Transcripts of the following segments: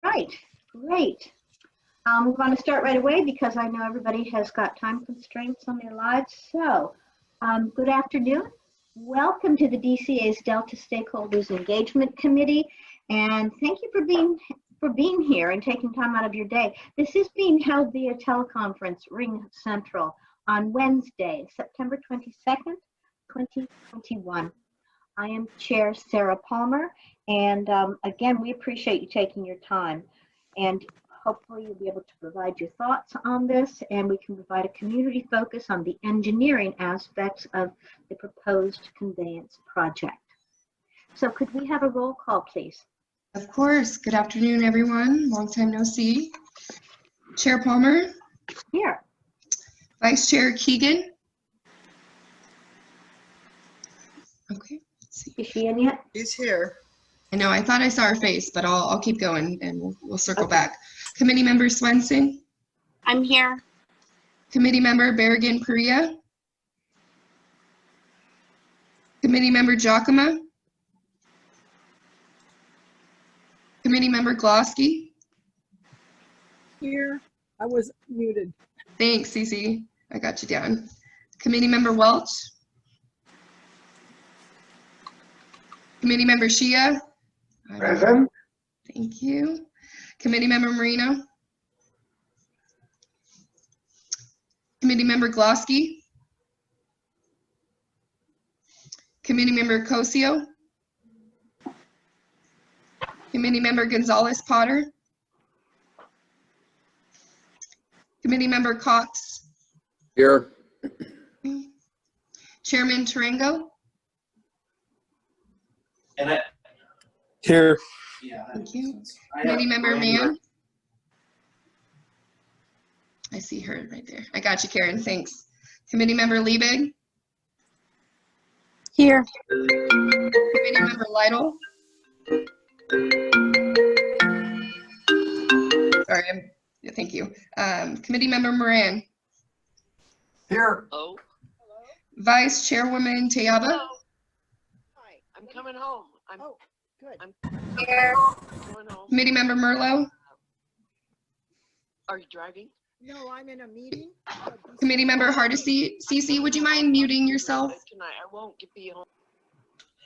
right, great. We want to start right away because I know everybody has got time constraints on their lives. So, good afternoon. Welcome to the DCA's Delta Stakeholders Engagement Committee, and thank you for being here and taking time out of your day. This is being held via teleconference, Ring Central, on Wednesday, September 22nd, 2021. I am Chair Sarah Palmer, and again, we appreciate you taking your time, and hopefully you'll be able to provide your thoughts on this, and we can provide a community focus on the engineering aspects of the proposed conveyance project. So could we have a roll call, please? Of course. Good afternoon, everyone. Long time no see. Chair Palmer. Here. Vice Chair Keegan. Okay. Let's see. Is she in yet? She's here. I know. I thought I saw her face, but I'll keep going and we'll circle back. Committee Member Swenson. I'm here. Committee Member Berrigan Perea. Committee Member Giacomo. Committee Member Glosky. Here. I was muted. Thanks, Cece. I got you down. Committee Member Welch. Committee Member Shia. Present. Thank you. Committee Member Marino. Committee Member Glosky. Committee Member Cosio. Committee Member Gonzalez Potter. Committee Member Cox. Here. Chairman Tarango. Here. Thank you. Committee Member Mann. I see her right there. I got you, Karen. Thanks. Committee Member Liebig. Here. Committee Member Lytle. Sorry, thank you. Committee Member Moran. Here. Oh. Vice Chairwoman Tayaba. Hello. Hi. I'm coming home. Oh, good. I'm here. Going home. Committee Member Merlo. Are you driving? No, I'm in a meeting. Committee Member Hardesty. Cece, would you mind muting yourself? Tonight. I won't be home.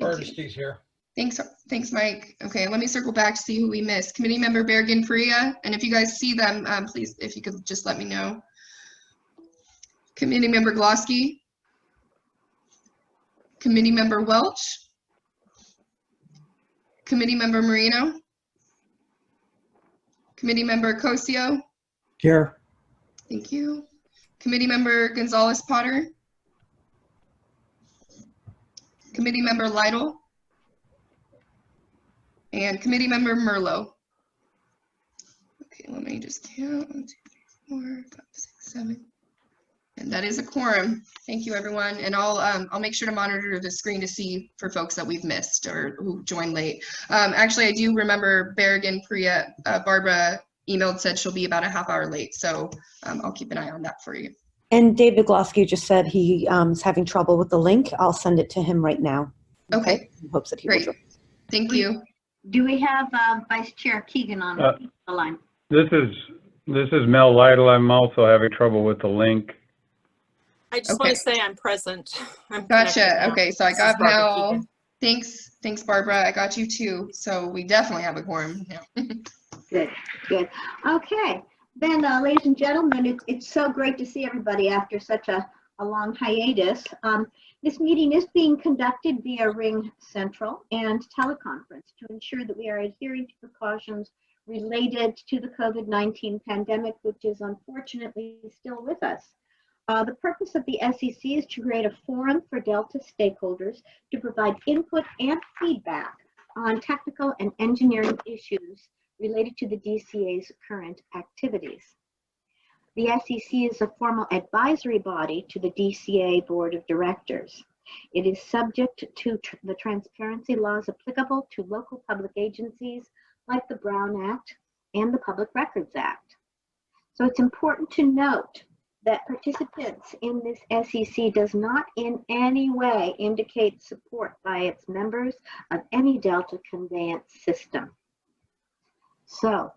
Hardesty's here. Thanks, Mike. Okay, let me circle back to see who we missed. Committee Member Berrigan Perea, and if you guys see them, please, if you could just let me know. Committee Member Glosky. Committee Member Welch. Committee Member Marino. Committee Member Cosio. Here. Thank you. Committee Member Gonzalez Potter. Committee Member Lytle. And Committee Member Merlo. Okay, let me just count. 1, 2, 3, 4, 5, 6, 7. And that is a quorum. Thank you, everyone. And I'll make sure to monitor the screen to see for folks that we've missed or who joined late. Actually, I do remember Berrigan Perea, Barbara emailed, said she'll be about a half hour late. So I'll keep an eye on that for you. And David Glosky just said he is having trouble with the link. I'll send it to him right now. Okay. In hopes that he Great. will. Thank you. Do we have Vice Chair Keegan on the line? This is Mel Lytle. I'm also having trouble with the link. I just Okay. want to say I'm present. I'm Gotcha. Okay, so I This is got Barbara Mel. Keegan. Thanks, Barbara. I got you too. So we definitely have a quorum now. Good, good. Okay, then, ladies and gentlemen, it's so great to see everybody after such a long hiatus. This meeting is being conducted via Ring Central and teleconference to ensure that we are adhering to precautions related to the COVID-19 pandemic, which is unfortunately still with us. The purpose of the SEC is to create a forum for Delta stakeholders to provide input and feedback on technical and engineering issues related to the DCA's current activities. The SEC is a formal advisory body to the DCA Board of Directors. It is subject to the transparency laws applicable to local public agencies like the Brown Act and the Public Records Act. So it's important to note that participants in this SEC does not in any way indicate support by its members of any Delta conveyance system. So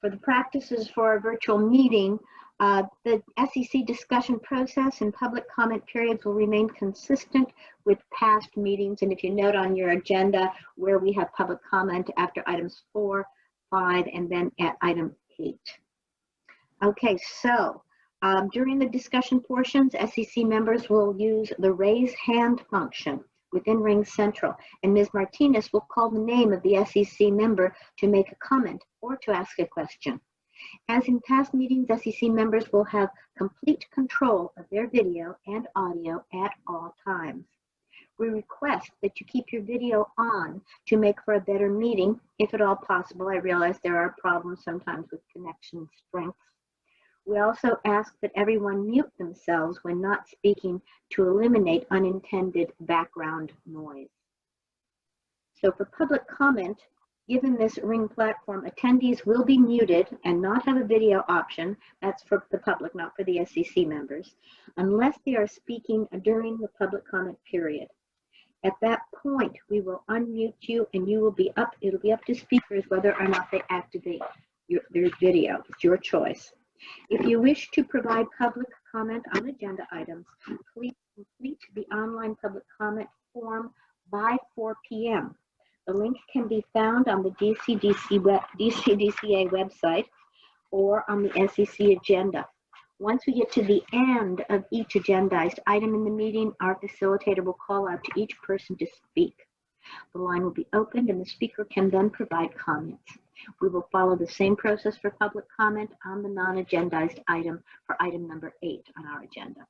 For the practices for our virtual meeting, the SEC discussion process and public comment periods will remain consistent with past meetings. And if you note on your agenda where we have public comment after items 4, 5, and then at item 8. Okay, so during the discussion portions, SEC members will use the raise hand function within Ring Central, and Ms. Martinez will call the name of the SEC member to make a comment or to ask a question. As in past meetings, SEC members will have complete control of their video and audio at all times. We request that you keep your video on to make for a better meeting, if at all possible. I realize there are problems sometimes with connection strength. We also ask that everyone mute themselves when not speaking to eliminate unintended background noise. So for public comment, given this Ring platform, attendees will be muted and not have a video option. That's for the public, not for the SEC members, unless they are speaking during the public comment period. At that point, we will unmute you and you will be up, it'll be up to speakers whether or not they activate their video. It's your choice. If you wish to provide public comment on agenda items, please complete the online public comment form by 4 p.m. The link can be found on the DCA website or on the SEC agenda. Once we get to the end of each agendized item in the meeting, our facilitator will call out to each person to speak. The line will be opened and the speaker can then provide comments. We will follow the same process for public comment on the non-agendized item for item number 8 on our agenda.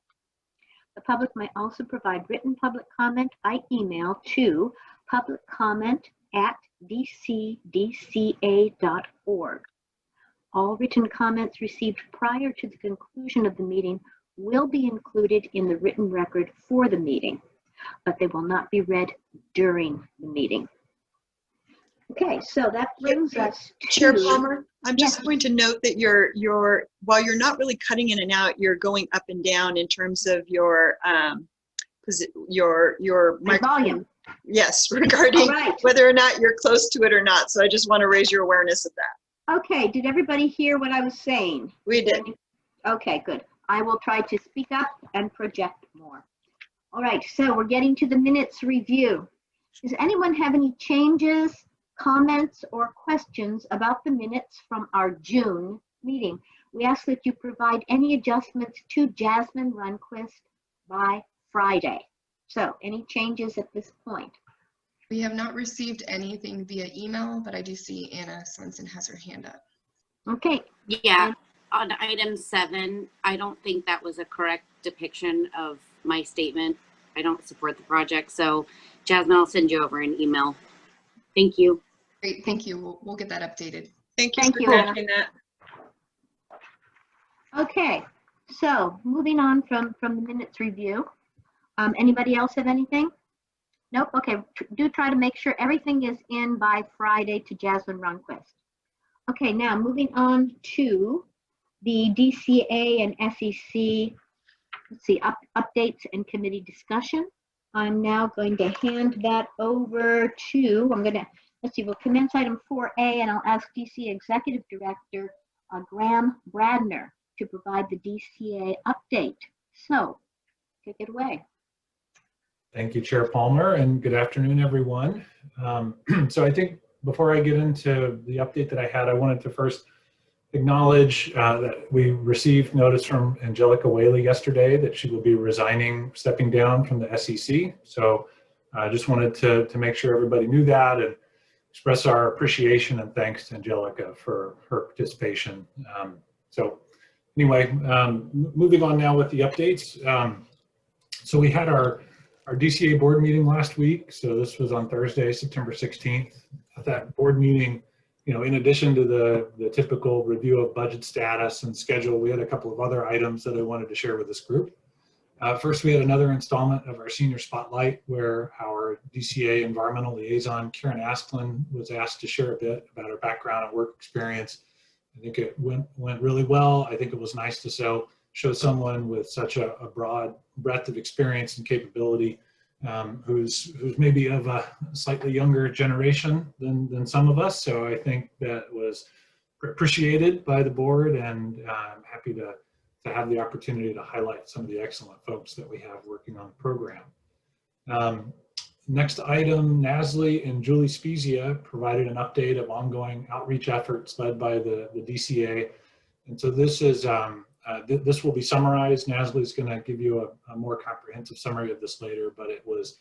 The public may also provide written public comment by email to publiccomment@dcdca.org. All written comments received prior to the conclusion of the meeting will be included in the written record for the meeting, but they will not be read during the meeting. Okay, so that brings us to Chair Palmer, I'm just going to note that while you're not really cutting in and out, you're going up and down in terms of your volume. Yes, regarding right. whether or not you're close to it or not. So I just want to raise your awareness of that. Okay, did everybody hear what I was saying? We did. Okay, good. I will try to speak up and project more. All right, so we're getting to the minutes review. Does anyone have any changes, comments, or questions about the minutes from our June meeting? We ask that you provide any adjustments to Jasmine Runquist by Friday. So any changes at this point? We have not received anything via email, but I do see Anna Swenson has her hand up. Okay. Yeah, on item 7, I don't think that was a correct depiction of my statement. I don't support the project. So Jasmine, I'll send you over an email. Thank you. Great, thank you. We'll get that updated. Thank you Thank for you, Anna. correcting that. Okay, so moving on from the minutes review. Anybody else have anything? Nope. Okay, do try to make sure everything is in by Friday to Jasmine Runquist. Okay, now moving on to the DCA and SEC, let's see, updates and committee discussion. I'm now going to hand that over to, let's see, we'll commence item 4A and I'll ask DCA Executive Director Graham Bradner to provide the DCA update. So, take it away. Thank you, Chair Palmer, and good afternoon, everyone. So I think before I get into the update that I had, I wanted to first acknowledge that we received notice from Angelica Whaley yesterday that she will be stepping down from the SEC. So I just wanted to make sure everybody knew that and express our appreciation and thanks to Angelica for her participation. So anyway, moving on now with the updates. So we had our DCA board meeting last week. So this was on Thursday, September 16th. At that board meeting, in addition to the typical review of budget status and schedule, we had a couple of other items that I wanted to share with this group. First, we had another installment of our senior spotlight where our DCA environmental liaison, Karen Asklin, was asked to share a bit about her background and work experience. I think it went really well. I think it was nice to show someone with such a broad breadth of experience and capability, who's maybe of a slightly younger generation than some of us. So I think that was appreciated by the board, and I'm happy to have the opportunity to highlight some of the excellent folks that we have working on the program. Next item, Nasli and Julie Spezia provided an update of ongoing outreach efforts led by the DCA. And so this is, this will be summarized. Nasli is going to give you a more comprehensive summary of this later, but it was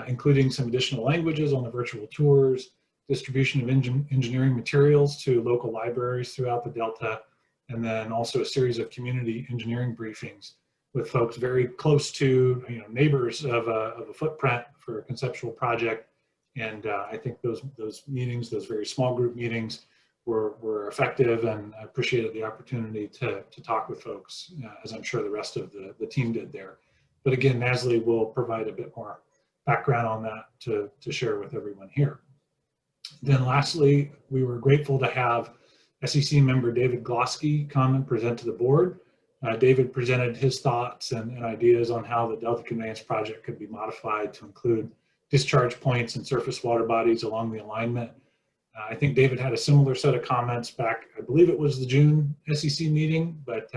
including some additional languages on the virtual tours, distribution of engineering materials to local libraries throughout the Delta, and then also a series of community engineering briefings with folks very close to, neighbors of a footprint for a conceptual project. And I think those meetings, those very small group meetings, were effective, and I appreciated the opportunity to talk with folks, as I'm sure the rest of the team did there. But again, Nasli will provide a bit more background on that to share with everyone here. Then lastly, we were grateful to have SEC member David Glosky come and present to the board. David presented his thoughts and ideas on how the Delta Conveyance Project could be modified to include discharge points and surface water bodies along the alignment. I think David had a similar set of comments back, I believe it was the June SEC meeting, but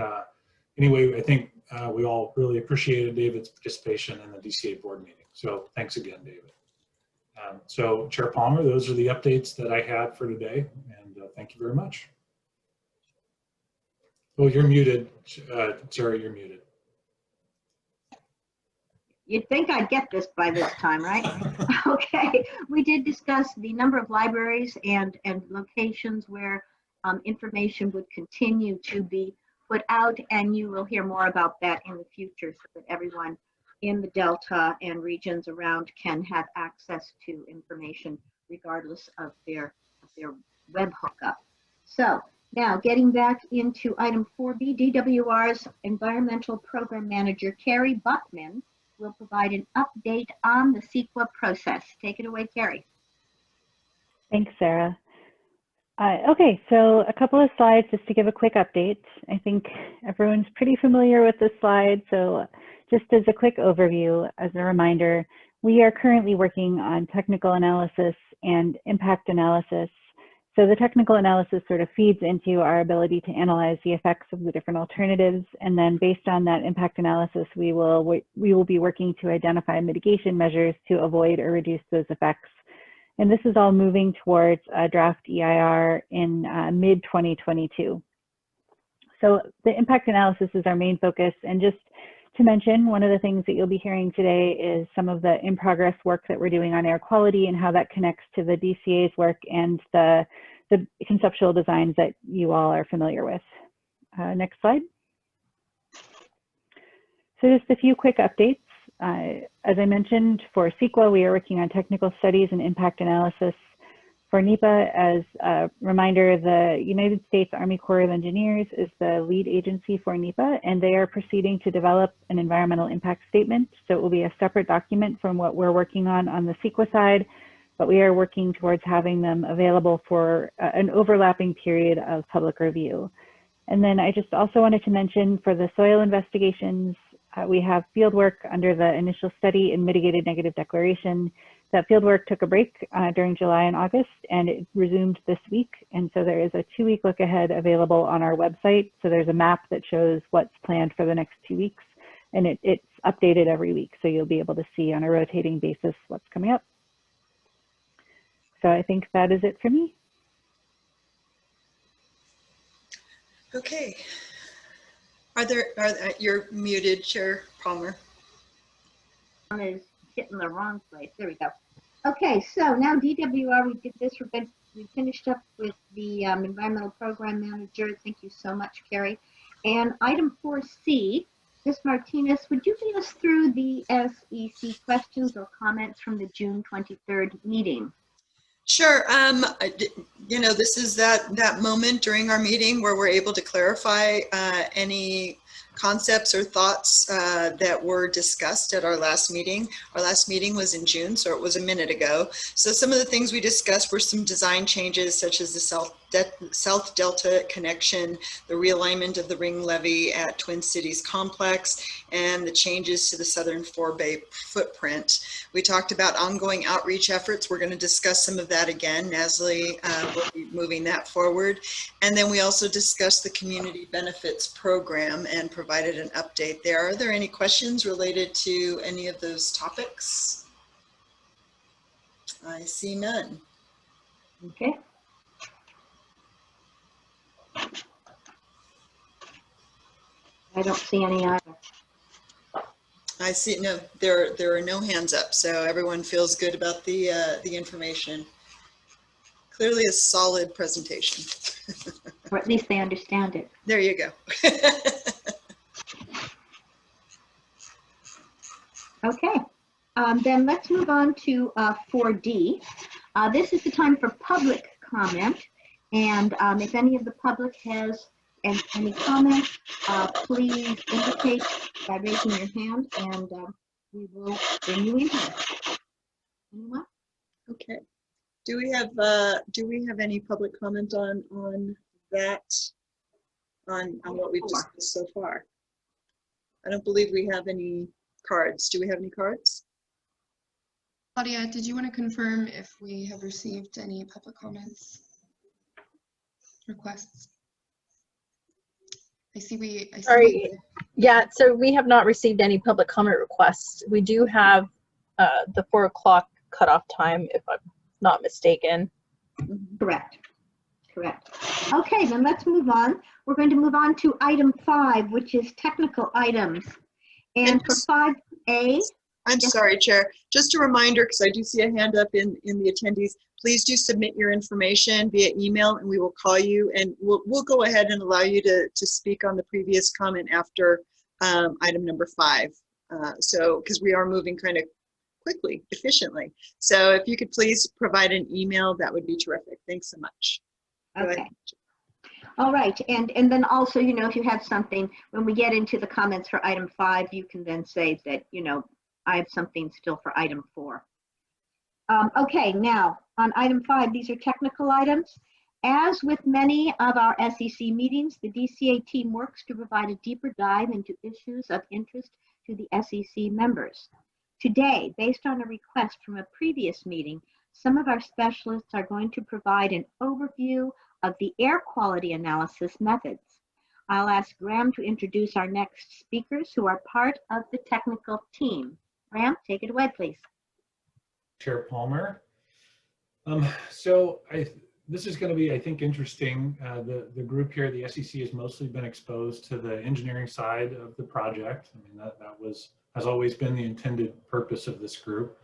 anyway, I think we all really appreciated David's participation in the DCA board meeting. So thanks again, David. So Chair Palmer, those are the updates that I had for today, and thank you very much. Oh, you're muted, Sarah, you're muted. You'd think I'd get this by this time, right? Okay, we did discuss the number of libraries and locations where information would continue to be put out, and you will hear more about that in the future so that everyone in the Delta and regions around can have access to information regardless of their web hookup. So now getting back into item 4B, DWR's Environmental Program Manager, Carrie Buckman, will provide an update on the CEQA process. Take it away, Carrie. Thanks, Sarah. Okay, so a couple of slides just to give a quick update. I think everyone's pretty familiar with this slide, so just as a quick overview, as a reminder, we are currently working on technical analysis and impact analysis. So the technical analysis sort of feeds into our ability to analyze the effects of the different alternatives, and then based on that impact analysis, we will be working to identify mitigation measures to avoid or reduce those effects. And this is all moving towards a draft EIR in mid-2022. So the impact analysis is our main focus, and just to mention, one of the things that you'll be hearing today is some of the in-progress work that we're doing on air quality and how that connects to the DCA's work and the conceptual designs that you all are familiar with. Next slide. So just a few quick updates. As I mentioned, for CEQA, we are working on technical studies and impact analysis. For NEPA, as a reminder, the United States Army Corps of Engineers is the lead agency for NEPA, and they are proceeding to develop an environmental impact statement. So it will be a separate document from what we're working on the CEQA side, but we are working towards having them available for an overlapping period of public review. And then I just also wanted to mention for the soil investigations, we have field work under the initial study and mitigated negative declaration. That field work took a break during July and August, and it resumed this week. And so there is a 2-week look ahead available on our website. So there's a map that shows what's planned for the next 2 weeks, and it's updated every week. So you'll be able to see on a rotating basis what's coming up. So I think that is it for me. Okay. You're muted, Chair Palmer. Is hitting the wrong place. There we go. Okay, so now DWR, we did this. We finished up with the Environmental Program Manager. Thank you so much, Carrie. And item 4C, Ms. Martinez, would you lead us through the SEC questions or comments from the June 23rd meeting? Sure. This is that moment during our meeting where we're able to clarify any concepts or thoughts that were discussed at our last meeting. Our last meeting was in June, so it was a minute ago. So some of the things we discussed were some design changes, such as the South Delta connection, the realignment of the ring levee at Twin Cities Complex, and the changes to the Southern Forebay footprint. We talked about ongoing outreach efforts. We're going to discuss some of that again. Nasli will be moving that forward. And then we also discussed the community benefits program and provided an update there. Are there any questions related to any of those topics? I see none. Okay. I don't see any either. I see no. There are no hands up, so everyone feels good about the information. Clearly, a solid presentation. Or at least they understand it. There you go. Okay. Then let's move on to 4D. This is the time for public comment. And if any of the public has any comments, please indicate by raising your hand, and we will bring you in here. Anyone? Okay. Do we have any public comment on that, on what we've discussed so far? I don't believe we have any cards. Do we have any cards? Claudia, did you want to confirm if we have received any public comments, requests? Sorry. Yeah, so we have not received any public comment requests. We do have the 4 o'clock cutoff time, if I'm not mistaken. Correct. Correct. Okay, then let's move on. We're going to move on to item 5, which is technical items. And for 5A, I'm sorry, Chair. Just a reminder, because I do see a hand up in the attendees, please do submit your information via email and we will call you, and we'll go ahead and allow you to speak on the previous comment after item number 5. So, because we are moving kind of quickly, efficiently. So if you could please provide an email, that would be terrific. Thanks so much. okay. All right, and then also, you know, if you have something, when we get into the comments for item 5, you can then say that, you know, I have something still for item 4. Okay, now on item 5, these are technical items. As with many of our SEC meetings, the DCA team works to provide a deeper dive into issues of interest to the SEC members. Today, based on a request from a previous meeting, some of our specialists are going to provide an overview of the air quality analysis methods. I'll ask Graham to introduce our next speakers who are part of the technical team. Graham, take it away, please. Chair Palmer. This is going to be, I think, interesting. The group here, the SEC, has mostly been exposed to the engineering side of the project. I mean, that has always been the intended purpose of this group.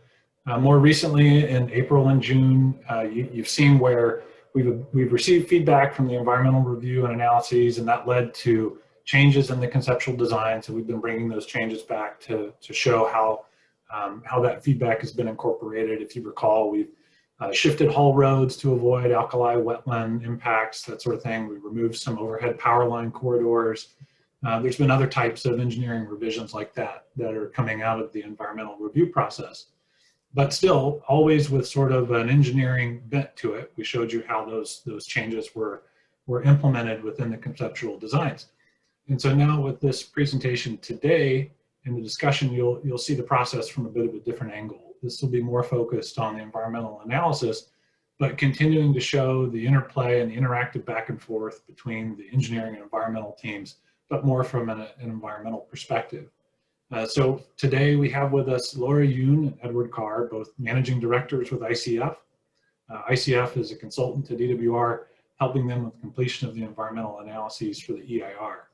More recently, in April and June, you've seen where we've received feedback from the environmental review and analyses, and that led to changes in the conceptual design. So we've been bringing those changes back to show how that feedback has been incorporated. If you recall, we've shifted haul roads to avoid alkali wetland impacts, that sort of thing. We removed some overhead power line corridors. There's been other types of engineering revisions like that are coming out of the environmental review process. But still, always with sort of an engineering bent to it. We showed you how those changes were implemented within the conceptual designs. And so now with this presentation today, in the discussion, you'll see the process from a bit of a different angle. This will be more focused on the environmental analysis, but continuing to show the interplay and the interactive back and forth between the engineering and environmental teams, but more from an environmental perspective. So today we have with us Laura Yoon and Edward Carr, both managing directors with ICF. ICF is a consultant to DWR, helping them with completion of the environmental analyses for the EIR.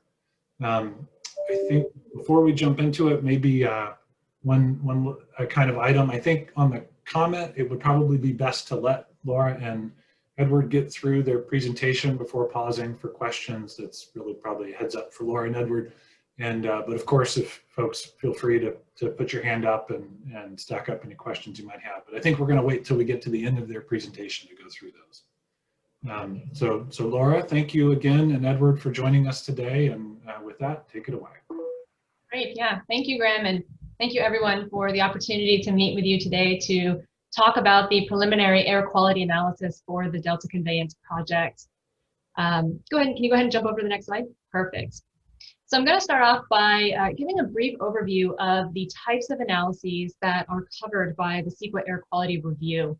I think before we jump into it, maybe one kind of item. I think on the comment, it would probably be best to let Laura and Edward get through their presentation before pausing for questions. That's really probably a heads up for Laura and Edward. And but of course, if folks feel free to put your hand up and stack up any questions you might have. But I think we're going to wait till we get to the end of their presentation to go through those. So Laura, thank you again, and Edward, for joining us today. And with that, take it away. Great, yeah, thank you, Graham, and thank you everyone for the opportunity to meet with you today to talk about the preliminary air quality analysis for the Delta Conveyance project. Go ahead, can you go ahead and jump over to the next slide? Perfect. So I'm going to start off by giving a brief overview of the types of analyses that are covered by the CEQA Air Quality Review.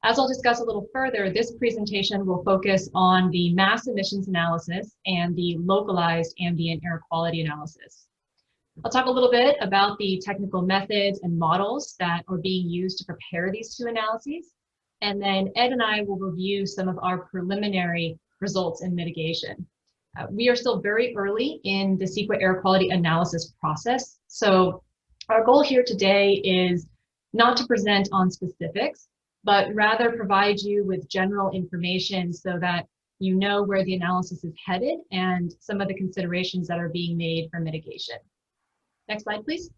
As I'll discuss a little further, this presentation will focus on the mass emissions analysis and the localized ambient air quality analysis. I'll talk a little bit about the technical methods and models that are being used to prepare these two analyses. And then Ed and I will review some of our preliminary results in mitigation. We are still very early in the CEQA air quality analysis process. So our goal here today is not to present on specifics, but rather provide you with general information so that you know where the analysis is headed and some of the considerations that are being made for mitigation. Next slide, please.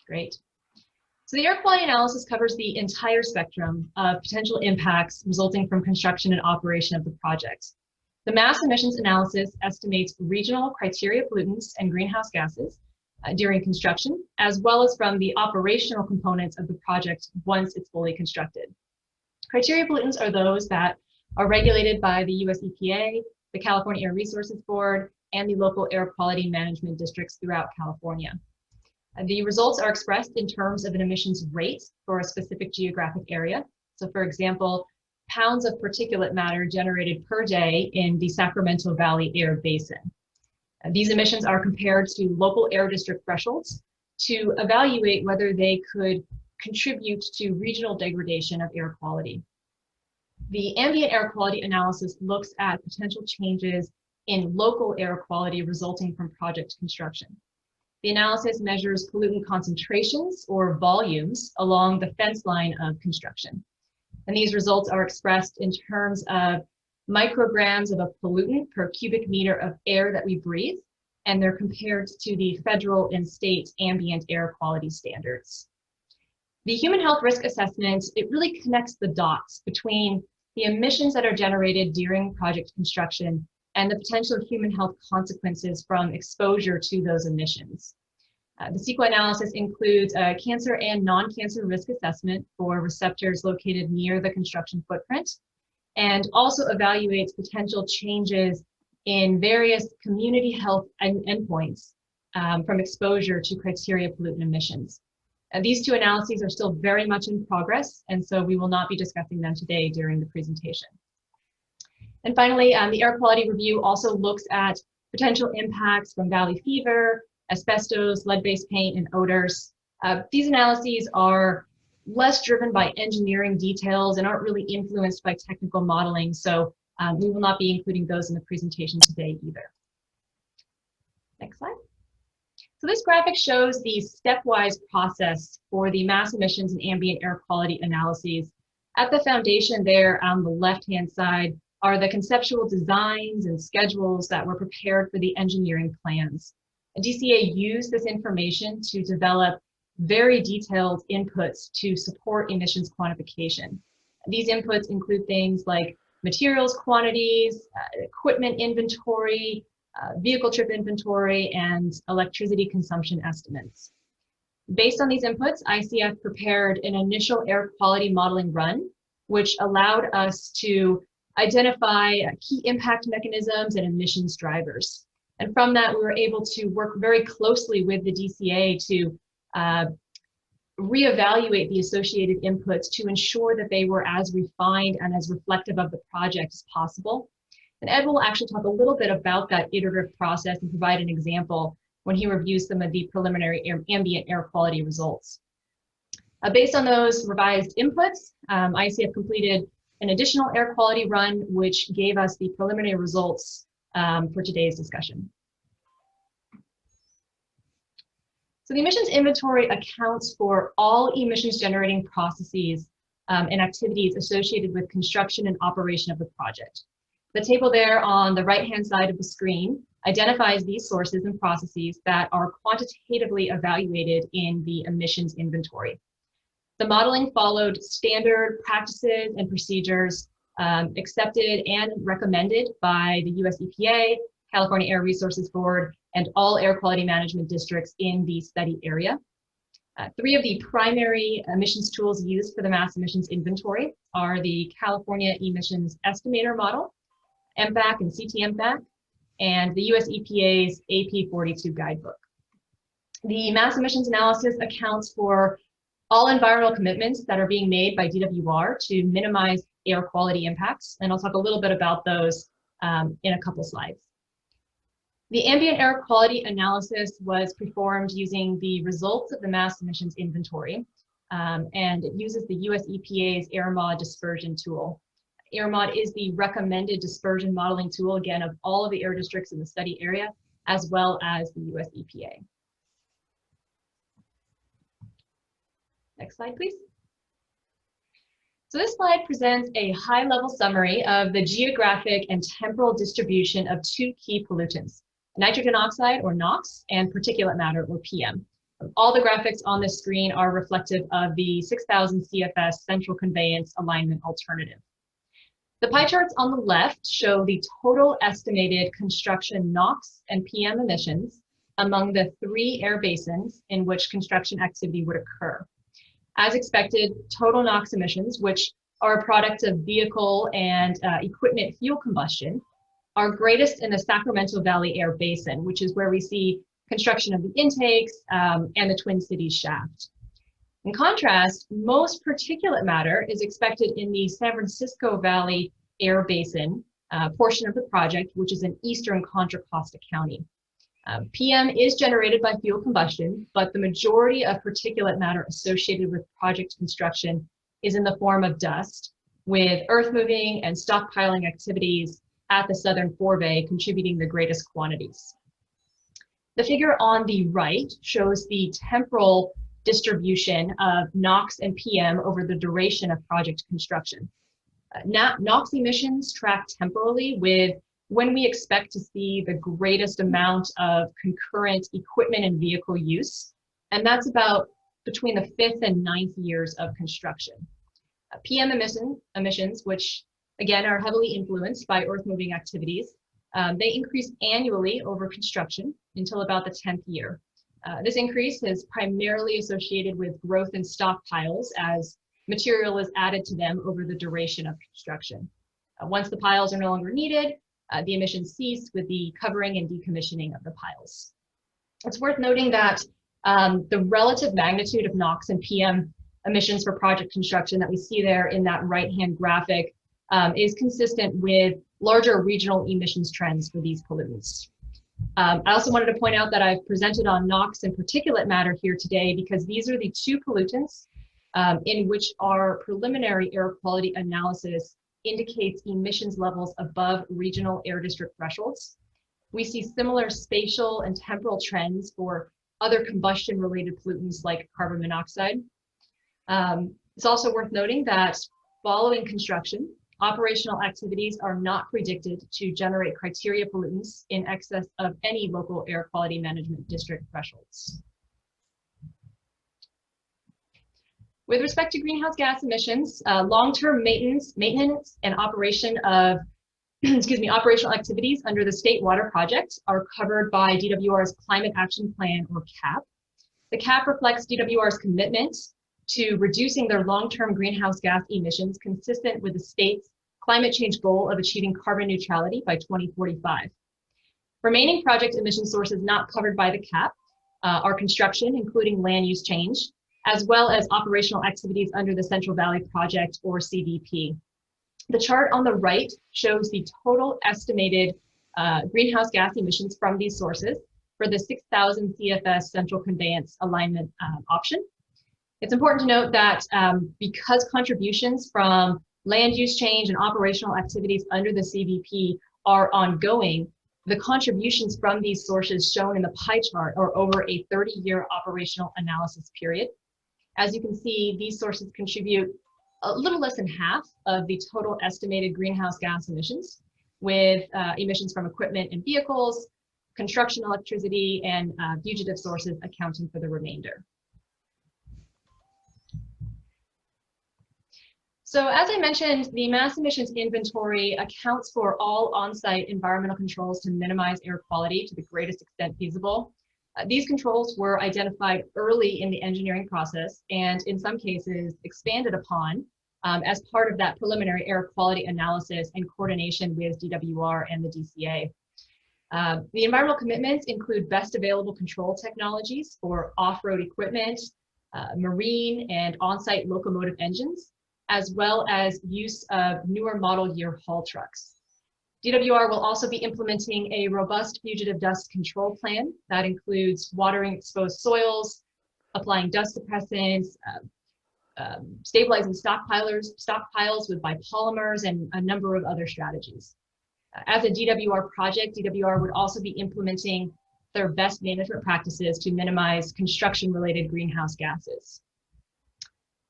Great. So the air quality analysis covers the entire spectrum of potential impacts resulting from construction and operation of the project. The mass emissions analysis estimates regional criteria pollutants and greenhouse gases during construction, as well as from the operational components of the project once it's fully constructed. Criteria pollutants are those that are regulated by the US EPA, the California Air Resources Board, and the local air quality management districts throughout California. The results are expressed in terms of an emissions rate for a specific geographic area. So for example, pounds of particulate matter generated per day in the Sacramento Valley Air Basin. These emissions are compared to local air district thresholds to evaluate whether they could contribute to regional degradation of air quality. The ambient air quality analysis looks at potential changes in local air quality resulting from project construction. The analysis measures pollutant concentrations or volumes along the fence line of construction. And these results are expressed in terms of micrograms of a pollutant per cubic meter of air that we breathe, and they're compared to the federal and state ambient air quality standards. The human health risk assessment, it really connects the dots between the emissions that are generated during project construction and the potential human health consequences from exposure to those emissions. The CEQA analysis includes a cancer and non-cancer risk assessment for receptors located near the construction footprint, and also evaluates potential changes in various community health endpoints from exposure to criteria pollutant emissions. These two analyses are still very much in progress, and so we will not be discussing them today during the presentation. And finally, the air quality review also looks at potential impacts from valley fever, asbestos, lead-based paint, and odors. These analyses are less driven by engineering details and aren't really influenced by technical modeling, so we will not be including those in the presentation today either. Next slide. So this graphic shows the stepwise process for the mass emissions and ambient air quality analyses. At the foundation there on the left-hand side are the conceptual designs and schedules that were prepared for the engineering plans. DCA used this information to develop very detailed inputs to support emissions quantification. These inputs include things like materials quantities, equipment inventory, vehicle trip inventory, and electricity consumption estimates. Based on these inputs, ICF prepared an initial air quality modeling run, which allowed us to identify key impact mechanisms and emissions drivers. And from that, we were able to work very closely with the DCA to reevaluate the associated inputs to ensure that they were as refined and as reflective of the project as possible. And Ed will actually talk a little bit about that iterative process and provide an example when he reviews some of the preliminary ambient air quality results. Based on those revised inputs, ICF completed an additional air quality run, which gave us the preliminary results for today's discussion. So the emissions inventory accounts for all emissions generating processes and activities associated with construction and operation of the project. The table there on the right-hand side of the screen identifies these sources and processes that are quantitatively evaluated in the emissions inventory. The modeling followed standard practices and procedures accepted and recommended by the US EPA, California Air Resources Board, and all air quality management districts in the study area. Three of the primary emissions tools used for the mass emissions inventory are the California Emissions Estimator Model, MFAC and CT-MFAC, and the US EPA's AP42 guidebook. The mass emissions analysis accounts for all environmental commitments that are being made by DWR to minimize air quality impacts, and I'll talk a little bit about those in a couple slides. The ambient air quality analysis was performed using the results of the mass emissions inventory, and it uses the US EPA's AirMod dispersion tool. AirMod is the recommended dispersion modeling tool, again, of all of the air districts in the study area, as well as the US EPA. Next slide, please. So this slide presents a high-level summary of the geographic and temporal distribution of two key pollutants, nitrogen oxide, or NOx, and particulate matter, or PM. All the graphics on this screen are reflective of the 6,000 CFS central conveyance alignment alternative. The pie charts on the left show the total estimated construction NOx and PM emissions among the 3 air basins in which construction activity would occur. As expected, total NOx emissions, which are a product of vehicle and equipment fuel combustion, are greatest in the Sacramento Valley Air Basin, which is where we see construction of the intakes and the Twin Cities shaft. In contrast, most particulate matter is expected in the San Francisco Valley Air Basin portion of the project, which is in eastern Contra Costa County. PM is generated by fuel combustion, but the majority of particulate matter associated with project construction is in the form of dust, with earth moving and stockpiling activities at the southern forebay contributing the greatest quantities. The figure on the right shows the temporal distribution of NOx and PM over the duration of project construction. NOx emissions track temporally with when we expect to see the greatest amount of concurrent equipment and vehicle use, and that's about between the 5th and 9th years of construction. PM emissions, which again are heavily influenced by earth-moving activities, they increase annually over construction until about the 10th year. This increase is primarily associated with growth in stockpiles as material is added to them over the duration of construction. Once the piles are no longer needed, the emissions cease with the covering and decommissioning of the piles. It's worth noting that the relative magnitude of NOx and PM emissions for project construction that we see there in that right-hand graphic is consistent with larger regional emissions trends for these pollutants. I also wanted to point out that I've presented on NOx and particulate matter here today because these are the 2 pollutants in which our preliminary air quality analysis indicates emissions levels above regional air district thresholds. We see similar spatial and temporal trends for other combustion-related pollutants like carbon monoxide. It's also worth noting that following construction, operational activities are not predicted to generate criteria pollutants in excess of any local air quality management district thresholds. With respect to greenhouse gas emissions, long-term maintenance and operation of, operational activities under the State Water Project are covered by DWR's Climate Action Plan, or CAP. The CAP reflects DWR's commitment to reducing their long-term greenhouse gas emissions consistent with the state's climate change goal of achieving carbon neutrality by 2045. Remaining project emission sources not covered by the CAP are construction, including land use change, as well as operational activities under the Central Valley Project, or CVP. The chart on the right shows the total estimated greenhouse gas emissions from these sources for the 6,000 CFS central conveyance alignment option. It's important to note that because contributions from land use change and operational activities under the CVP are ongoing, the contributions from these sources shown in the pie chart are over a 30-year operational analysis period. As you can see, these sources contribute a little less than half of the total estimated greenhouse gas emissions, with emissions from equipment and vehicles, construction electricity, and fugitive sources accounting for the remainder. So as I mentioned, the mass emissions inventory accounts for all on-site environmental controls to minimize air quality to the greatest extent feasible. These controls were identified early in the engineering process and in some cases expanded upon as part of that preliminary air quality analysis in coordination with DWR and the DCA. The environmental commitments include best available control technologies for off-road equipment, marine and on-site locomotive engines, as well as use of newer model year haul trucks. DWR will also be implementing a robust fugitive dust control plan that includes watering exposed soils, applying dust suppressants, stabilizing stockpiles with biopolymers, and a number of other strategies. As a DWR project, DWR would also be implementing their best management practices to minimize construction-related greenhouse gases.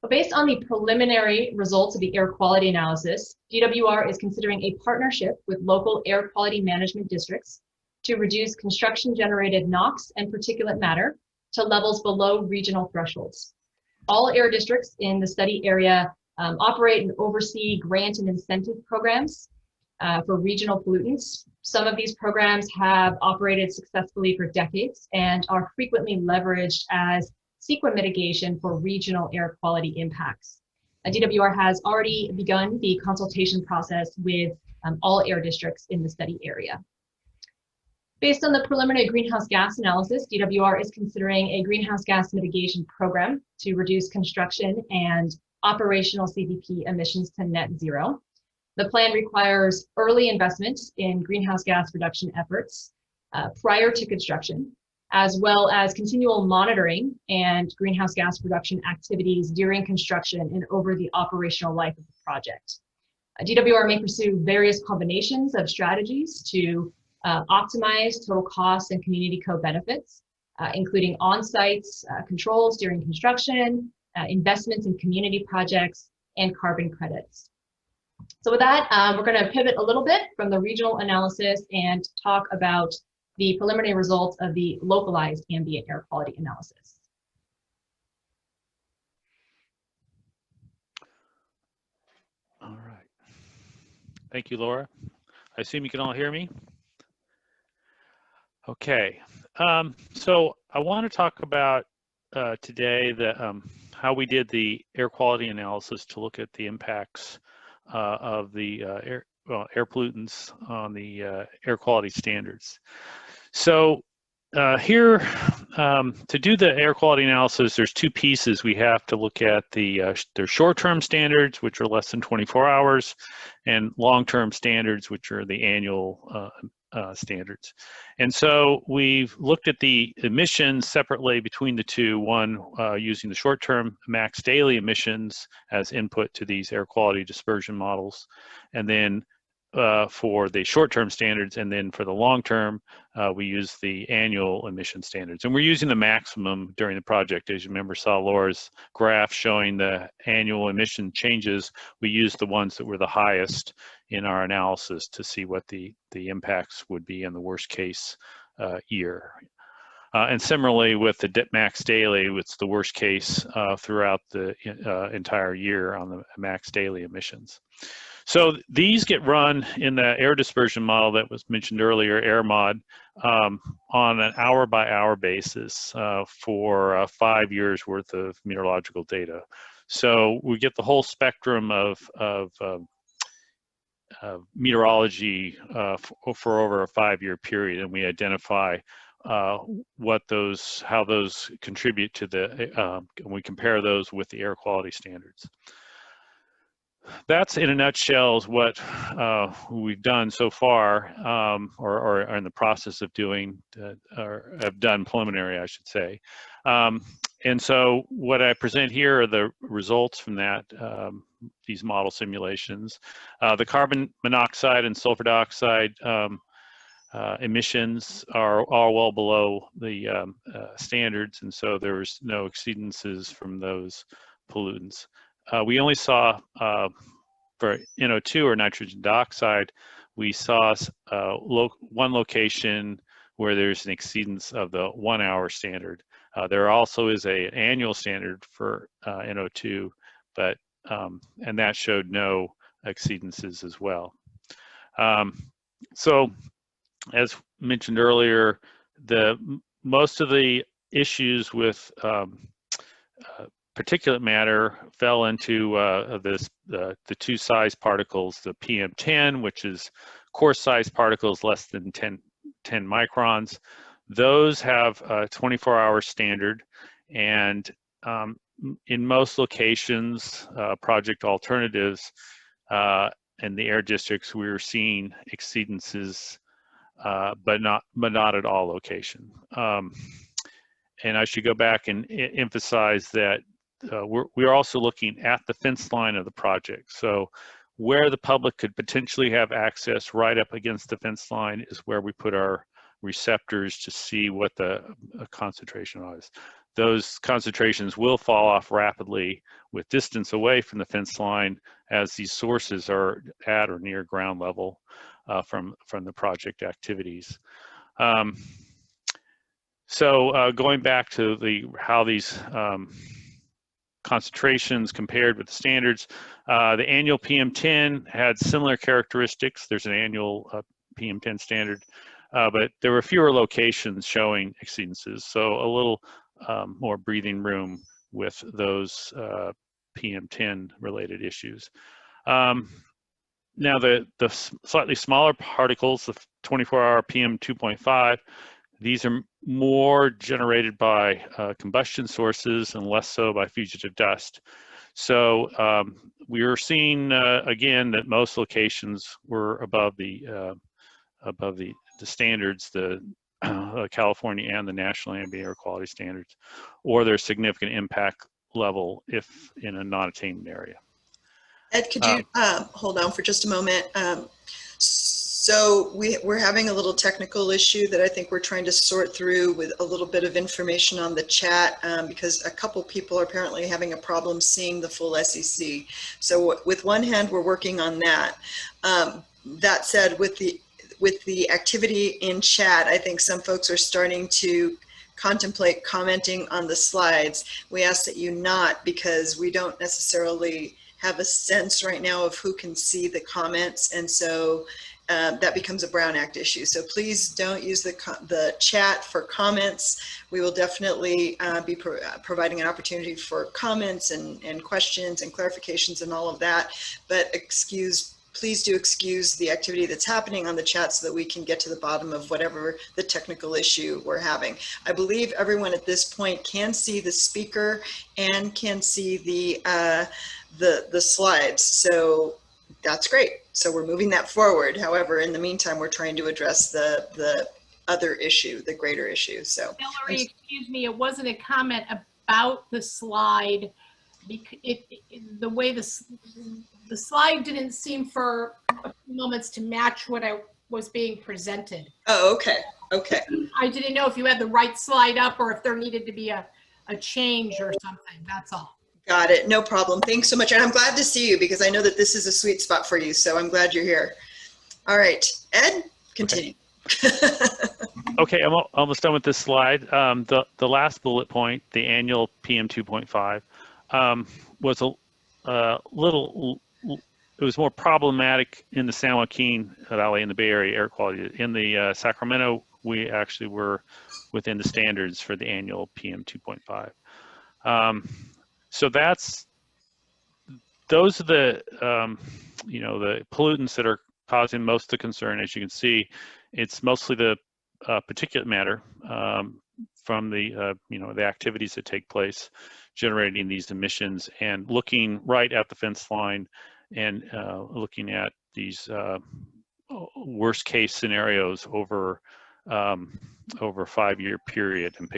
But based on the preliminary results of the air quality analysis, DWR is considering a partnership with local air quality management districts to reduce construction-generated NOx and particulate matter to levels below regional thresholds. All air districts in the study area operate and oversee grant and incentive programs for regional pollutants. Some of these programs have operated successfully for decades and are frequently leveraged as CEQA mitigation for regional air quality impacts. DWR has already begun the consultation process with all air districts in the study area. Based on the preliminary greenhouse gas analysis, DWR is considering a greenhouse gas mitigation program to reduce construction and operational CBP emissions to net zero. The plan requires early investments in greenhouse gas reduction efforts prior to construction, as well as continual monitoring and greenhouse gas reduction activities during construction and over the operational life of the project. DWR may pursue various combinations of strategies to optimize total costs and community co-benefits, including on-site controls during construction, investments in community projects, and carbon credits. So with that, we're going to pivot a little bit from the regional analysis and talk about the preliminary results of the localized ambient air quality analysis. All right. Thank you, Laura. I assume you can all hear me? Okay. So I want to talk about today how we did the air quality analysis to look at the impacts of the air pollutants on the air quality standards. So here, to do the air quality analysis, there's two pieces. We have to look at their short-term standards, which are less than 24 hours, and long-term standards, which are the annual standards. And so we've looked at the emissions separately between the two, one using the short-term max daily emissions as input to these air quality dispersion models, and then for the short-term standards, and then for the long-term, we use the annual emission standards. And we're using the maximum during the project. As you remember, saw Laura's graph showing the annual emission changes. We used the ones that were the highest in our analysis to see what the impacts would be in the worst case year. And similarly with the max daily, it's the worst case throughout the entire year on the max daily emissions. So these get run in the air dispersion model that was mentioned earlier, AirMod, on an hour-by-hour basis for 5 years worth of meteorological data. So we get the whole spectrum of meteorology for over a 5-year period, and we identify how those contribute to and we compare those with the air quality standards. That's in a nutshell is what we've done so far, or are in the process of doing, or have done preliminary, I should say. And so what I present here are the results from that, these model simulations. The carbon monoxide and sulfur dioxide emissions are all well below the standards, and so there was no exceedances from those pollutants. We only saw, for NO2 or nitrogen dioxide, we saw one location where there's an exceedance of the 1 hour standard. There also is an annual standard for NO2, but and that showed no exceedances as well. So as mentioned earlier, most of the issues with particulate matter fell into the two size particles, the PM10, which is coarse size particles less than 10 microns. Those have a 24-hour standard, and in most locations, project alternatives, in the air districts, we were seeing exceedances, but not at all locations. And I should go back and emphasize that we're also looking at the fence line of the project. So where the public could potentially have access right up against the fence line is where we put our receptors to see what the concentration is. Those concentrations will fall off rapidly with distance away from the fence line as these sources are at or near ground level from the project activities. So going back to how these concentrations compared with the standards, the annual PM10 had similar characteristics. There's an annual PM10 standard, but there were fewer locations showing exceedances, so a little more breathing room with those PM10 related issues. Now the slightly smaller particles, the 24-hour PM2.5, these are more generated by combustion sources and less so by fugitive dust. So we are seeing again that most locations were above the standards, the California and the National Ambient Air Quality Standards, or their significant impact level if in a non-attainment area. Ed, could you hold on for just a moment? So we're having a little technical issue that I think we're trying to sort through with a little bit of information on the chat because a couple people are apparently having a problem seeing the full SEC. So with one hand, we're working on that. That said, with the activity in chat, I think some folks are starting to contemplate commenting on the slides. We ask that you not, because we don't necessarily have a sense right now of who can see the comments, and so that becomes a Brown Act issue. So please don't use the chat for comments. We will definitely be providing an opportunity for comments and questions and clarifications and all of that, but please do excuse the activity that's happening on the chat so that we can get to the bottom of whatever the technical issue we're having. I believe everyone at this point can see the speaker and can see the slides, so that's great. So we're moving that forward. However, in the meantime, we're trying to address the other issue, the greater issue. So Hillary, excuse me, it wasn't a comment about the slide. The way the slide didn't seem for a few moments to match what I was being presented. Oh, okay. Okay. I didn't know if you had the right slide up or if there needed to be a change or something. That's all. Got it. No problem. Thanks so much. And I'm glad to see you because I know that this is a sweet spot for you. So I'm glad you're here. All right. Ed, continue. Okay, I'm almost done with this slide. The last bullet point, the annual PM2.5, was a little, it was more problematic in the San Joaquin Valley in the Bay Area air quality. In the Sacramento, we actually were within the standards for the annual PM2.5. So those are the, the pollutants that are causing most of the concern. As you can see, it's mostly the particulate matter from the, the activities that take place generating these emissions, and looking right at the fence line and looking at these worst case scenarios over a 5-year period and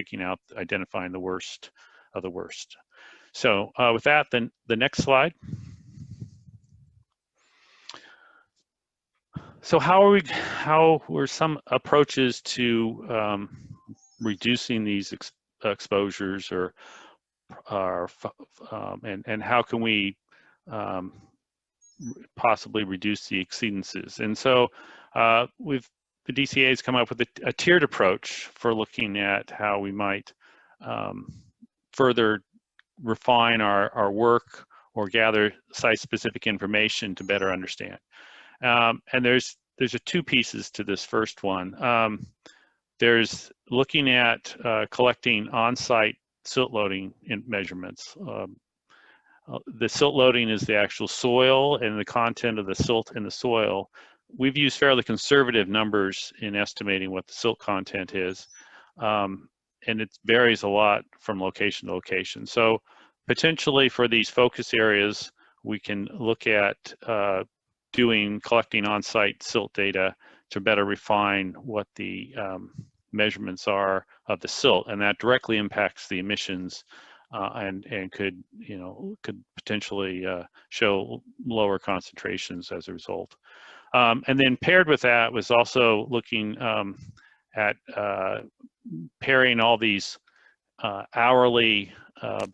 identifying the worst of the worst. So with that, then the next slide. So how were some approaches to reducing these exposures, and how can we possibly reduce the exceedances? And so the DCA has come up with a tiered approach for looking at how we might further refine our work or gather site-specific information to better understand. And there's two pieces to this first one. There's looking at collecting on-site silt loading measurements. The silt loading is the actual soil and the content of the silt in the soil. We've used fairly conservative numbers in estimating what the silt content is, and it varies a lot from location to location. So potentially for these focus areas, we can look at collecting on-site silt data to better refine what the measurements are of the silt, and that directly impacts the emissions and could potentially show lower concentrations as a result. And then paired with that was also looking at pairing all these hourly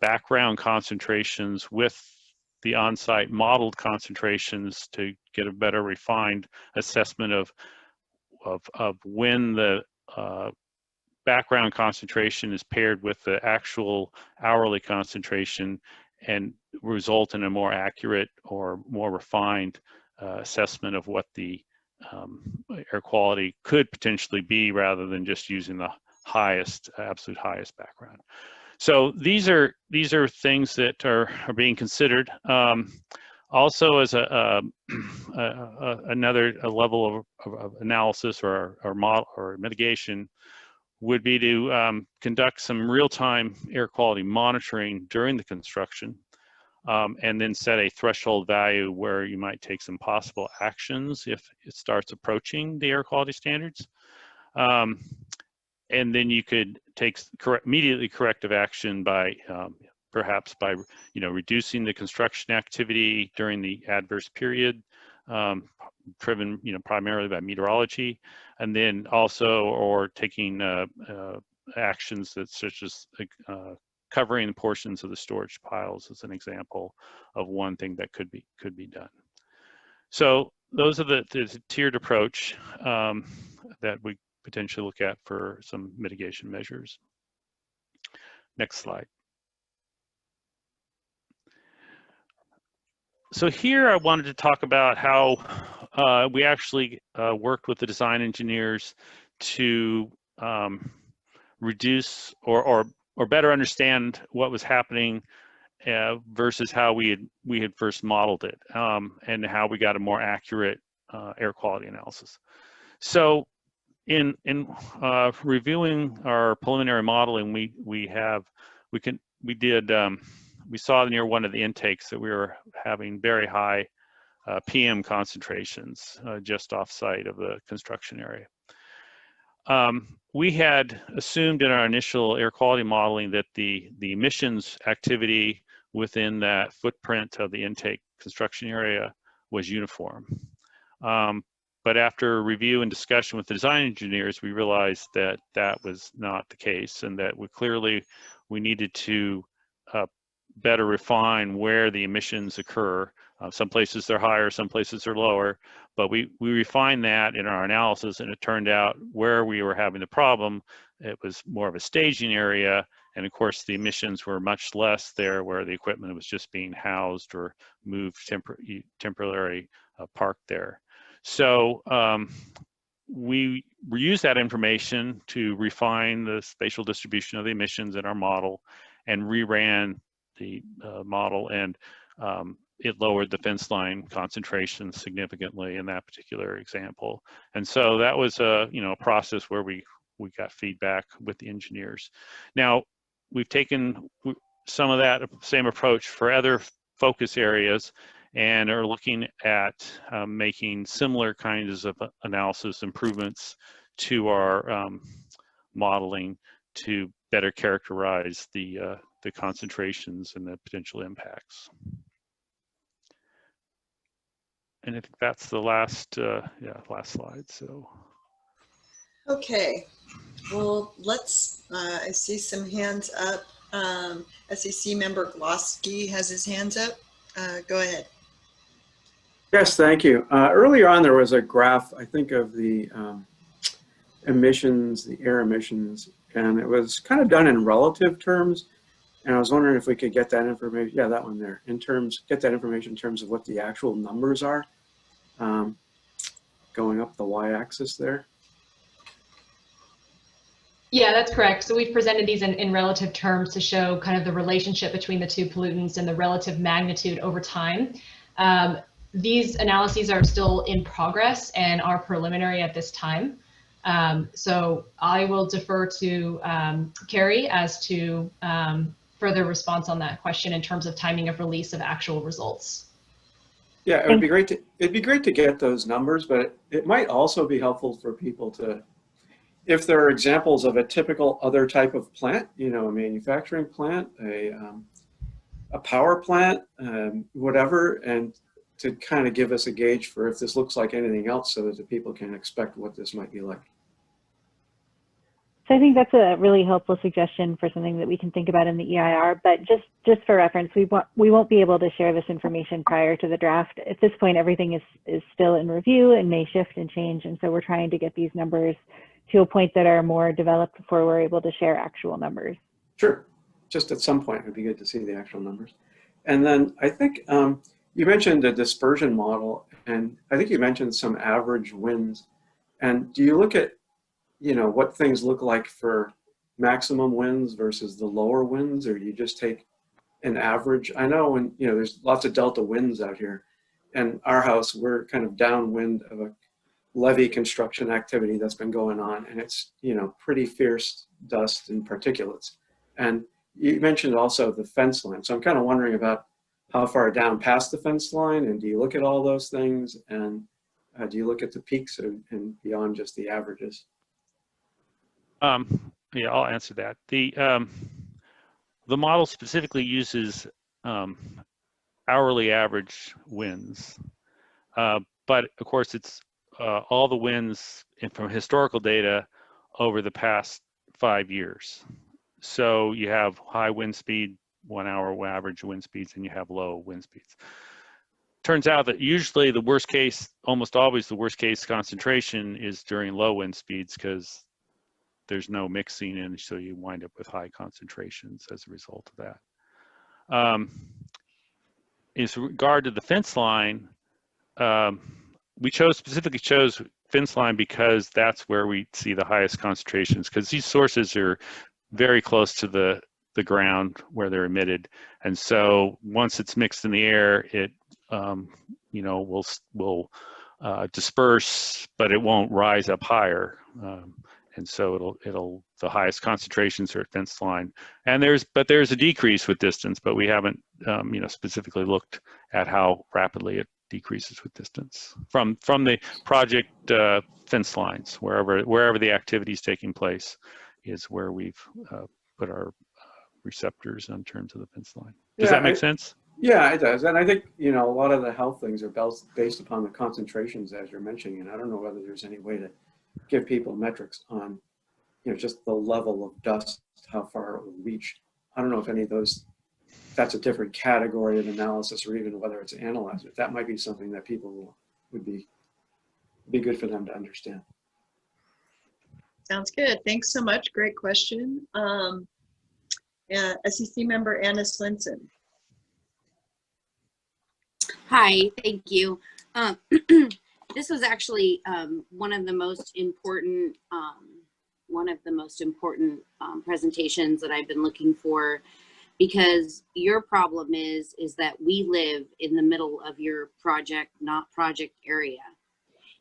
background concentrations with the on-site modeled concentrations to get a better refined assessment of when the background concentration is paired with the actual hourly concentration and result in a more accurate or more refined assessment of what the air quality could potentially be, rather than just using the absolute highest background. So these are things that are being considered. Also, as another level of analysis or model or mitigation would be to conduct some real-time air quality monitoring during the construction, and then set a threshold value where you might take some possible actions if it starts approaching the air quality standards. And then you could take immediately corrective action by perhaps by reducing the construction activity during the adverse period, driven primarily by meteorology, and then also or taking actions that such as covering portions of the storage piles as an example of one thing that could be done. So those are the tiered approach that we potentially look at for some mitigation measures. Next slide. So here I wanted to talk about how we actually worked with the design engineers to reduce or better understand what was happening versus how we had first modeled it, and how we got a more accurate air quality analysis. So in reviewing our preliminary modeling, we saw near one of the intakes that we were having very high PM concentrations just off-site of the construction area. We had assumed in our initial air quality modeling that the emissions activity within that footprint of the intake construction area was uniform. But after review and discussion with the design engineers, we realized that that was not the case, and that we needed to better refine where the emissions occur. Some places they're higher, some places are lower, but we refined that in our analysis, and it turned out where we were having the problem, it was more of a staging area, and of course the emissions were much less there where the equipment was just being housed or moved temporarily parked there. So we used that information to refine the spatial distribution of the emissions in our model, and reran the model, and it lowered the fence line concentration significantly in that particular example. And so that was a process where we got feedback with the engineers. Now we've taken some of that same approach for other focus areas, and are looking at making similar kinds of analysis improvements to our modeling to better characterize the concentrations and the potential impacts. And I think that's the last slide. So. Okay, well, let's, I see some hands up. SEC member Glosky has his hands up. Go ahead. Yes, thank you. Earlier on, there was a graph, I think, of the emissions, the air emissions, and it was kind of done in relative terms. And I was wondering if we could get that information, yeah, that one there, get that information in terms of what the actual numbers are going up the y-axis there. Yeah, that's correct. So we've presented these in relative terms to show kind of the relationship between the two pollutants and the relative magnitude over time. These analyses are still in progress and are preliminary at this time. So I will defer to Carrie as to further response on that question in terms of timing of release of actual results. Yeah, it'd be great to get those numbers, but it might also be helpful for people to, if there are examples of a typical other type of plant, you know, a manufacturing plant, a power plant, whatever, and to kind of give us a gauge for if this looks like anything else so that the people can expect what this might be like. So I think that's a really helpful suggestion for something that we can think about in the EIR, but just for reference, we won't be able to share this information prior to the draft. At this point, everything is still in review and may shift and change, and so we're trying to get these numbers to a point that are more developed before we're able to share actual numbers. Sure, just at some point it would be good to see the actual numbers. And then I think you mentioned a dispersion model, and I think you mentioned some average winds. And do you look at, you know, what things look like for maximum winds versus the lower winds, or do you just take an average? I know when, you know, there's lots of delta winds out here, and our house, we're kind of downwind of a levee construction activity that's been going on, and it's, you know, pretty fierce dust and particulates. And you mentioned also the fence line, so I'm kind of wondering about how far down past the fence line, and do you look at all those things, and do you look at the peaks and beyond just the averages? Yeah, I'll answer that. The model specifically uses hourly average winds, but of course it's all the winds from historical data over the past 5 years. So you have high wind speed, 1 hour average wind speeds, and you have low wind speeds. Turns out that usually the worst case, almost always the worst case concentration is during low wind speeds because there's no mixing in, so you wind up with high concentrations as a result of that. In regard to the fence line, we specifically chose fence line because that's where we see the highest concentrations, because these sources are very close to the ground where they're emitted, and so once it's mixed in the air, it you know, will disperse, but it won't rise up higher. And so the highest concentrations are at fence line, and there's a decrease with distance, but we haven't you know, specifically looked at how rapidly it decreases with distance from the project fence lines. Wherever the activity is taking place is where we've put our receptors in terms of the fence line. Does that make sense? Yeah, it does. And I think, you know, a lot of the health things are based upon the concentrations as you're mentioning, and I don't know whether there's any way to give people metrics on, you know, just the level of dust, how far it will reach. I don't know if any of those, that's a different category of analysis, or even whether it's analyzed. But that might be something that people would be good for them to understand. Sounds good. Thanks so much. Great question. SEC member Anna Swenson. Hi, thank you. This was actually one of the most important presentations that I've been looking for, because your problem is that we live in the middle of your project, not project area.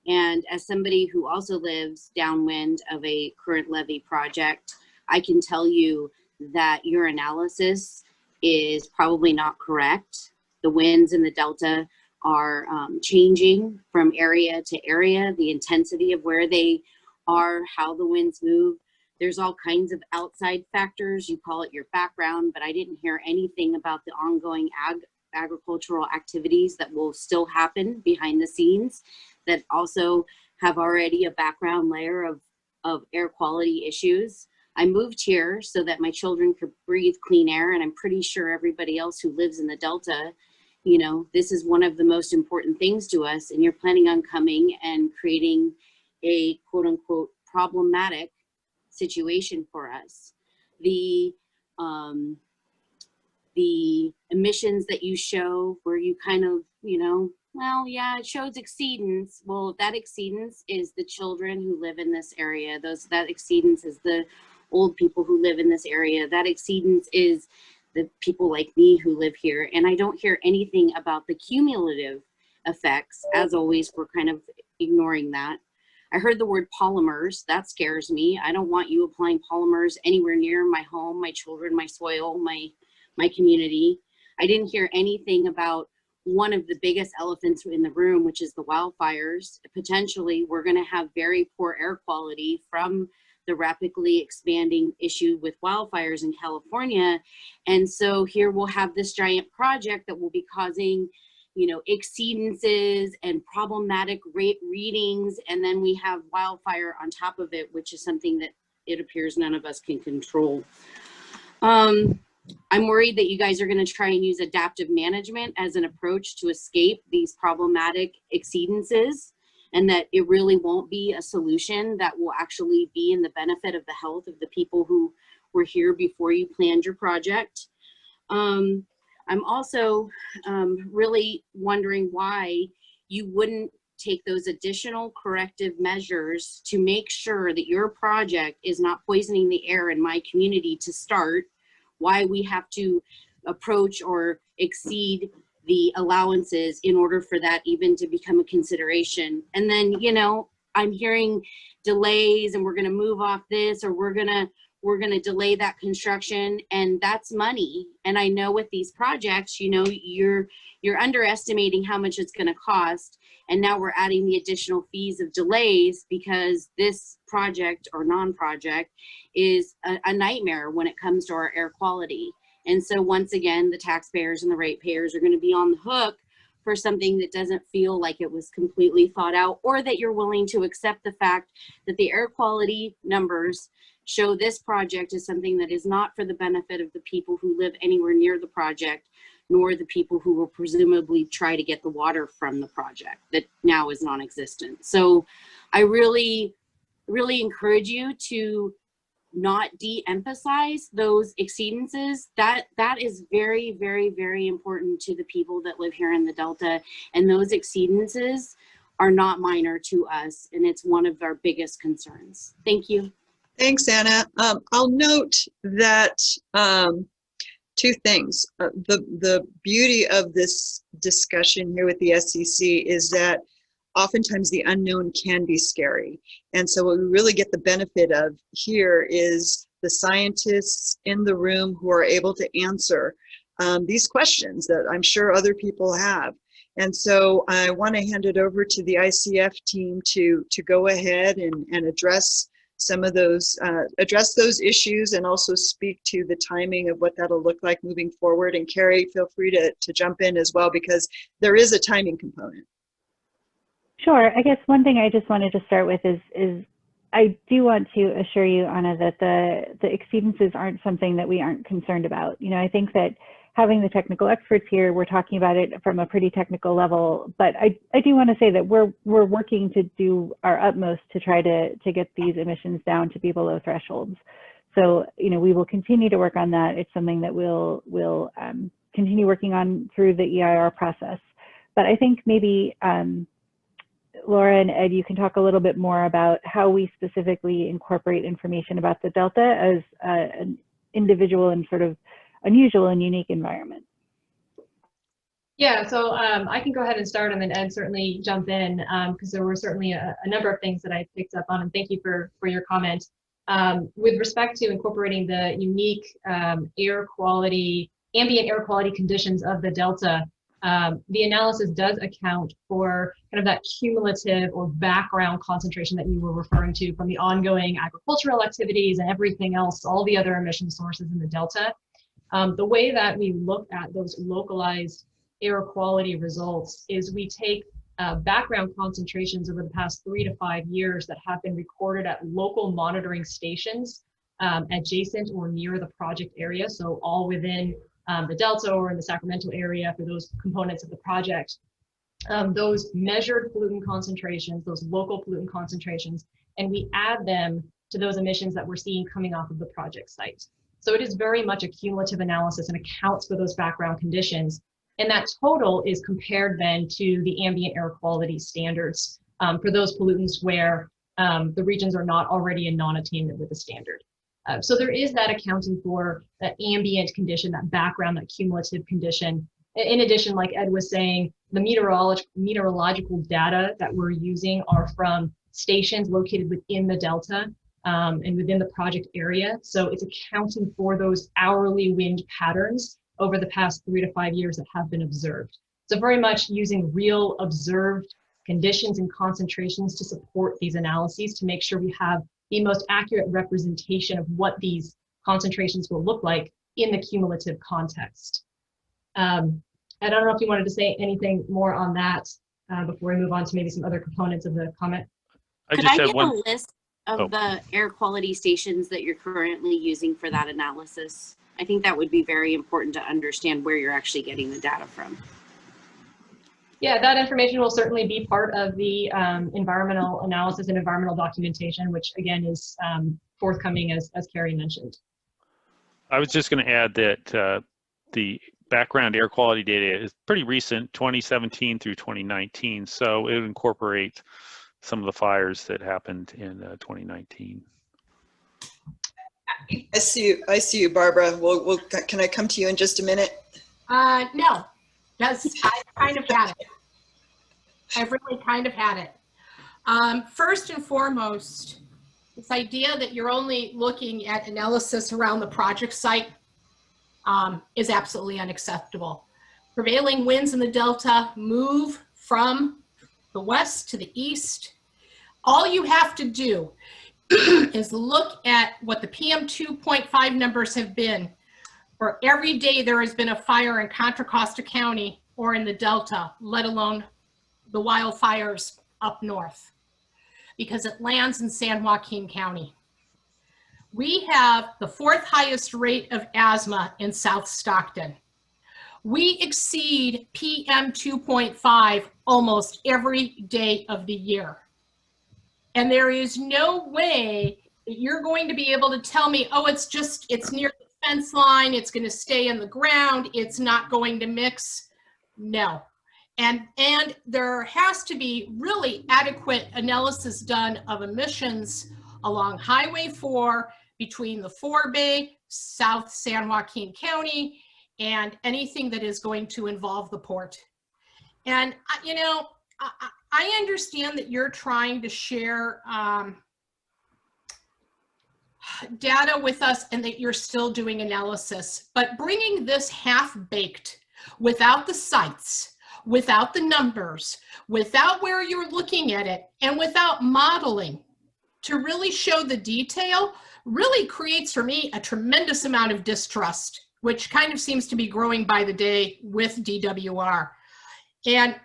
And as somebody who also lives downwind of a current levee project, I can tell you that your analysis is probably not correct. The winds in the Delta are changing from area to area, the intensity of where they are, how the winds move. There's all kinds of outside factors. You call it your background, but I didn't hear anything about the ongoing agricultural activities that will still happen behind the scenes that also have already a background layer of air quality issues. I moved here so that my children could breathe clean air, and I'm pretty sure everybody else who lives in the Delta, you know, this is one of the most important things to us, and you're planning on coming and creating a quote unquote problematic situation for us. The emissions that you show where you kind of, you know, well, yeah, it shows exceedance. Well, that exceedance is the children who live in this area. That exceedance is the old people who live in this area. That exceedance is the people like me who live here. And I don't hear anything about the cumulative effects. As always, we're kind of ignoring that. I heard the word polymers. That scares me. I don't want you applying polymers anywhere near my home, my children, my soil, my community. I didn't hear anything about one of the biggest elephants in the room, which is the wildfires. Potentially, we're going to have very poor air quality from the rapidly expanding issue with wildfires in California. And so here we'll have this giant project that will be causing, you know, exceedances and problematic rate readings. And then we have wildfire on top of it, which is something that it appears none of us can control. I'm worried that you guys are going to try and use adaptive management as an approach to escape these problematic exceedances, and that it really won't be a solution that will actually be in the benefit of the health of the people who were here before you planned your project. I'm also really wondering why you wouldn't take those additional corrective measures to make sure that your project is not poisoning the air in my community to start, why we have to approach or exceed the allowances in order for that even to become a consideration. And then, you know, I'm hearing delays and we're going to move off this, or we're going to delay that construction, and that's money. And I know with these projects, you know, you're underestimating how much it's going to cost. And now we're adding the additional fees of delays because this project or non-project is a nightmare when it comes to our air quality. And so once again, the taxpayers and the ratepayers are going to be on the hook for something that doesn't feel like it was completely thought out, or that you're willing to accept the fact that the air quality numbers show this project is something that is not for the benefit of the people who live anywhere near the project, nor the people who will presumably try to get the water from the project that now is non-existent. So I really, really encourage you to not de-emphasize those exceedances. That is very, very, very important to the people that live here in the Delta. And those exceedances are not minor to us, and it's one of our biggest concerns. Thank you. Thanks, Anna. I'll note that two things. The beauty of this discussion here with the SEC is that oftentimes the unknown can be scary. And so what we really get the benefit of here is the scientists in the room who are able to answer these questions that I'm sure other people have. And so I want to hand it over to the ICF team to go ahead and address some of those, address those issues, and also speak to the timing of what that'll look like moving forward. And Carrie, feel free to jump in as well, because there is a timing component. Sure. I guess one thing I just wanted to start with is I do want to assure you, Anna, that the exceedances aren't something that we aren't concerned about. You know, I think that having the technical experts here, we're talking about it from a pretty technical level, but I do want to say that we're working to do our utmost to try to get these emissions down to be below thresholds. So, you know, we will continue to work on that. It's something that we'll continue working on through the EIR process. But I think maybe Laura and Ed, you can talk a little bit more about how we specifically incorporate information about the Delta as an individual and sort of unusual and unique environment. Yeah, so I can go ahead and start, and then Ed certainly jump in, because there were certainly a number of things that I picked up on, and thank you for your comment. With respect to incorporating the unique air quality, ambient air quality conditions of the Delta, the analysis does account for kind of that cumulative or background concentration that you were referring to from the ongoing agricultural activities and everything else, all the other emission sources in the Delta. The way that we look at those localized air quality results is we take background concentrations over the past 3 to 5 years that have been recorded at local monitoring stations adjacent or near the project area, so all within the Delta or in the Sacramento area for those components of the project. Those measured pollutant concentrations, those local pollutant concentrations, and we add them to those emissions that we're seeing coming off of the project site. So it is very much a cumulative analysis and accounts for those background conditions. And that total is compared then to the ambient air quality standards for those pollutants where the regions are not already in non-attainment with the standard. So there is that accounting for that ambient condition, that background, that cumulative condition. In addition, like Ed was saying, the meteorological data that we're using are from stations located within the delta and within the project area. So it's accounting for those hourly wind patterns over the past 3 to 5 years that have been observed. So very much using real observed conditions and concentrations to support these analyses to make sure we have the most accurate representation of what these concentrations will look like in the cumulative context. I don't know if you wanted to say anything more on that before we move on to maybe some other components of the comment. Could I get a list of the air quality stations that you're currently using for that analysis? I think that would be very important to understand where you're actually getting the data from. Yeah, that information will certainly be part of the environmental analysis and environmental documentation, which again is forthcoming as Carrie mentioned. I was just going to add that the background air quality data is pretty recent, 2017 through 2019, so it would incorporate some of the fires that happened in 2019. I see you, Barbara. Can I come to you in just a minute? No, because I kind of had it. I've really kind of had it. First and foremost, this idea that you're only looking at analysis around the project site is absolutely unacceptable. Prevailing winds in the Delta move from the west to the east. All you have to do is look at what the PM 2.5 numbers have been for every day there has been a fire in Contra Costa County or in the Delta, let alone the wildfires up north, because it lands in San Joaquin County. We have the 4th highest rate of asthma in South Stockton. We exceed PM 2.5 almost every day of the year. And there is no way that you're going to be able to tell me, oh, it's near the fence line, it's going to stay in the ground, it's not going to mix. No. And there has to be really adequate analysis done of emissions along Highway 4 between the Forebay, South San Joaquin County, and anything that is going to involve the port. And, you know, I understand that you're trying to share data with us and that you're still doing analysis, but bringing this half-baked without the sites, without the numbers, without where you're looking at it, and without modeling to really show the detail really creates for me a tremendous amount of distrust, which kind of seems to be growing by the day with DWR. And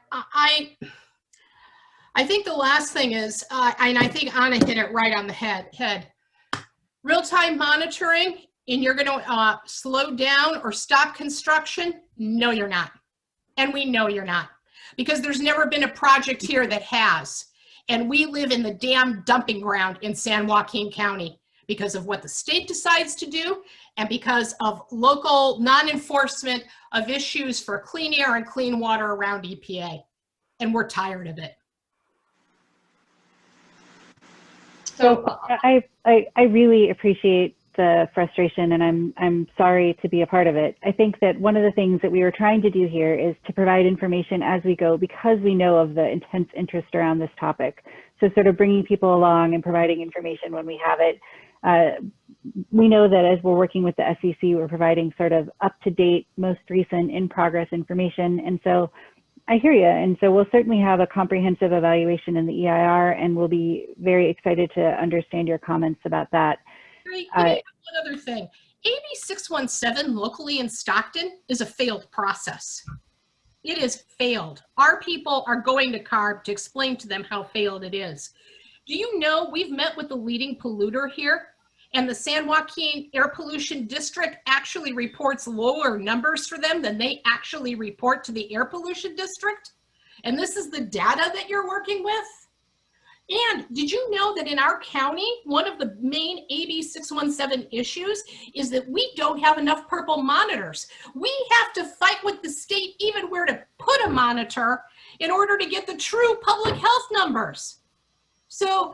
I think the last thing is, and I think Anna hit it right on the head. Real-time monitoring, and you're going to slow down or stop construction? No, you're not. And we know you're not, because there's never been a project here that has. And we live in the damn dumping ground in San Joaquin County because of what the state decides to do and because of local non-enforcement of issues for clean air and clean water around EPA. And we're tired of it. So I really appreciate the frustration, and I'm sorry to be a part of it. I think that one of the things that we were trying to do here is to provide information as we go, because we know of the intense interest around this topic. So sort of bringing people along and providing information when we have it. We know that as we're working with the SEC, we're providing sort of up-to-date, most recent in-progress information. And so I hear you. And so we'll certainly have a comprehensive evaluation in the EIR, and we'll be very excited to understand your comments about that. One other thing, AB 617 locally in Stockton is a failed process. It is failed. Our people are going to CARB to explain to them how failed it is. Do you know we've met with the leading polluter here, and the San Joaquin Air Pollution District actually reports lower numbers for them than they actually report to the Air Pollution District? And this is the data that you're working with? And did you know that in our county, one of the main AB 617 issues is that we don't have enough purple monitors. We have to fight with the state even where to put a monitor in order to get the true public health numbers. So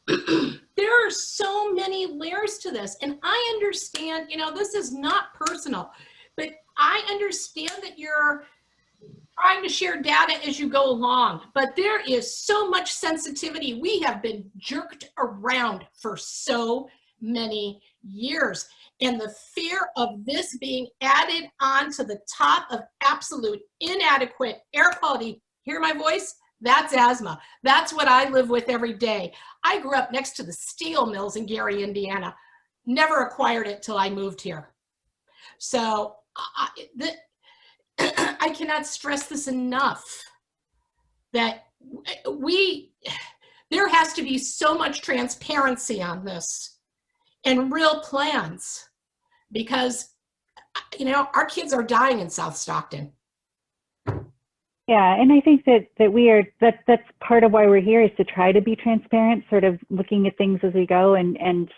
there there are so many layers to this. And I understand, you know, this is not personal, but I understand that you're trying to share data as you go along, but there is so much sensitivity. We have been jerked around for so many years. And the fear of this being added on to the top of absolute inadequate air quality, hear my voice? That's asthma. That's what I live with every day. I grew up next to the steel mills in Gary, Indiana. Never acquired it till I moved here. So I cannot stress this enough, that there has to be so much transparency on this and real plans, because, you know, our kids are dying in South Stockton. Yeah, and I think that's part of why we're here, is to try to be transparent, sort of looking at things as we go. And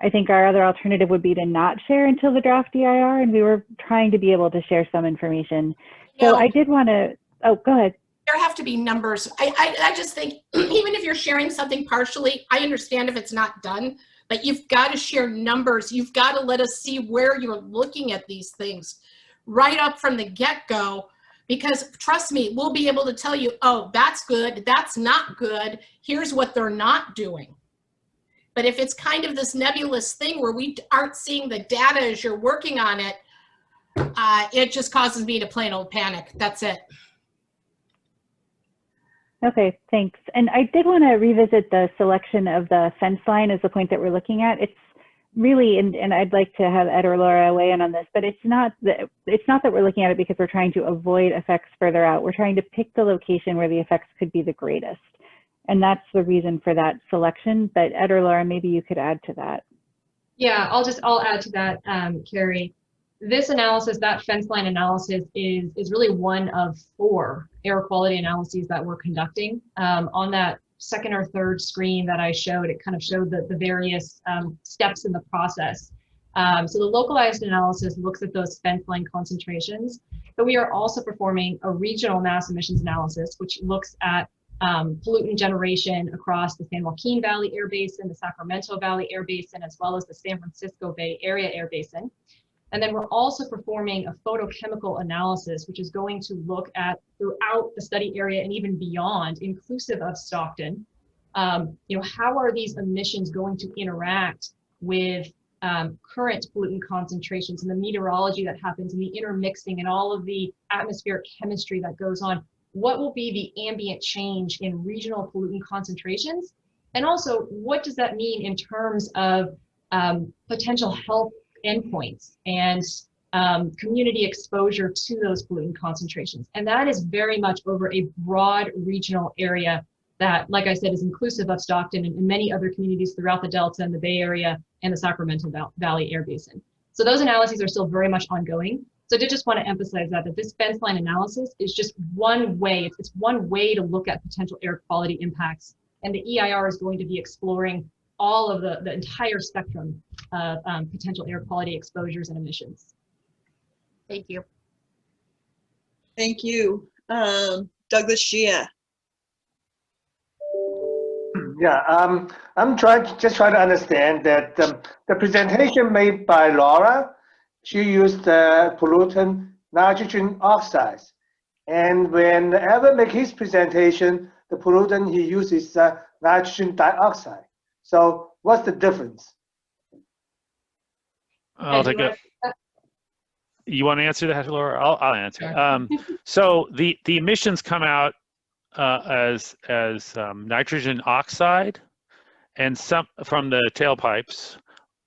I think our other alternative would be to not share until the draft DIR, and we were trying to be able to share some information. So I did want to, oh, go ahead. There have to be numbers. I just think, even if you're sharing something partially, I understand if it's not done, but you've got to share numbers. You've got to let us see where you're looking at these things right up from the get-go, because trust me, we'll be able to tell you, oh, that's good, that's not good, here's what they're not doing. But if it's kind of this nebulous thing where we aren't seeing the data as you're working on it, it just causes me to plain old panic. That's it. Okay, thanks. And I did want to revisit the selection of the fence line as the point that we're looking at. It's really, and I'd like to have Ed or Laura weigh in on this, but it's not that we're looking at it because we're trying to avoid effects further out. We're trying to pick the location where the effects could be the greatest. And that's the reason for that selection. But Ed or Laura, maybe you could add to that. Yeah, I'll add to that, Carrie. This analysis, that fence line analysis, is really one of 4 air quality analyses that we're conducting. On that second or third screen that I showed, it kind of showed the various steps in the process. So the localized analysis looks at those fence line concentrations, but we are also performing a regional mass emissions analysis, which looks at pollutant generation across the San Joaquin Valley Air Basin, the Sacramento Valley Air Basin, as well as the San Francisco Bay Area Air Basin. And then we're also performing a photochemical analysis, which is going to look at throughout the study area and even beyond, inclusive of Stockton. How are these emissions going to interact with current pollutant concentrations and the meteorology that happens and the intermixing and all of the atmospheric chemistry that goes on? What will be the ambient change in regional pollutant concentrations? And also, what does that mean in terms of potential health endpoints and community exposure to those pollutant concentrations? And that is very much over a broad regional area that, like I said, is inclusive of Stockton and many other communities throughout the Delta and the Bay Area and the Sacramento Valley Air Basin. So those analyses are still very much ongoing. So I did just want to emphasize that this fence line analysis is just one way. It's one way to look at potential air quality impacts. And the EIR is going to be exploring all of the entire spectrum of potential air quality exposures and emissions. Thank you. Thank you. Douglas Gia. Yeah, I'm just trying to understand that the presentation made by Laura, she used the pollutant nitrogen oxides. And whenever make his presentation, the pollutant he uses nitrogen dioxide. So what's the difference? I'll take it. You want to answer that, Laura? I'll answer. So the emissions come out as nitrogen oxide and some from the tailpipes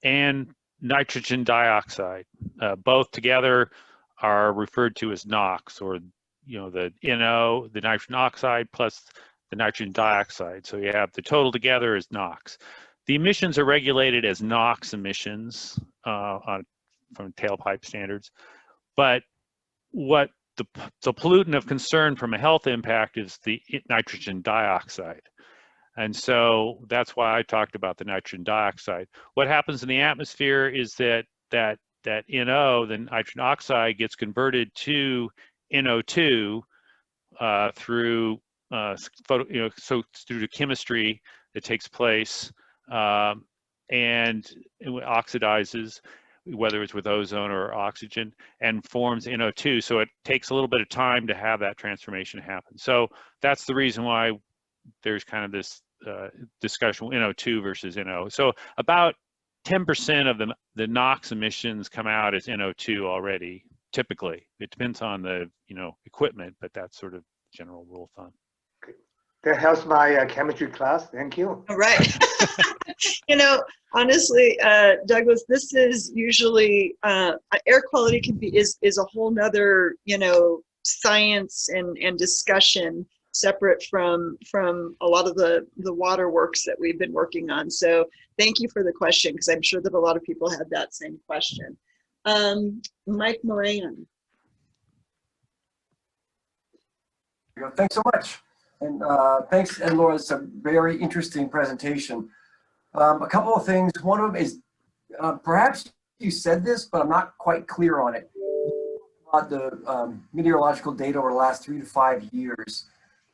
and nitrogen dioxide. Both together are referred to as NOx, or the NO, the nitrogen oxide plus the nitrogen dioxide. So you have the total together is NOx. The emissions are regulated as NOx emissions from tailpipe standards, but what the pollutant of concern from a health impact is the nitrogen dioxide. And so that's why I talked about the nitrogen dioxide. What happens in the atmosphere is that NO, the nitrogen oxide, gets converted to NO2 through through the chemistry that takes place and it oxidizes, whether it's with ozone or oxygen, and forms NO2. So it takes a little bit of time to have that transformation happen. So that's the reason why there's kind of this discussion, NO2 versus NO. So about 10% of the NOx emissions come out as NO2 already, typically. It depends on the equipment, but that's sort of general rule of thumb. That helps my chemistry class. Thank you. All right. Honestly, Douglas, this is usually air quality is a whole nother science and discussion separate from a lot of the waterworks that we've been working on. So thank you for the question, because I'm sure that a lot of people had that same question. Mike Moran. Thanks so much. And thanks, Ed and Laura. It's a very interesting presentation. A couple of things. One of them is, perhaps you said this, but I'm not quite clear on it. About the meteorological data over the last 3 to 5 years,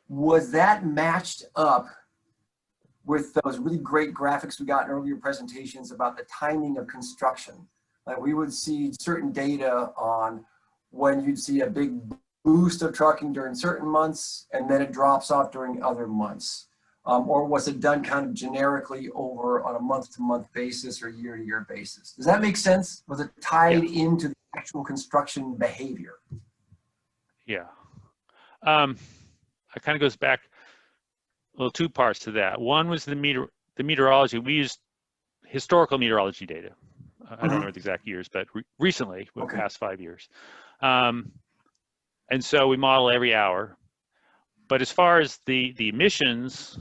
was that matched up with those really great graphics we got in earlier presentations about the timing of construction? Like we would see certain data on when you'd see a big boost of trucking during certain months, and then it drops off during other months? Or was it done kind of generically over on a month-to-month basis or year-to-year basis? Does that make sense? Was it tied into the actual construction behavior? Yeah. It kind of goes back, well, 2 parts to that. One was the meteorology. We used historical meteorology data. I don't remember the exact years, but recently, the past 5 years. And so we model every hour. But as far as the emissions,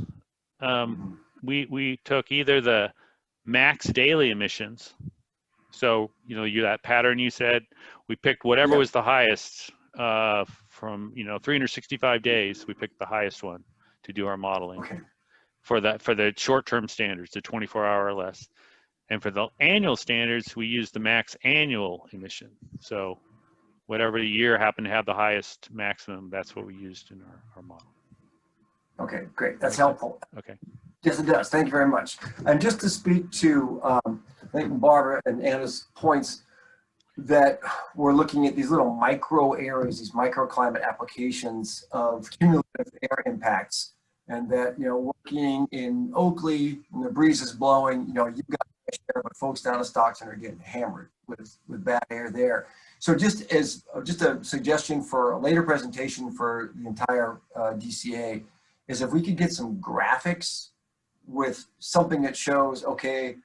we took either the max daily emissions. So, that pattern you said, we picked whatever was the highest from, 365 days, we picked the highest one to do our modeling for the short-term standards, the 24-hour or less. And for the annual standards, we used the max annual emission. So whatever year happened to have the highest maximum, that's what we used in our model. Okay, great. That's helpful. Okay. Yes, it does. Thank you very much. And just to speak to, I think Barbara and Anna's points, that we're looking at these little micro areas, these microclimate applications of cumulative air impacts, and that, working in Oakley, when the breeze is blowing, you've got fresh air, but folks down in Stockton are getting hammered with bad air there. So just a suggestion for a later presentation for the entire DCA is if we could get some graphics with something that shows, okay,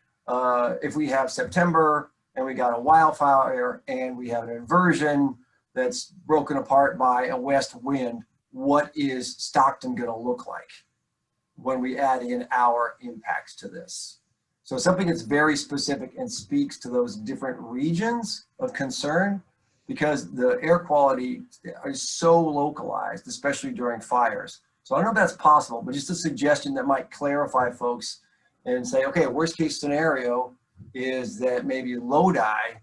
if we have September and we got a wildfire and we have an inversion that's broken apart by a west wind, what is Stockton going to look like when we add in our impacts to this? So something that's very specific and speaks to those different regions of concern, because the air quality is so localized, especially during fires. So I don't know if that's possible, but just a suggestion that might clarify folks and say, okay, worst case scenario is that maybe Lodi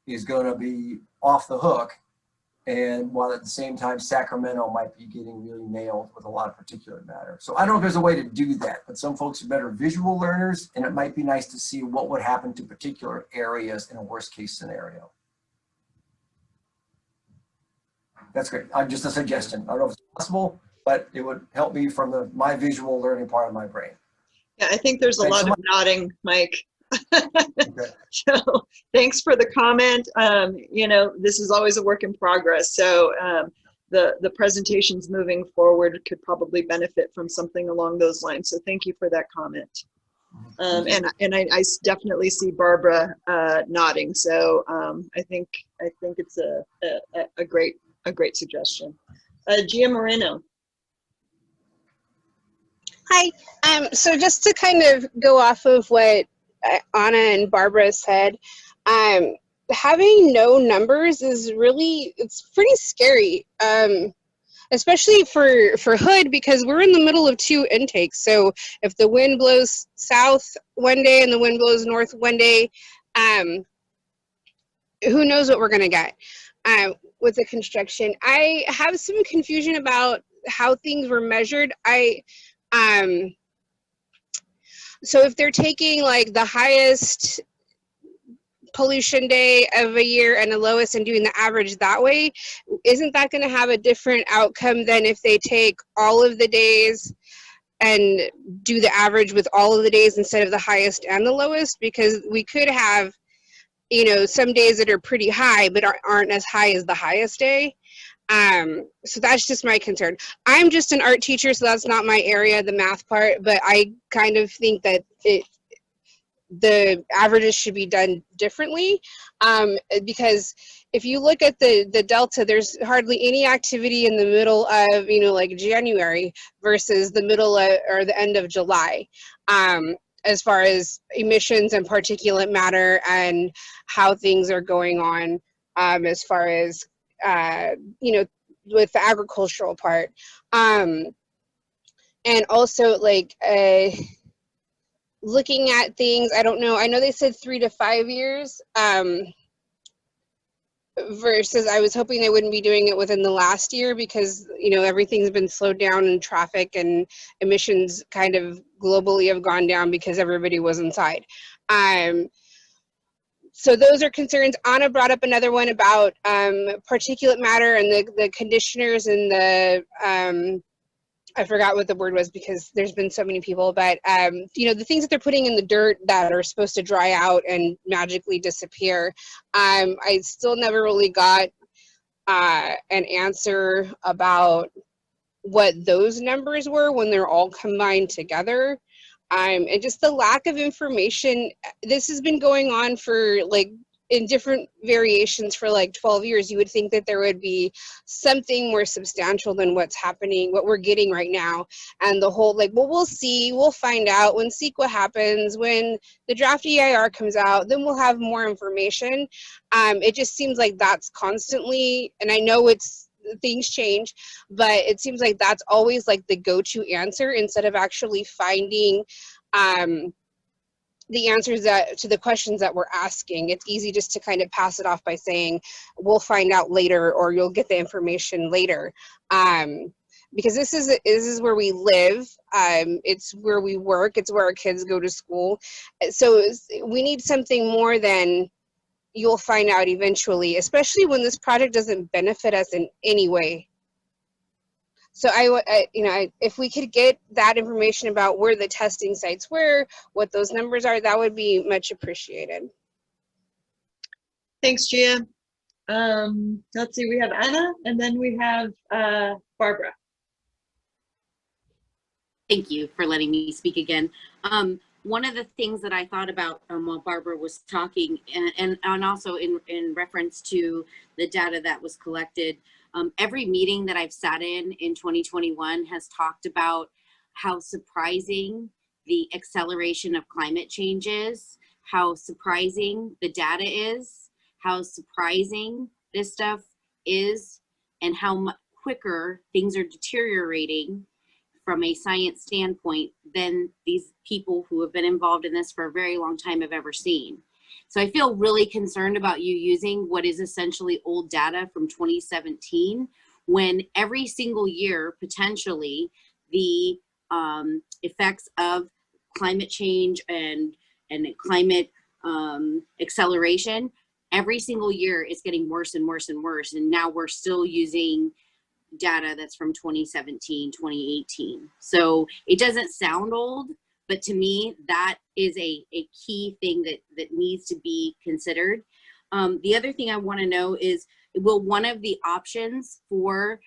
is going to be off the hook, and while at the same time Sacramento might be getting really nailed with a lot of particulate matter. So I don't know if there's a way to do that, but some folks are better visual learners, and it might be nice to see what would happen to particular areas in a worst case scenario. That's great. Just a suggestion. I don't know if it's possible, but it would help me from my visual learning part of my brain. Yeah, I think there's a lot of nodding, Mike. So thanks for the comment. This is always a work in progress. So the presentations moving forward could probably benefit from something along those lines. So thank you for that comment. And I definitely see Barbara nodding. So I think it's a great suggestion. Gia Moreno. Hi. So just to kind of go off of what Anna and Barbara said, having no numbers is it's pretty scary, especially for Hood, because we're in the middle of 2 intakes. So if the wind blows south one day and the wind blows north one day, who knows what we're going to get with the construction. I have some confusion about how things were measured. So if they're taking like the highest pollution day of a year and the lowest and doing the average that way, isn't that going to have a different outcome than if they take all of the days and do the average with all of the days instead of the highest and the lowest? Because we could have, you know, some days that are pretty high but aren't as high as the highest day. So that's just my concern. I'm just an art teacher, so that's not my area, the math part, but I kind of think that the averages should be done differently, because if you look at the delta, there's hardly any activity in the middle of, you know, like January versus the middle of, or the end of July, as far as emissions and particulate matter and how things are going on, as far as you know, with the agricultural part, and also like looking at things, I don't know, I know they said 3 to 5 years, versus I was hoping they wouldn't be doing it within the last year, because, you know, everything's been slowed down and traffic and emissions kind of globally have gone down because everybody was inside. So those are concerns. Anna brought up another one about particulate matter and the conditioners and the, I forgot what the word was because there's been so many people, but you know, the things that they're putting in the dirt that are supposed to dry out and magically disappear. I still never really got an answer about what those numbers were when they're all combined together. And just the lack of information. This has been going on for like in different variations for like 12 years. You would think that there would be something more substantial than what's happening, what we're getting right now. And the whole like, well, we'll see, we'll find out when CEQA happens, when the draft EIR comes out, then we'll have more information. It just seems like that's constantly, and I know it's, things change, but it seems like that's always like the go-to answer instead of actually finding the answers that to the questions that we're asking. It's easy just to kind of pass it off by saying we'll find out later, or you'll get the information later, because this is where we live, it's where we work, it's where our kids go to school. So we need something more than you'll find out eventually, especially when this project doesn't benefit us in any way. So you know, if we could get that information about where the testing sites were, what those numbers are, that would be much appreciated. Thanks, Gia. Let's see, we have Anna, and then we have Barbara. Thank you for letting me speak again. One of the things that I thought about while Barbara was talking, and also in reference to the data that was collected, every meeting that I've sat in 2021 has talked about how surprising the acceleration of climate change is, how surprising the data is, how surprising this stuff is, and how much quicker things are deteriorating from a science standpoint than these people who have been involved in this for a very long time have ever seen. So I feel really concerned about you using what is essentially old data from 2017, when every single year, potentially, the effects of climate change and climate acceleration, every single year is getting worse and worse and worse. And now we're still using data that's from 2017, 2018. So it doesn't sound old, but to me, that is a key thing that needs to be considered. The other thing I want to know is, will one of the options for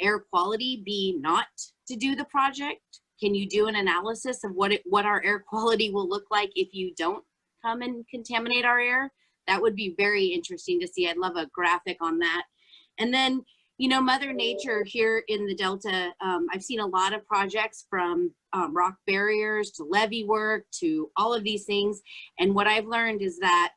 air quality be not to do the project? Can you do an analysis of what our air quality will look like if you don't come and contaminate our air? That would be very interesting to see. I'd love a graphic on that. And then, you know, Mother Nature here in the Delta, I've seen a lot of projects from rock barriers to levee work to all of these things. And what I've learned is that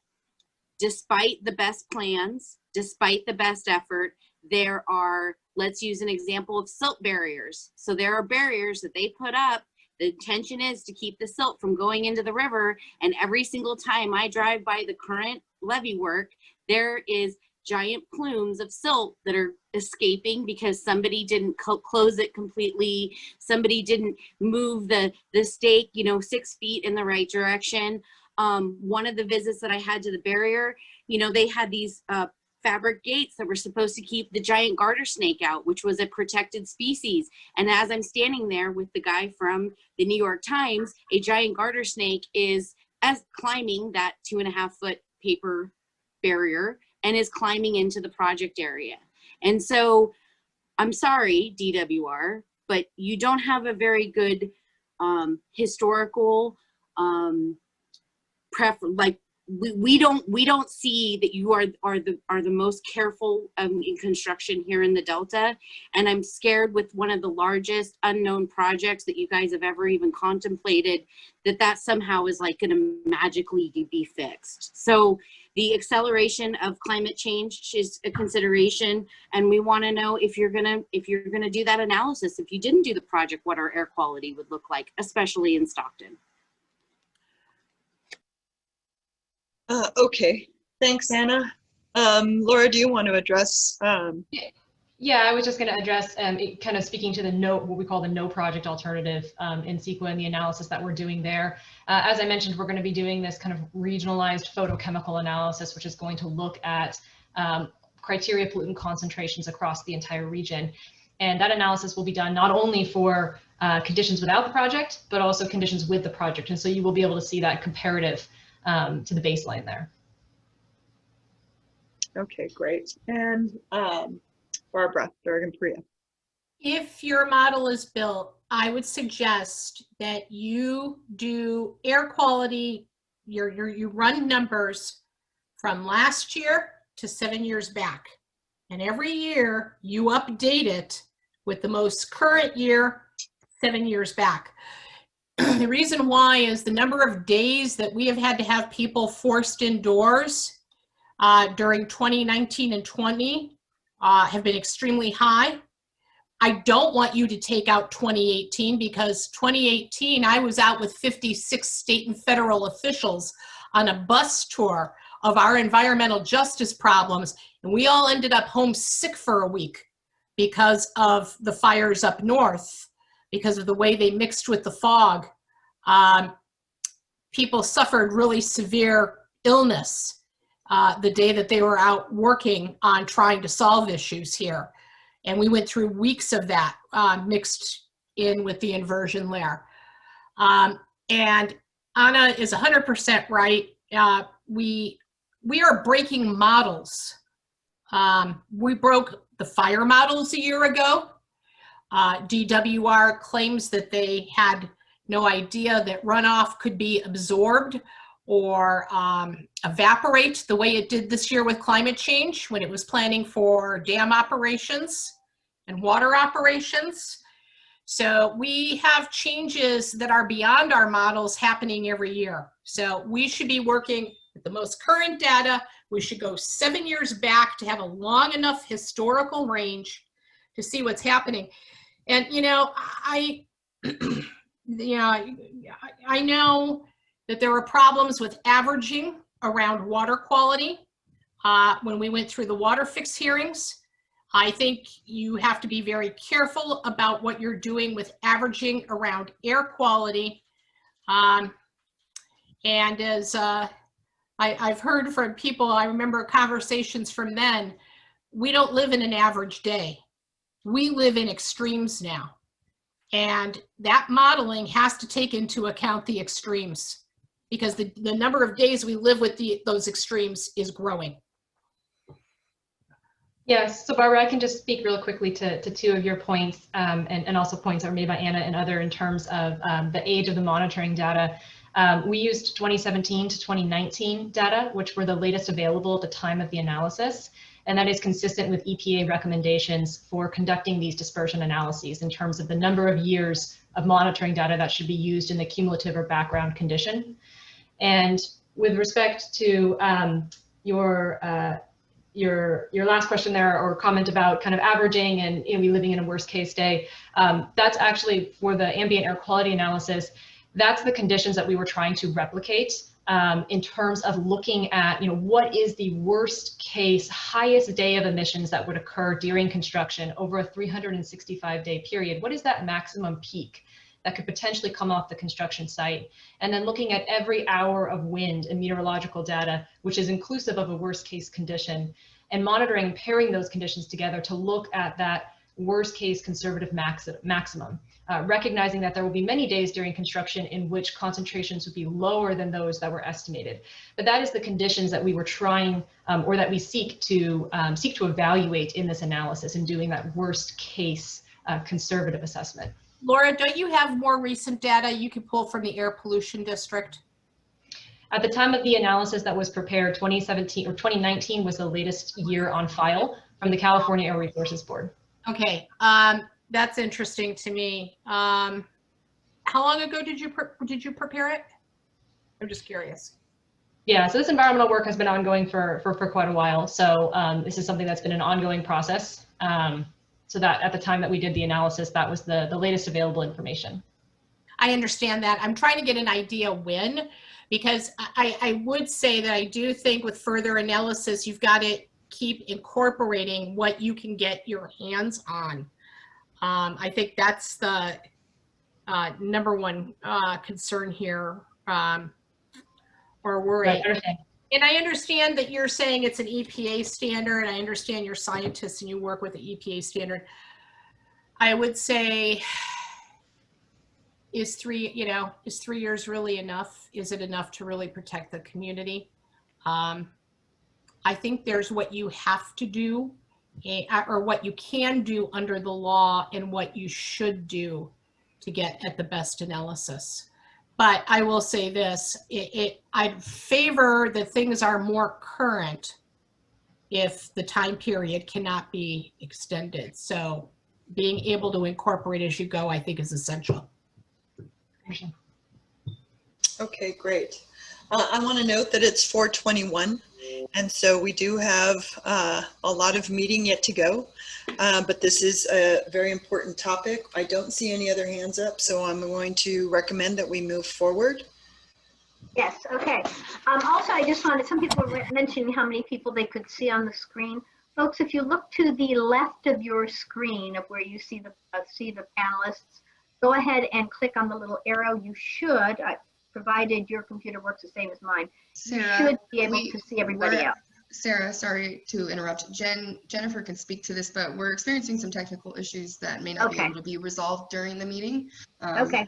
despite the best plans, despite the best effort, there are, let's use an example of silt barriers. So there are barriers that they put up. The intention is to keep the silt from going into the river. And every single time I drive by the current levee work, there is giant plumes of silt that are escaping because somebody didn't close it completely. Somebody didn't move the stake, 6 feet in the right direction. One of the visits that I had to the barrier, they had these fabric gates that were supposed to keep the giant garter snake out, which was a protected species. And as I'm standing there with the guy from the New York Times, a giant garter snake is climbing that 2.5-foot paper barrier and is climbing into the project area. And so I'm sorry, DWR, but you don't have a very good historical we don't see that you are the most careful in construction here in the Delta. And I'm scared with one of the largest unknown projects that you guys have ever even contemplated, that somehow is like going to magically be fixed. So the acceleration of climate change is a consideration, and we want to know if you're gonna do that analysis. If you didn't do the project, what our air quality would look like, especially in Stockton. Okay, thanks, Anna. Laura, do you want to address? Yeah, I was just going to address kind of speaking to the what we call the no project alternative in CEQA and the analysis that we're doing there. As I mentioned, we're going to be doing this kind of regionalized photochemical analysis, which is going to look at criteria pollutant concentrations across the entire region. And that analysis will be done not only for conditions without the project, but also conditions with the project. And so you will be able to see that comparative to the baseline there. Okay, great. And Barbara, Durgan-Priya. If your model is built, I would suggest that you do air quality, you run numbers from last year to 7 years back. And every year you update it with the most current year, 7 years back. The reason why is the number of days that we have had to have people forced indoors during 2019 and 20 have been extremely high. I don't want you to take out 2018 because 2018 I was out with 56 state and federal officials on a bus tour of our environmental justice problems, and we all ended up home sick for a week because of the fires up north, because of the way they mixed with the fog. People suffered really severe illness the day that they were out working on trying to solve issues here. And we went through weeks of that mixed in with the inversion layer. And Anna is 100% right. We are breaking models. We broke the fire models a year ago. DWR claims that they had no idea that runoff could be absorbed or evaporate the way it did this year with climate change when it was planning for dam operations and water operations. So we have changes that are beyond our models happening every year. So we should be working with the most current data. We should go 7 years back to have a long enough historical range to see what's happening. And, I know that there were problems with averaging around water quality when we went through the water fix hearings. I think you have to be very careful about what you're doing with averaging around air quality. And as I've heard from people, I remember conversations from then, we don't live in an average day. We live in extremes now. And that modeling has to take into account the extremes because the number of days we live with those extremes is growing. Yes, so Barbara, I can just speak real quickly to two of your points and also points that were made by Anna and other in terms of the age of the monitoring data. We used 2017 to 2019 data, which were the latest available at the time of the analysis. And that is consistent with EPA recommendations for conducting these dispersion analyses in terms of the number of years of monitoring data that should be used in the cumulative or background condition. And with respect to your last question there or comment about kind of averaging and we living in a worst case day, that's actually for the ambient air quality analysis. That's the conditions that we were trying to replicate in terms of looking at, what is the worst case, highest day of emissions that would occur during construction over a 365-day period. What is that maximum peak that could potentially come off the construction site? And then looking at every hour of wind and meteorological data, which is inclusive of a worst case condition, and monitoring, pairing those conditions together to look at that worst case conservative maximum, recognizing that there will be many days during construction in which concentrations would be lower than those that were estimated. But that is the conditions that we were trying, or that we seek to evaluate in this analysis and doing that worst case conservative assessment. Laura, don't you have more recent data you can pull from the air pollution district? At the time of the analysis that was prepared, 2017 or 2019 was the latest year on file from the California Air Resources Board. Okay, that's interesting to me. How long ago did you prepare it? I'm just curious. Yeah, so this environmental work has been ongoing for quite a while. So this is something that's been an ongoing process. So that at the time that we did the analysis, that was the latest available information. I understand that. I'm trying to get an idea when, because I would say that I do think with further analysis, you've got to keep incorporating what you can get your hands on. I think that's the number one concern here, or worry. Right. And I understand that you're saying it's an EPA standard. I understand you're scientists and you work with the EPA standard. I would say, is 3 years really enough? Is it enough to really protect the community? I think there's what you have to do, or what you can do under the law and what you should do to get at the best analysis. But I will say this, I'd favor that things are more current if the time period cannot be extended. So being able to incorporate as you go, I think, is essential. Okay, great. I want to note that it's 4:21, and so we do have a lot of meeting yet to go, but this is a very important topic. I don't see any other hands up, so I'm going to recommend that we move forward. Yes, okay. Also, I just wanted, some people were mentioning how many people they could see on the screen. Folks, if you look to the left of your screen of where you see the panelists, go ahead and click on the little arrow. You should, provided your computer works the same as mine, Sarah, you should be able to see everybody else. Sarah, sorry to interrupt. Jennifer can speak to this, but we're experiencing some technical issues that may not be able to be resolved during the meeting. Okay.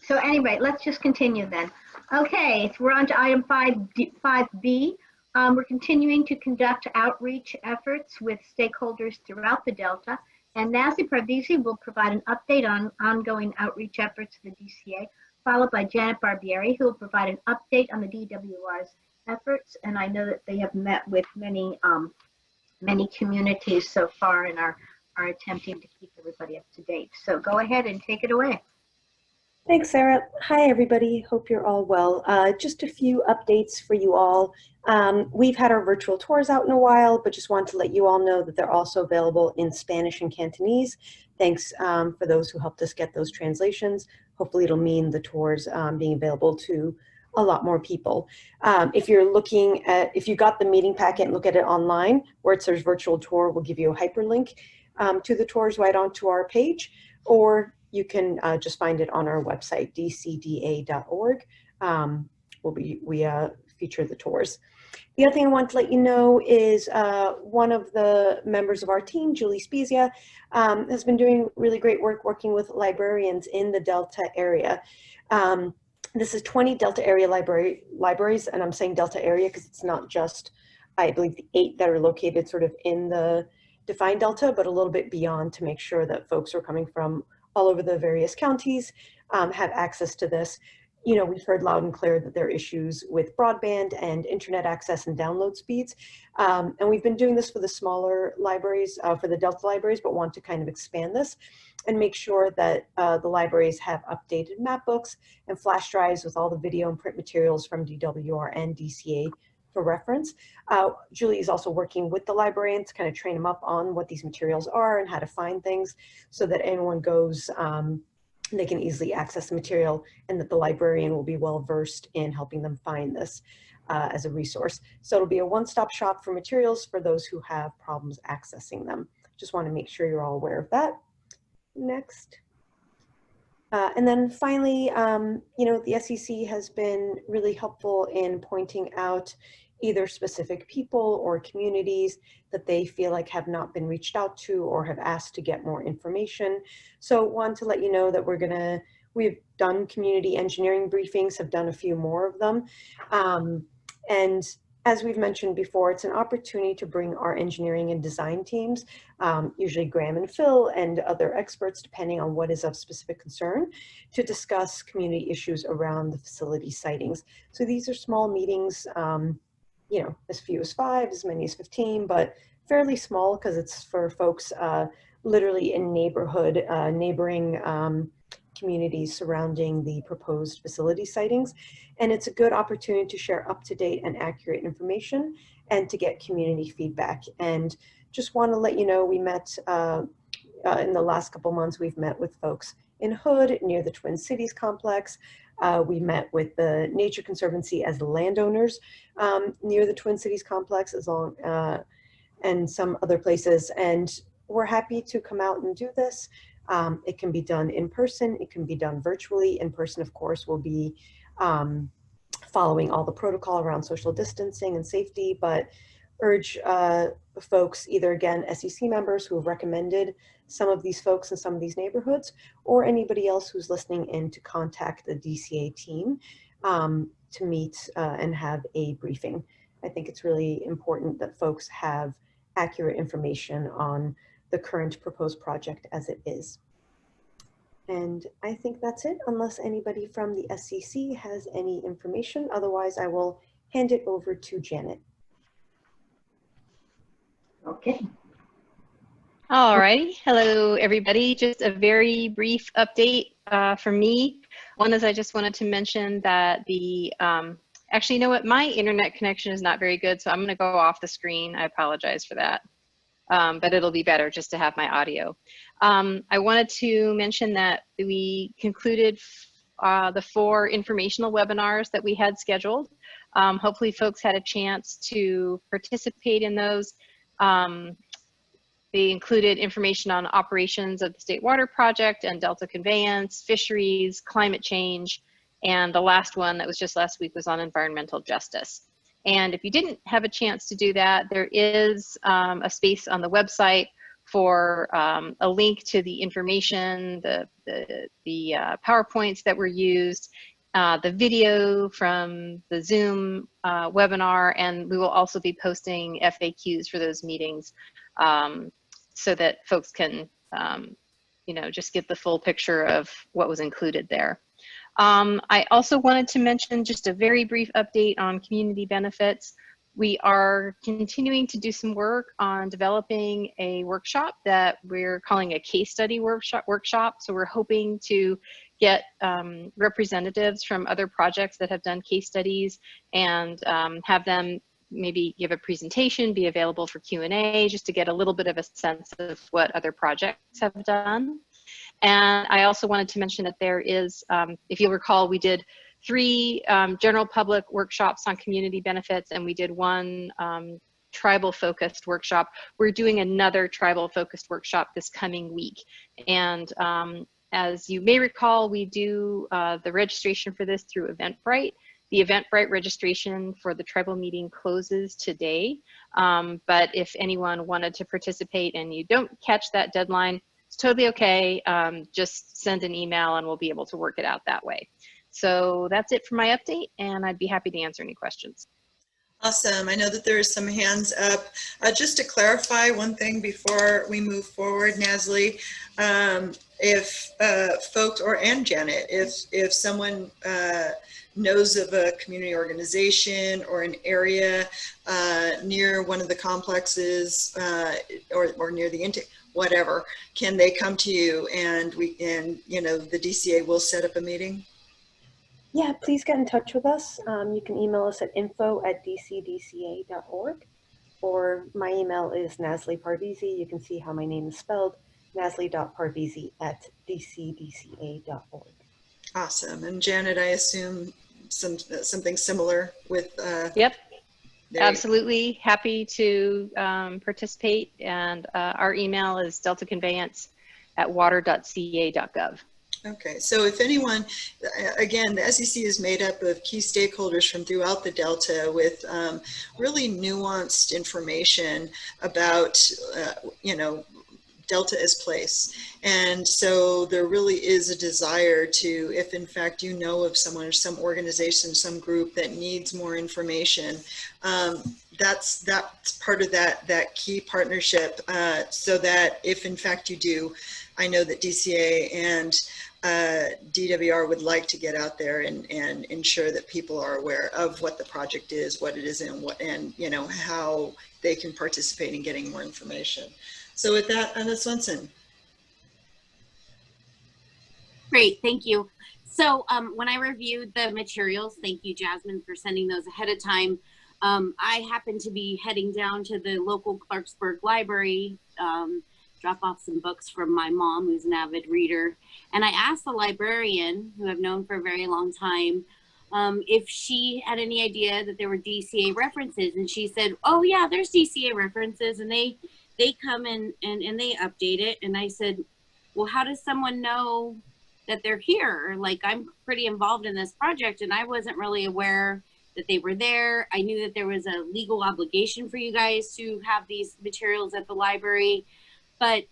So anyway, let's just continue then. Okay, so we're on to item 5B. We're continuing to conduct outreach efforts with stakeholders throughout the Delta, and Nancy Pardisi will provide an update on ongoing outreach efforts for the DCA, followed by Janet Barbieri, who will provide an update on the DWR's efforts. And I know that they have met with many communities so far and are attempting to keep everybody up to date. So go ahead and take it away. Thanks, Sarah. Hi, everybody. Hope you're all well. Just a few updates for you all. We've had our virtual tours out in a while, but just want to let you all know that they're also available in Spanish and Cantonese. Thanks for those who helped us get those translations. Hopefully it'll mean the tours being available to a lot more people. If you're looking at, if you got the meeting packet and look at it online, where it says virtual tour, we'll give you a hyperlink to the tours right onto our page, or you can just find it on our website, dcda.org. We feature the tours. The other thing I want to let you know is one of the members of our team, Julie Spezia, has been doing really great work working with librarians in the Delta area. This is 20 Delta area libraries, and I'm saying Delta area because it's not just, I believe, the 8 that are located sort of in the defined Delta, but a little bit beyond, to make sure that folks who are coming from all over the various counties have access to this. You know, we've heard loud and clear that there are issues with broadband and internet access and download speeds. And we've been doing this for the smaller libraries, for the Delta libraries, but want to kind of expand this and make sure that the libraries have updated map books and flash drives with all the video and print materials from DWR and DCA for reference. Julie is also working with the librarians to kind of train them up on what these materials are and how to find things, so that anyone goes they can easily access the material, and that the librarian will be well versed in helping them find this as a resource. So it'll be a one-stop shop for materials for those who have problems accessing them. Just want to make sure you're all aware of that. Next. And then finally, you know, the SEC has been really helpful in pointing out either specific people or communities that they feel like have not been reached out to or have asked to get more information. So want to let you know that we've done community engineering briefings, have done a few more of them. And as we've mentioned before, it's an opportunity to bring our engineering and design teams, usually Graham and Phil and other experts, depending on what is of specific concern, to discuss community issues around the facility sightings. So these are small meetings, you know, as few as 5, as many as 15, but fairly small because it's for folks literally in neighboring communities surrounding the proposed facility sightings. And it's a good opportunity to share up-to-date and accurate information and to get community feedback. And just want to let you know, we met in the last couple months, we've met with folks in Hood near the Twin Cities complex. We met with the Nature Conservancy as landowners near the Twin Cities complex, and some other places. And we're happy to come out and do this. It can be done in person, it can be done virtually. In person, of course, will be following all the protocol around social distancing and safety, but urge folks, either again, SEC members who have recommended some of these folks in some of these neighborhoods, or anybody else who's listening in, to contact the DCA team to meet and have a briefing. I think it's really important that folks have accurate information on the current proposed project as it is. And I think that's it, unless anybody from the SEC has any information. Otherwise, I will hand it over to Janet. Okay. All righty. Hello, everybody. Just a very brief update from me. One is I just wanted to mention that actually, you know what? My internet connection is not very good, so I'm going to go off the screen. I apologize for that. But it'll be better just to have my audio. I wanted to mention that we concluded the 4 informational webinars that we had scheduled. Hopefully folks had a chance to participate in those. They included information on operations of the State Water Project and Delta Conveyance, fisheries, climate change, and the last one that was just last week was on environmental justice. And if you didn't have a chance to do that, there is a space on the website for a link to the information, the PowerPoints that were used, the video from the Zoom webinar, and we will also be posting FAQs for those meetings so that folks can, you know, just get the full picture of what was included there. I also wanted to mention just a very brief update on community benefits. We are continuing to do some work on developing a workshop that we're calling a case study workshop. So we're hoping to get representatives from other projects that have done case studies and have them maybe give a presentation, be available for Q&A, just to get a little bit of a sense of what other projects have done. And I also wanted to mention that there is, if you'll recall, we did 3 general public workshops on community benefits, and we did 1 tribal focused workshop. We're doing another tribal focused workshop this coming week. And as you may recall, we do the registration for this through Eventbrite. The Eventbrite registration for the tribal meeting closes today. But if anyone wanted to participate and you don't catch that deadline, it's totally okay. Just send an email and we'll be able to work it out that way. So that's it for my update, and I'd be happy to answer any questions. Awesome. I know that there are some hands up. Just to clarify one thing before we move forward, Nasli, if folks, and Janet, if someone knows of a community organization or an area near one of the complexes or near the intake, whatever, can they come to you and you know, the DCA will set up a meeting? Yeah, please get in touch with us. You can email us at info@dcdca.org, or my email is Nasli Parvizi. You can see how my name is spelled. nasli.parvizi@dcdca.org. Awesome. And Janet, I assume something similar with. Yep. There Absolutely happy to participate, and our email is deltaconveyance@water.ca.gov. Okay, so if anyone, again, the SEC is made up of key stakeholders from throughout the Delta with really nuanced information about, you know, Delta as place. And so there really is a desire to, if in fact you know of someone or some organization, some group that needs more information, that's part of that key partnership, so that if in fact you do, I know that DCA and DWR would like to get out there and ensure that people are aware of what the project is, what it is, and you know, how they can participate in getting more information. So with that, Anna Swenson. Great, thank you. So when I reviewed the materials, thank you, Jasmine, for sending those ahead of time. I happened to be heading down to the local Clarksburg library, drop off some books from my mom, who's an avid reader. And I asked the librarian, who I've known for a very long time, if she had any idea that there were DCA references. And she said, oh yeah, there's DCA references, and they come in and they update it. And I said, well, how does someone know that they're here? Like, I'm pretty involved in this project, and I wasn't really aware that they were there. I knew that there was a legal obligation for you guys to have these materials at the library, but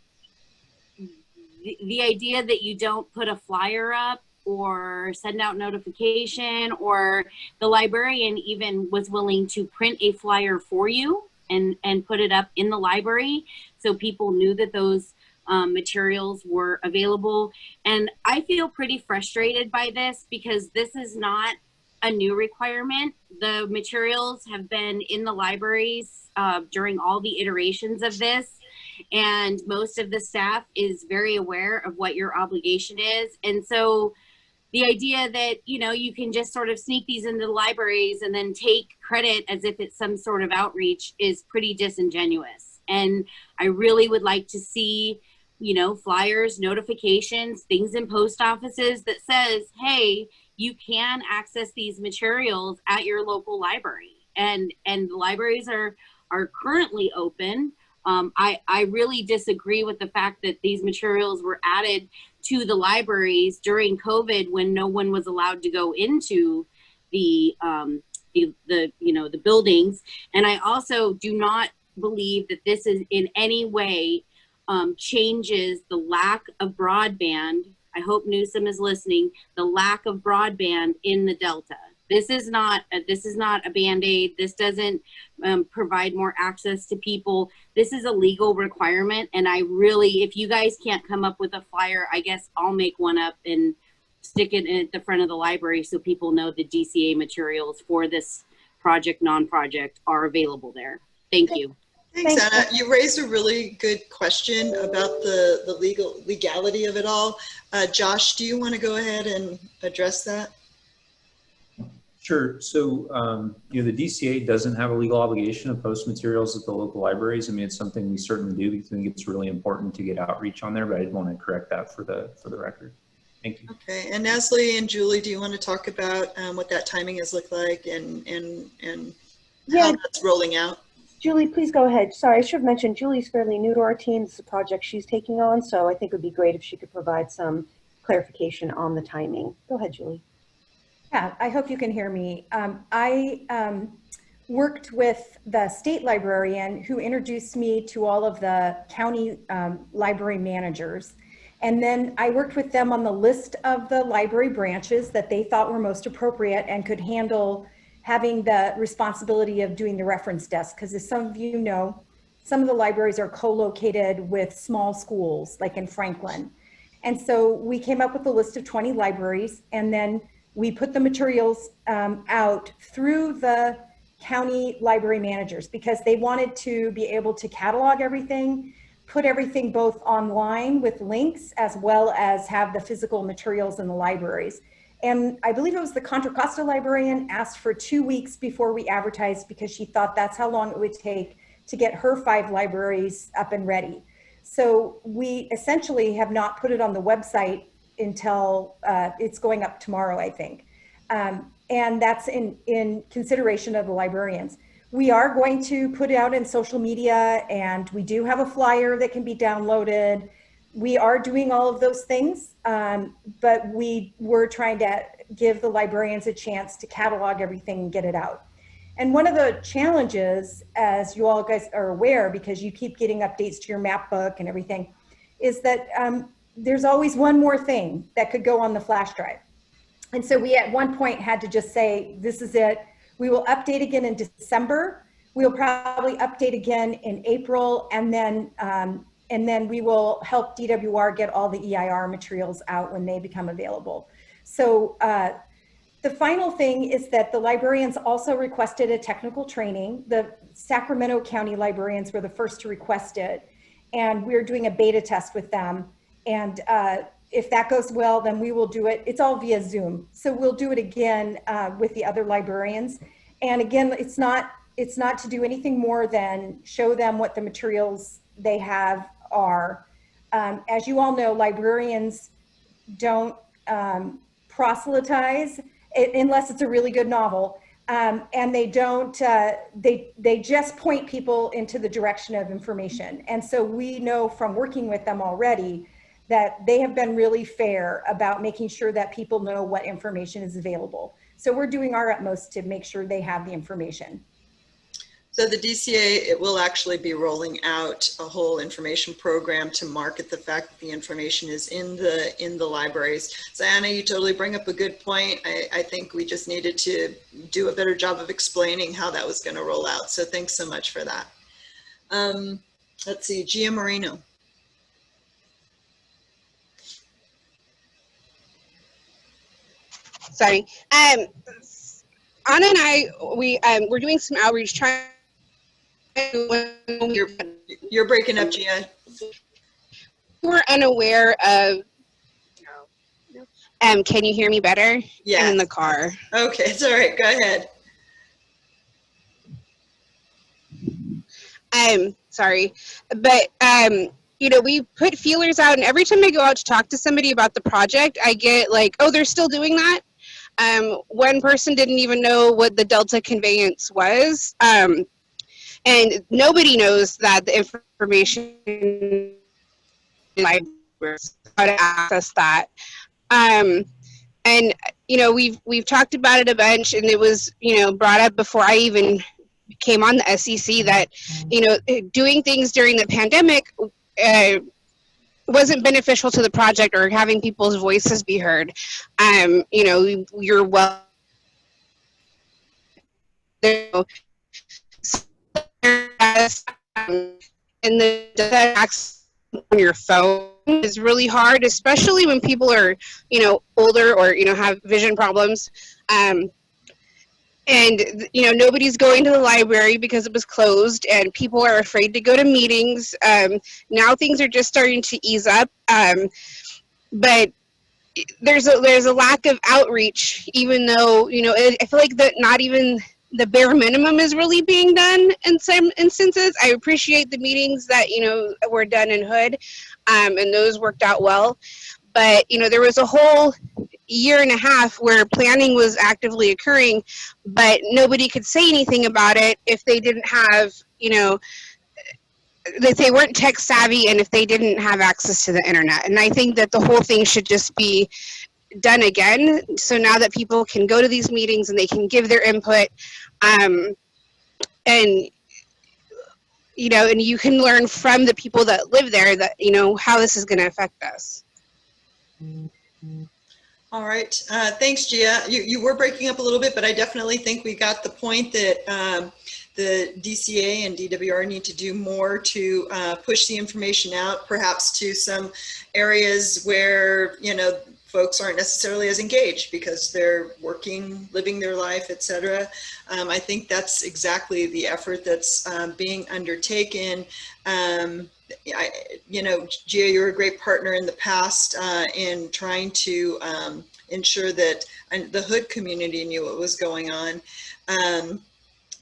the idea that you don't put a flyer up or send out notification, or the librarian even was willing to print a flyer for you and put it up in the library so people knew that those materials were available. And I feel pretty frustrated by this because this is not a new requirement. The materials have been in the libraries during all the iterations of this, and most of the staff is very aware of what your obligation is. And so the idea that, you know, you can just sort of sneak these into the libraries and then take credit as if it's some sort of outreach is pretty disingenuous. And I really would like to see, you know, flyers, notifications, things in post offices that says, hey, you can access these materials at your local library. And the libraries are currently open. I really disagree with the fact that these materials were added to the libraries during COVID when no one was allowed to go into the you know, the buildings. And I also do not believe that this is in any way changes the lack of broadband. I hope Newsom is listening. The lack of broadband in the Delta. This is not a Band-Aid. This doesn't provide more access to people. This is a legal requirement. And I really, if you guys can't come up with a flyer, I guess I'll make one up and stick it at the front of the library so people know the DCA materials for this project, non-project, are available there. Thank you. Thanks, Anna. You raised a really good question about the legality of it all. Josh, do you want to go ahead and address that? Sure. So, you know, the DCA doesn't have a legal obligation to post materials at the local libraries. I mean, it's something we certainly do because I think it's really important to get outreach on there, but I did want to correct that for the record. Thank you. Okay. And Nasli and Julie, do you want to talk about what that timing has looked like and how that's rolling out? Julie, please go ahead. Sorry, I should have mentioned Julie's fairly new to our team. This is a project she's taking on, so I think it would be great if she could provide some clarification on the timing. Go ahead, Julie. Yeah, I hope you can hear me. I worked with the state librarian who introduced me to all of the county library managers. And then I worked with them on the list of the library branches that they thought were most appropriate and could handle having the responsibility of doing the reference desk. Because as some of you know, some of the libraries are co-located with small schools, like in Franklin. And so we came up with a list of 20 libraries, and then we put the materials out through the county library managers because they wanted to be able to catalog everything, put everything both online with links, as well as have the physical materials in the libraries. And I believe it was the Contra Costa librarian asked for 2 weeks before we advertised because she thought that's how long it would take to get her 5 libraries up and ready. So we essentially have not put it on the website until it's going up tomorrow, I think. And that's in consideration of the librarians. We are going to put it out in social media, and we do have a flyer that can be downloaded. We are doing all of those things, but we were trying to give the librarians a chance to catalog everything and get it out. And one of the challenges, as you all guys are aware, because you keep getting updates to your map book and everything, is that there's always one more thing that could go on the flash drive. And so we at one point had to just say, this is it. We will update again in December. We'll probably update again in April, and then we will help DWR get all the EIR materials out when they become available. So the final thing is that the librarians also requested a technical training. The Sacramento County librarians were the first to request it, and we're doing a beta test with them. And if that goes well, then we will do it. It's all via Zoom. So we'll do it again with the other librarians. And again, it's not to do anything more than show them what the materials they have are. As you all know, librarians don't proselytize unless it's a really good novel. And they don't, they just point people into the direction of information. And so we know from working with them already that they have been really fair about making sure that people know what information is available. So we're doing our utmost to make sure they have the information. So the DCA, it will actually be rolling out a whole information program to market the fact that the information is in the libraries. So Anna, you totally bring up a good point. I think we just needed to do a better job of explaining how that was going to roll out. So thanks so much for that. Let's see, Gia Marino. Sorry. Anna and I, we're doing some outreach trying. You're breaking up, Gia. We're unaware of. Can you hear me better? Yeah. I'm in the car. Okay, it's all right. Go ahead. Sorry, but you know, we put feelers out, and every time I go out to talk to somebody about the project, I get like, oh, they're still doing that. One person didn't even know what the Delta conveyance was. And nobody knows that the information in libraries, how to access that. And you know, we've talked about it a bunch, and it was, you know, brought up before I even came on the SEC that, you know, doing things during the pandemic wasn't beneficial to the project or having people's voices be heard. You know, you're well. And the access on your phone is really hard, especially when people are, you know, older or, you know, have vision problems. And, you know, nobody's going to the library because it was closed, and people are afraid to go to meetings. Now things are just starting to ease up. But there's a lack of outreach, even though, you know, I feel like that not even the bare minimum is really being done in some instances. I appreciate the meetings that, you know, were done in Hood, and those worked out well. But, you know, there was a whole year and a half where planning was actively occurring, but nobody could say anything about it if they didn't have, you know, that they weren't tech savvy and if they didn't have access to the internet. And I think that the whole thing should just be done again. So now that people can go to these meetings and they can give their input, and, you know, and you can learn from the people that live there that, you know, how this is going to affect us. All right. Thanks, Gia. You were breaking up a little bit, but I definitely think we got the point that the DCA and DWR need to do more to push the information out, perhaps to some areas where, you know, folks aren't necessarily as engaged because they're working, living their life, etc. I think that's exactly the effort that's being undertaken. You know, Gia, you're a great partner in the past in trying to ensure that the Hood community knew what was going on.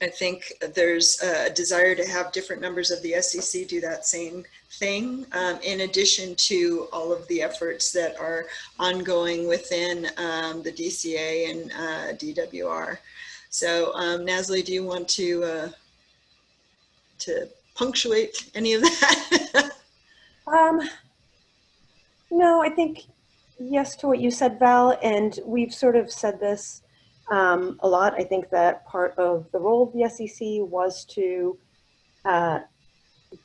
I think there's a desire to have different members of the SEC do that same thing, in addition to all of the efforts that are ongoing within the DCA and DWR. So Nasli, do you want to punctuate any of that? No, I think yes to what you said, Val, and we've sort of said this a lot. I think that part of the role of the SEC was to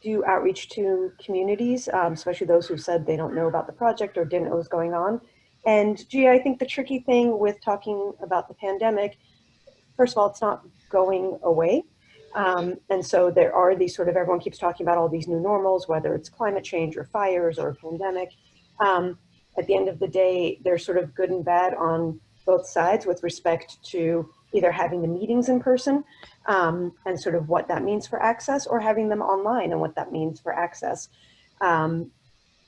do outreach to communities, especially those who said they don't know about the project or didn't know what was going on. And gee, I think the tricky thing with talking about the pandemic, first of all, it's not going away. And so there are these sort of, everyone keeps talking about all these new normals, whether it's climate change or fires or a pandemic. At the end of the day, there's sort of good and bad on both sides with respect to either having the meetings in person and sort of what that means for access, or having them online and what that means for access. You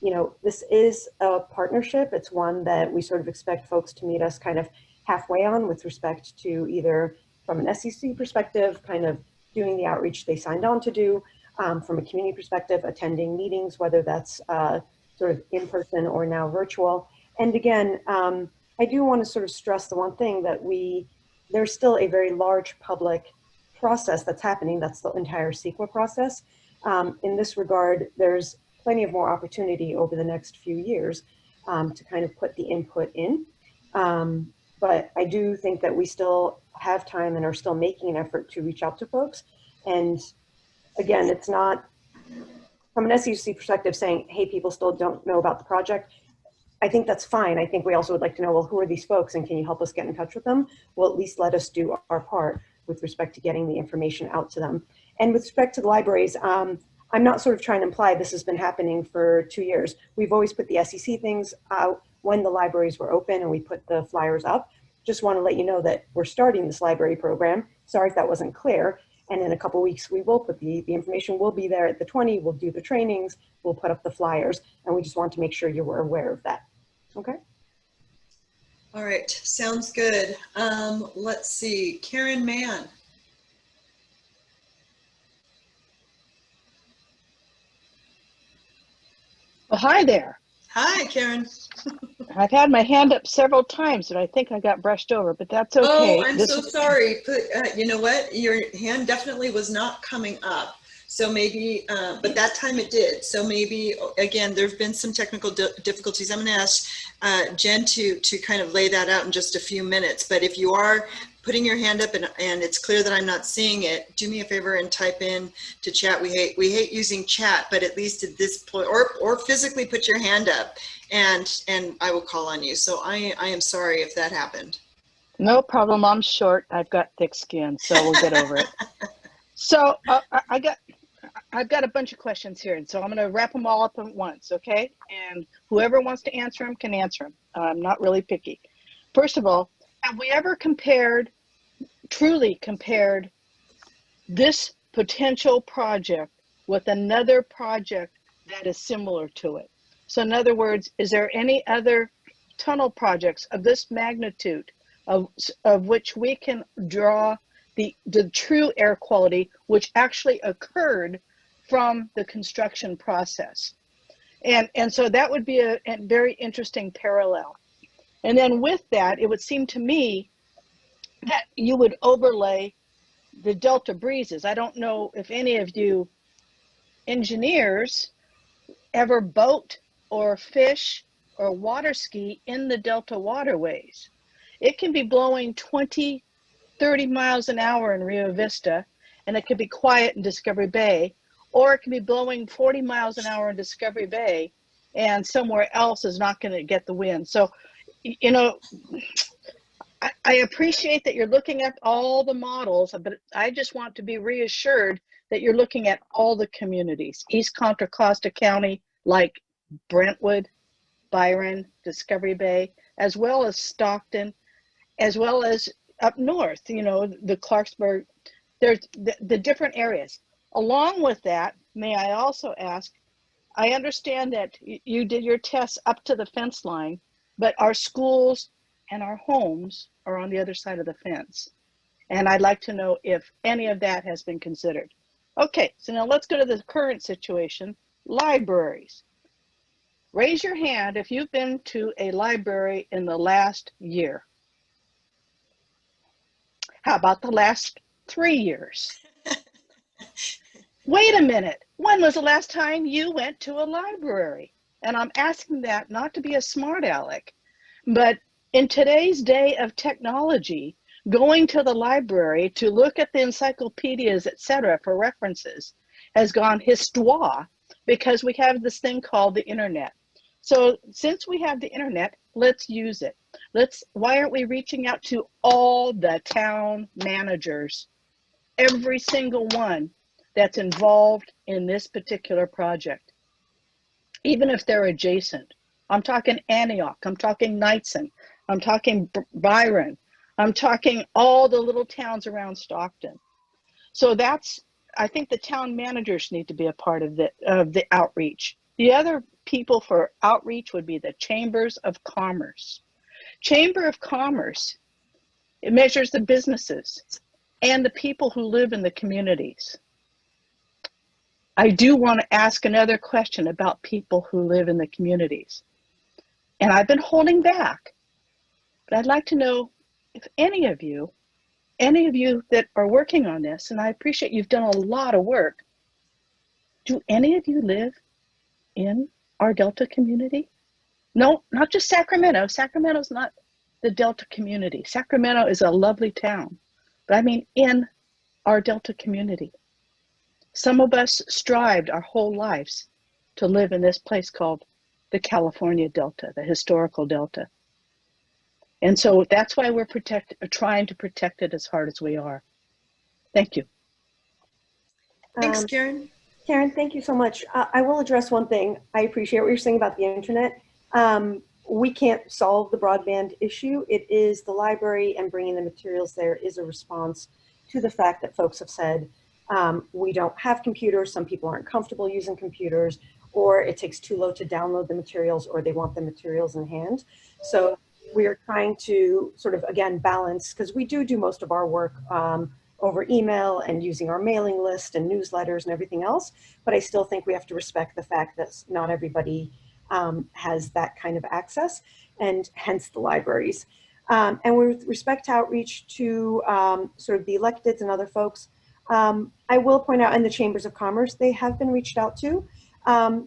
know, this is a partnership. It's one that we sort of expect folks to meet us kind of halfway on with respect to either from an SEC perspective, kind of doing the outreach they signed on to do, from a community perspective, attending meetings, whether that's sort of in person or now virtual. And again, I do want to sort of stress the one thing that there's still a very large public process that's happening. That's the entire CEQA process. In this regard, there's plenty of more opportunity over the next few years to kind of put the input in. But I do think that we still have time and are still making an effort to reach out to folks. And again, it's not from an SEC perspective saying, hey, people still don't know about the project. I think that's fine. I think we also would like to know, well, who are these folks and can you help us get in touch with them? Well, at least let us do our part with respect to getting the information out to them. And with respect to the libraries, I'm not sort of trying to imply this has been happening for 2 years. We've always put the SEC things out when the libraries were open and we put the flyers up. Just want to let you know that we're starting this library program. Sorry if that wasn't clear. And in a couple weeks, we will put the information will be there at the 20, we'll do the trainings, we'll put up the flyers, and we just want to make sure you were aware of that. Okay. All right, sounds good. Let's see, Karen Mann. Well, hi there. Hi, Karen. I've had my hand up several times, and I think I got brushed over, but that's okay. Oh, I'm so sorry. You know what? Your hand definitely was not coming up. So maybe, but that time it did. So maybe, again, there have been some technical difficulties. I'm going to ask Jen to kind of lay that out in just a few minutes. But if you are putting your hand up and it's clear that I'm not seeing it, do me a favor and type in to chat. We hate using chat, but at least at this point, or physically put your hand up and I will call on you. So I am sorry if that happened. No problem. I'm short. I've got thick skin, so we'll get over it. So I've got a bunch of questions here, and so I'm going to wrap them all up at once, okay? And whoever wants to answer them can answer them. I'm not really picky. First of all, have we ever truly compared this potential project with another project that is similar to it? So in other words, is there any other tunnel projects of this magnitude of which we can draw the true air quality which actually occurred from the construction process? And so that would be a very interesting parallel. And then with that, it would seem to me that you would overlay the delta breezes. I don't know if any of you engineers ever boat or fish or water ski in the delta waterways. It can be blowing 20, 30 miles an hour in Rio Vista, and it could be quiet in Discovery Bay, or it can be blowing 40 miles an hour in Discovery Bay, and somewhere else is not going to get the wind. So, you know, I appreciate that you're looking at all the models, but I just want to be reassured that you're looking at all the communities, East Contra Costa County, like Brentwood, Byron, Discovery Bay, as well as Stockton, as well as up north, you know, the Clarksburg, there's the different areas. Along with that, may I also ask, I understand that you did your tests up to the fence line, but our schools and our homes are on the other side of the fence. And I'd like to know if any of that has been considered. Okay, so now let's go to the current situation, libraries. Raise your hand if you've been to a library in the last year. How about the last 3 years? Wait a minute, when was the last time you went to a library? And I'm asking that not to be a smart aleck, but in today's day of technology, going to the library to look at the encyclopedias, etc., for references has gone histoire because we have this thing called the internet. So since we have the internet, let's use it. Why aren't we reaching out to all the town managers, every single one that's involved in this particular project, even if they're adjacent? I'm talking Antioch, I'm talking Knightson, I'm talking Byron, I'm talking all the little towns around Stockton. So I think the town managers need to be a part of the outreach. The other people for outreach would be the chambers of commerce. Chamber of Commerce, it measures the businesses and the people who live in the communities. I do want to ask another question about people who live in the communities. And I've been holding back, but I'd like to know if any of you that are working on this, and I appreciate you've done a lot of work, do any of you live in our Delta community? No, not just Sacramento. Sacramento's not the Delta community. Sacramento is a lovely town, but I mean in our Delta community. Some of us strived our whole lives to live in this place called the California Delta, the historical Delta. And so that's why we're trying to protect it as hard as we are. Thank you. Thanks, Karen. Karen, thank you so much. I will address one thing. I appreciate what you're saying about the internet. We can't solve the broadband issue. It is the library, and bringing the materials there is a response to the fact that folks have said, we don't have computers, some people aren't comfortable using computers, or it takes too low to download the materials, or they want the materials in hand. So we are trying to sort of, again, balance, because we do most of our work over email and using our mailing list and newsletters and everything else. But I still think we have to respect the fact that not everybody has that kind of access, and hence the libraries. And with respect to outreach to sort of the electeds and other folks, I will point out in the chambers of commerce, they have been reached out to.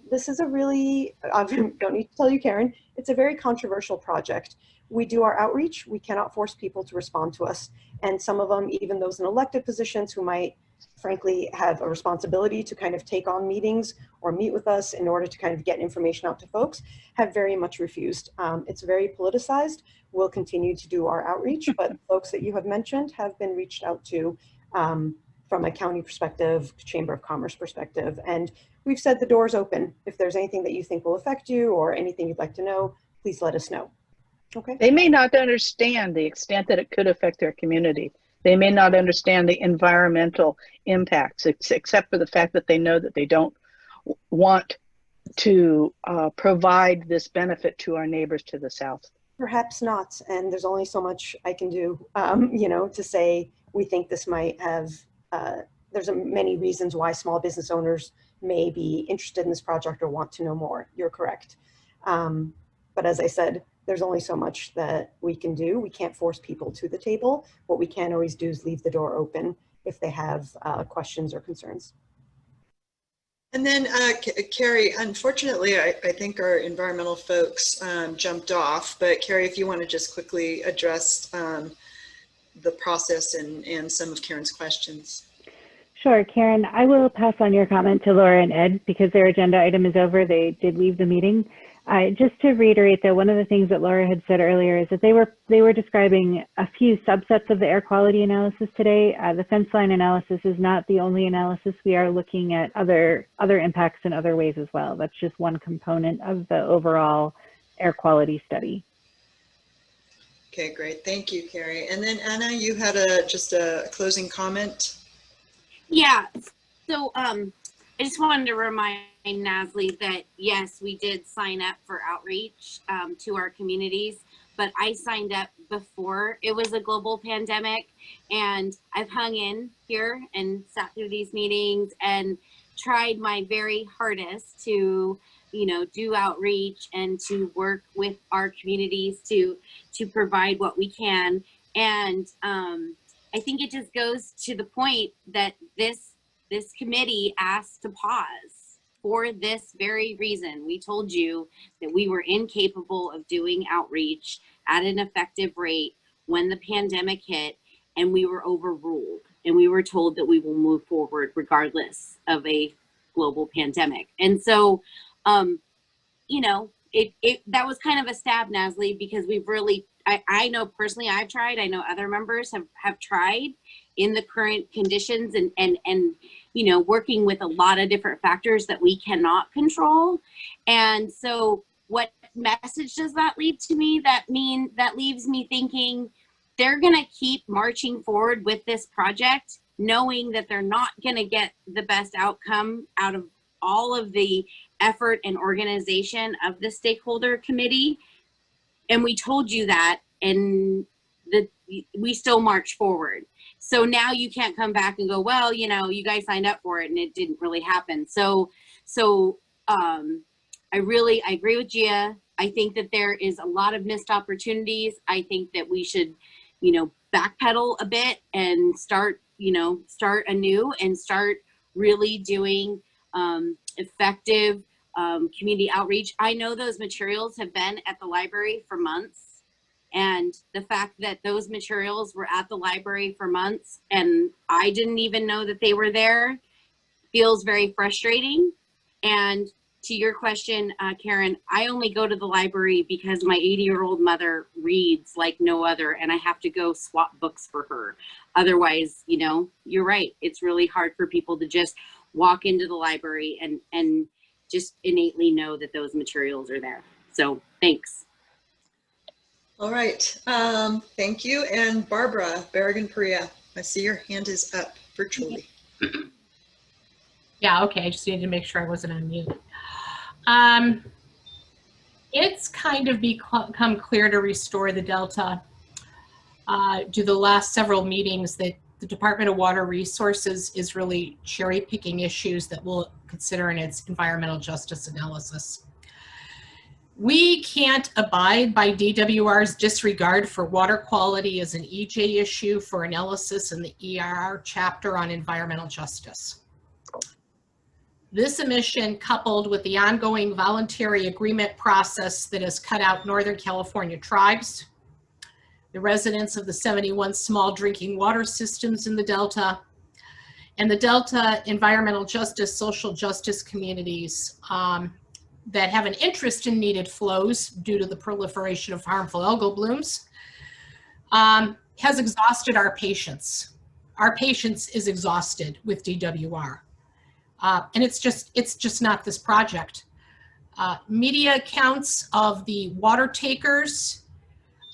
This is a really, I don't need to tell you, Karen, it's a very controversial project. We do our outreach, we cannot force people to respond to us. And some of them, even those in elected positions who might frankly have a responsibility to kind of take on meetings or meet with us in order to kind of get information out to folks, have very much refused. It's very politicized. We'll continue to do our outreach, but folks that you have mentioned have been reached out to from a county perspective, Chamber of Commerce perspective. And we've said the door's open. If there's anything that you think will affect you or anything you'd like to know, please let us know. Okay. They may not understand the extent that it could affect their community. They may not understand the environmental impacts, except for the fact that they know that they don't want to provide this benefit to our neighbors to the south. Perhaps not, and there's only so much I can do, you know, to say we think this might have, there's many reasons why small business owners may be interested in this project or want to know more. You're correct. But as I said, there's only so much that we can do. We can't force people to the table. What we can always do is leave the door open if they have questions or concerns. And then Carrie, unfortunately, I think our environmental folks jumped off, but Carrie, if you want to just quickly address the process and some of Karen's questions. Sure, Karen, I will pass on your comment to Laura and Ed because their agenda item is over. They did leave the meeting. Just to reiterate, though, one of the things that Laura had said earlier is that they were describing a few subsets of the air quality analysis today. The fence line analysis is not the only analysis. We are looking at other impacts in other ways as well. That's just one component of the overall air quality study. Okay, great. Thank you, Carrie. And then Anna, you had just a closing comment. Yeah. So I just wanted to remind Nasli that yes, we did sign up for outreach to our communities, but I signed up before it was a global pandemic, and I've hung in here and sat through these meetings and tried my very hardest to, you know, do outreach and to work with our communities to provide what we can. And I think it just goes to the point that this committee asked to pause for this very reason. We told you that we were incapable of doing outreach at an effective rate when the pandemic hit, and we were overruled, and we were told that we will move forward regardless of a global pandemic. And so, you know, that was kind of a stab, Nasli, because we've really, I know personally I've tried, I know other members have tried in the current conditions and you know, working with a lot of different factors that we cannot control. And so what message does that leave to me? That leaves me thinking they're gonna keep marching forward with this project, knowing that they're not gonna get the best outcome out of all of the effort and organization of the stakeholder committee. And we told you that, and we still march forward. So now you can't come back and go, well, you know, you guys signed up for it and it didn't really happen. So I agree with Gia. I think that there is a lot of missed opportunities. I think that we should, you know, backpedal a bit and start anew and start really doing effective community outreach. I know those materials have been at the library for months. And the fact that those materials were at the library for months and I didn't even know that they were there feels very frustrating. And to your question, Karen, I only go to the library because my 80-year-old mother reads like no other, and I have to go swap books for her. Otherwise, you know, you're right. It's really hard for people to just walk into the library and just innately know that those materials are there. So thanks. All right, thank you. And Barbara Berrigan-Perea, I see your hand is up virtually. Yeah, okay, I just needed to make sure I wasn't on mute. It's kind of become clear to restore the Delta due to the last several meetings that the Department of Water Resources is really cherry picking issues that we'll consider in its environmental justice analysis. We can't abide by DWR's disregard for water quality as an EJ issue for analysis in the ERR chapter on environmental justice. This omission, coupled with the ongoing voluntary agreement process that has cut out Northern California tribes, the residents of the 71 small drinking water systems in the Delta, and the Delta environmental justice, social justice communities that have an interest in needed flows due to the proliferation of harmful algal blooms, has exhausted our patience. Our patience is exhausted with DWR. And it's just not this project. Media accounts of the water takers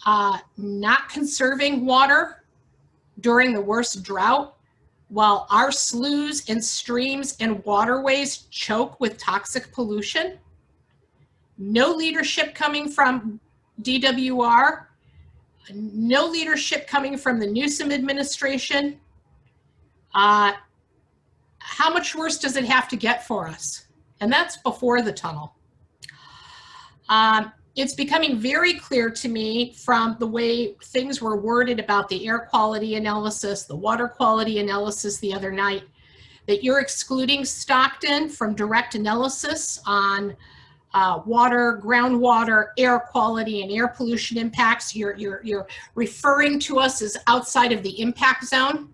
not conserving water during the worst drought, while our sloughs and streams and waterways choke with toxic pollution. No leadership coming from DWR, no leadership coming from the Newsom administration. How much worse does it have to get for us? And that's before the tunnel. It's becoming very clear to me from the way things were worded about the air quality analysis, the water quality analysis the other night, that you're excluding Stockton from direct analysis on water, groundwater, air quality, and air pollution impacts. You're referring to us as outside of the impact zone.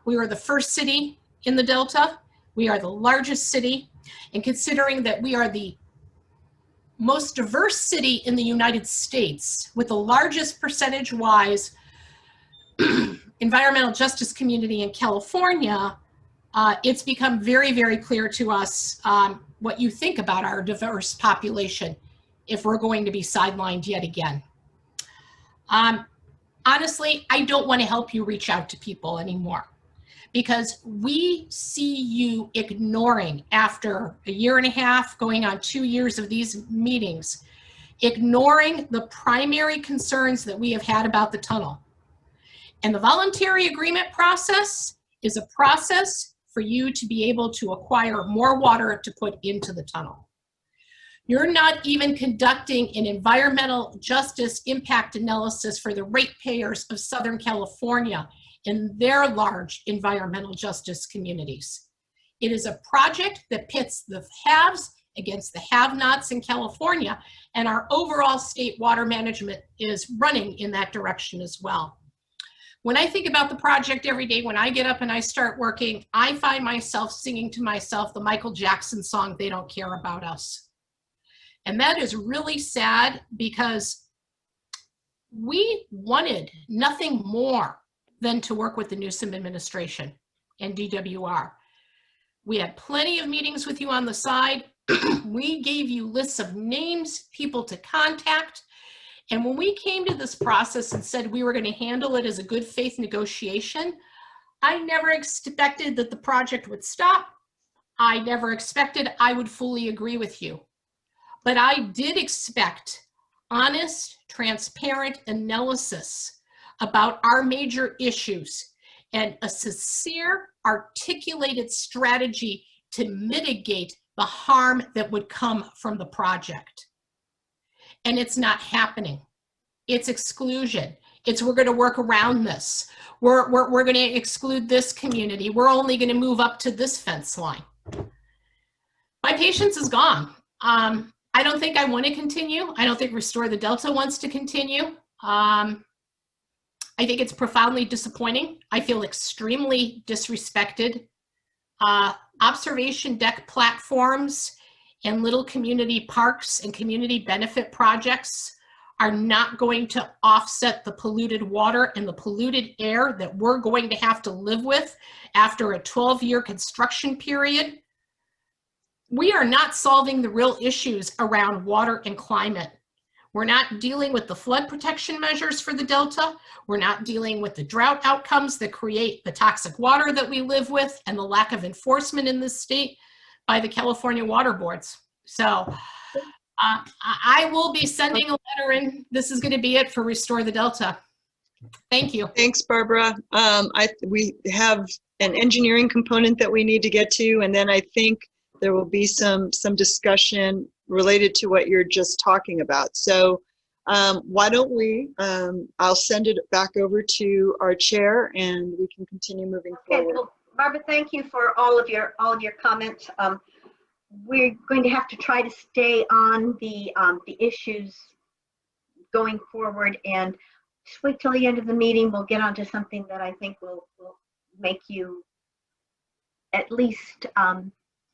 We were the first city in the Delta. We are the largest city. And considering that we are the most diverse city in the United States with the largest percentage-wise environmental justice community in California, it's become very, very clear to us what you think about our diverse population if we're going to be sidelined yet again. Honestly, I don't want to help you reach out to people anymore because we see you ignoring, after a year and a half, going on 2 years of these meetings, ignoring the primary concerns that we have had about the tunnel. And the voluntary agreement process is a process for you to be able to acquire more water to put into the tunnel. You're not even conducting an environmental justice impact analysis for the ratepayers of Southern California in their large environmental justice communities. It is a project that pits the haves against the have-nots in California, and our overall state water management is running in that direction as well. When I think about the project every day, when I get up and I start working, I find myself singing to myself the Michael Jackson song, "They Don't Care About Us." And that is really sad because we wanted nothing more than to work with the Newsom administration and DWR. We had plenty of meetings with you on the side. We gave you lists of names, people to contact. And when we came to this process and said we were going to handle it as a good faith negotiation, I never expected that the project would stop. I never expected I would fully agree with you. But I did expect honest, transparent analysis about our major issues and a sincere, articulated strategy to mitigate the harm that would come from the project. And it's not happening. It's exclusion. It's we're going to work around this. We're going to exclude this community. We're only going to move up to this fence line. My patience is gone. I don't think I want to continue. I don't think Restore the Delta wants to continue. I think it's profoundly disappointing. I feel extremely disrespected. Observation deck platforms and little community parks and community benefit projects are not going to offset the polluted water and the polluted air that we're going to have to live with after a 12-year construction period. We are not solving the real issues around water and climate. We're not dealing with the flood protection measures for the Delta. We're not dealing with the drought outcomes that create the toxic water that we live with and the lack of enforcement in this state by the California water boards. So I will be sending a letter in. This is going to be it for Restore the Delta. Thank you. Thanks, Barbara. We have an engineering component that we need to get to, and then I think there will be some discussion related to what you're just talking about. So why don't we, I'll send it back over to our chair and we can continue moving forward. Well, Barbara, thank you for all of your comments. We're going to have to try to stay on the issues going forward, and just wait till the end of the meeting. We'll get onto something that I think will make you at least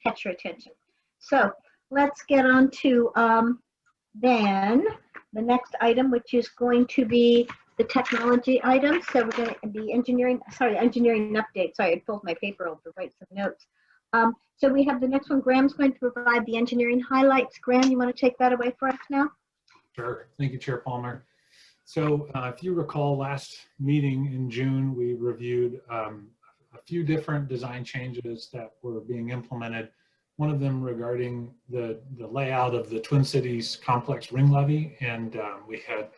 catch your attention. So let's get on to then the next item, which is going to be the technology item. So we're going to be engineering update. Sorry, I pulled my paper over to write some notes. So we have the next one. Graham's going to provide the engineering highlights. Graham, you want to take that away for us now? Sure. Thank you, Chair Palmer. So if you recall, last meeting in June, we reviewed a few different design changes that were being implemented. One of them regarding the layout of the Twin Cities complex ring levee, and we had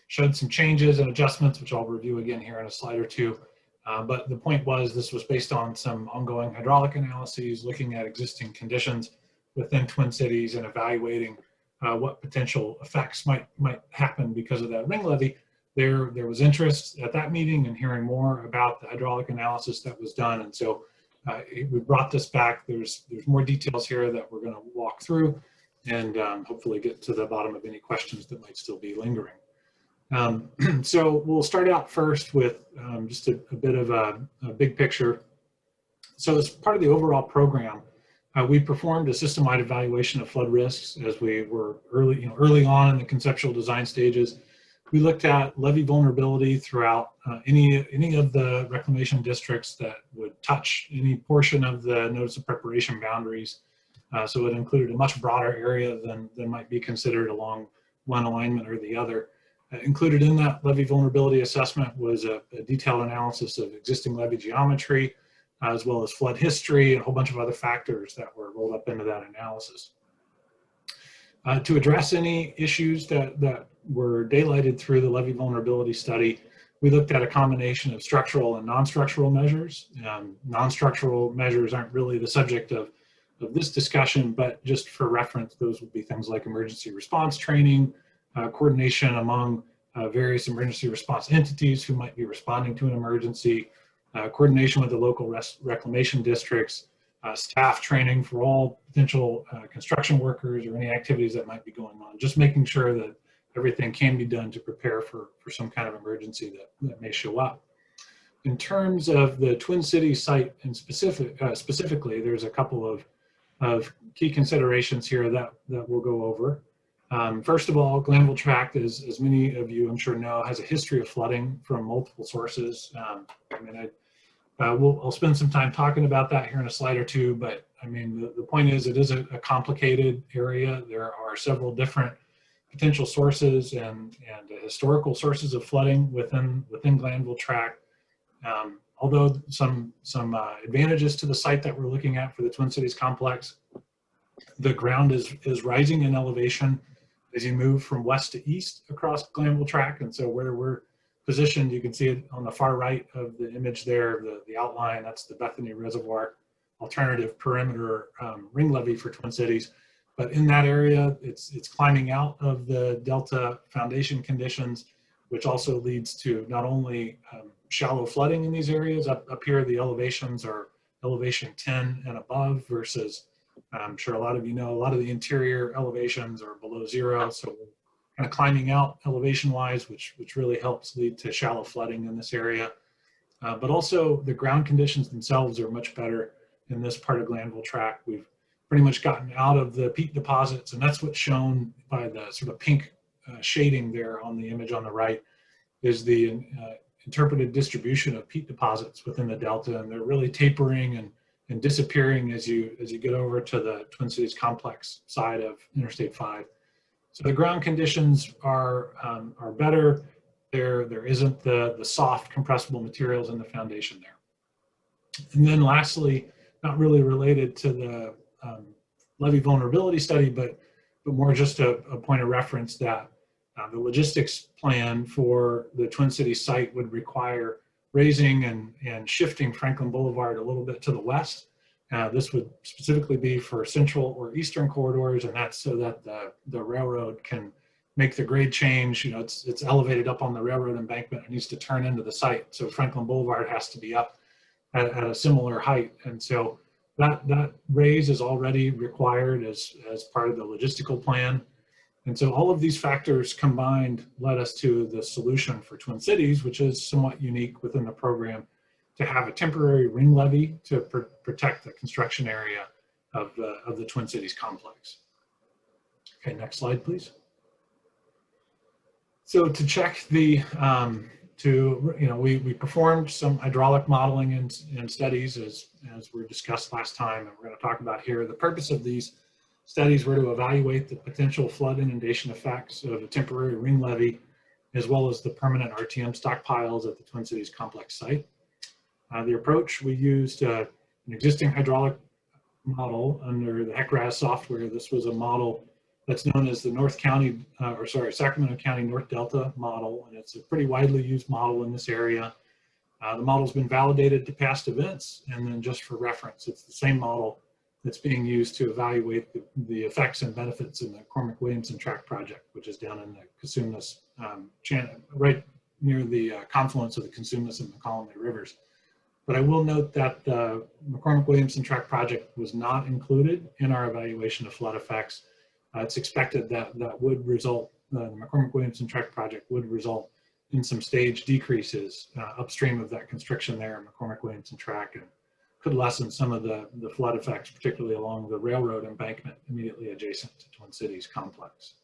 showed some changes and adjustments, which I'll review again here in a slide or two. But the point was this was based on some ongoing hydraulic analyses, looking at existing conditions within Twin Cities and evaluating what potential effects might happen because of that ring levee. There was interest at that meeting in hearing more about the hydraulic analysis that was done, and so we brought this back. There's more details here that we're going to walk through and hopefully get to the bottom of any questions that might still be lingering. So we'll start out first with just a bit of a big picture. So as part of the overall program, we performed a system-wide evaluation of flood risks as we were early on in the conceptual design stages. We looked at levee vulnerability throughout any of the reclamation districts that would touch any portion of the notice of preparation boundaries. So it included a much broader area than might be considered along one alignment or the other. Included in that levee vulnerability assessment was a detailed analysis of existing levee geometry, as well as flood history and a whole bunch of other factors that were rolled up into that analysis. To address any issues that were daylighted through the levee vulnerability study, we looked at a combination of structural and non-structural measures. Non-structural measures aren't really the subject of this discussion, but just for reference, those would be things like emergency response training, coordination among various emergency response entities who might be responding to an emergency, coordination with the local reclamation districts, staff training for all potential construction workers or any activities that might be going on, just making sure that everything can be done to prepare for some kind of emergency that may show up. In terms of the Twin Cities site and specifically, there's a couple of key considerations here that we'll go over. First of all, Glanville Tract, as many of you I'm sure know, has a history of flooding from multiple sources. I'll spend some time talking about that here in a slide or two, but I mean, the point is it is a complicated area. There are several different potential sources and historical sources of flooding within Glanville Tract. Although some advantages to the site that we're looking at for the Twin Cities complex, the ground is rising in elevation as you move from west to east across Glanville Tract, and so where we're positioned, you can see it on the far right of the image there, the outline, that's the Bethany Reservoir alternative perimeter ring levee for Twin Cities. But in that area, it's climbing out of the delta foundation conditions, which also leads to not only shallow flooding in these areas. Up here, the elevations are elevation 10 and above versus, I'm sure a lot of you know, a lot of the interior elevations are below zero. So we're kind of climbing out elevation-wise, which really helps lead to shallow flooding in this area. But also the ground conditions themselves are much better in this part of Glanville Tract. We've pretty much gotten out of the peat deposits, and that's what's shown by the sort of pink shading there on the image on the right, is the interpreted distribution of peat deposits within the delta, and they're really tapering and disappearing as you get over to the Twin Cities complex side of Interstate 5. So the ground conditions are better. There isn't the soft compressible materials in the foundation there. And then lastly, not really related to the levee vulnerability study, but more just a point of reference that the logistics plan for the Twin Cities site would require raising and shifting Franklin Boulevard a little bit to the west. This would specifically be for central or eastern corridors, and that's so that the railroad can make the grade change. You know, it's elevated up on the railroad embankment. It needs to turn into the site, so Franklin Boulevard has to be up at a similar height, and so that raise is already required as part of the logistical plan. And so all of these factors combined led us to the solution for Twin Cities, which is somewhat unique within the program, to have a temporary ring levee to protect the construction area of the Twin Cities complex. Okay, next slide, please. So to check the, we performed some hydraulic modeling and studies as were discussed last time, and we're going to talk about here. The purpose of these studies were to evaluate the potential flood inundation effects of a temporary ring levee, as well as the permanent RTM stockpiles at the Twin Cities complex site. The approach, we used an existing hydraulic model under the HECRAS software. This was a model that's known as the Sacramento County North Delta model, and it's a pretty widely used model in this area. The model's been validated to past events, and then just for reference, it's the same model that's being used to evaluate the effects and benefits in the Cormac-Williamson Tract project, which is down in the Cosumnes channel, right near the confluence of the Cosumnes and McCollum rivers. But I will note that the McCormick-Williamson Tract project was not included in our evaluation of flood effects. It's expected that would result, the McCormick-Williamson Tract project would result in some stage decreases upstream of that constriction there in McCormick-Williamson Tract, and could lessen some of the flood effects, particularly along the railroad embankment immediately adjacent to Twin Cities complex.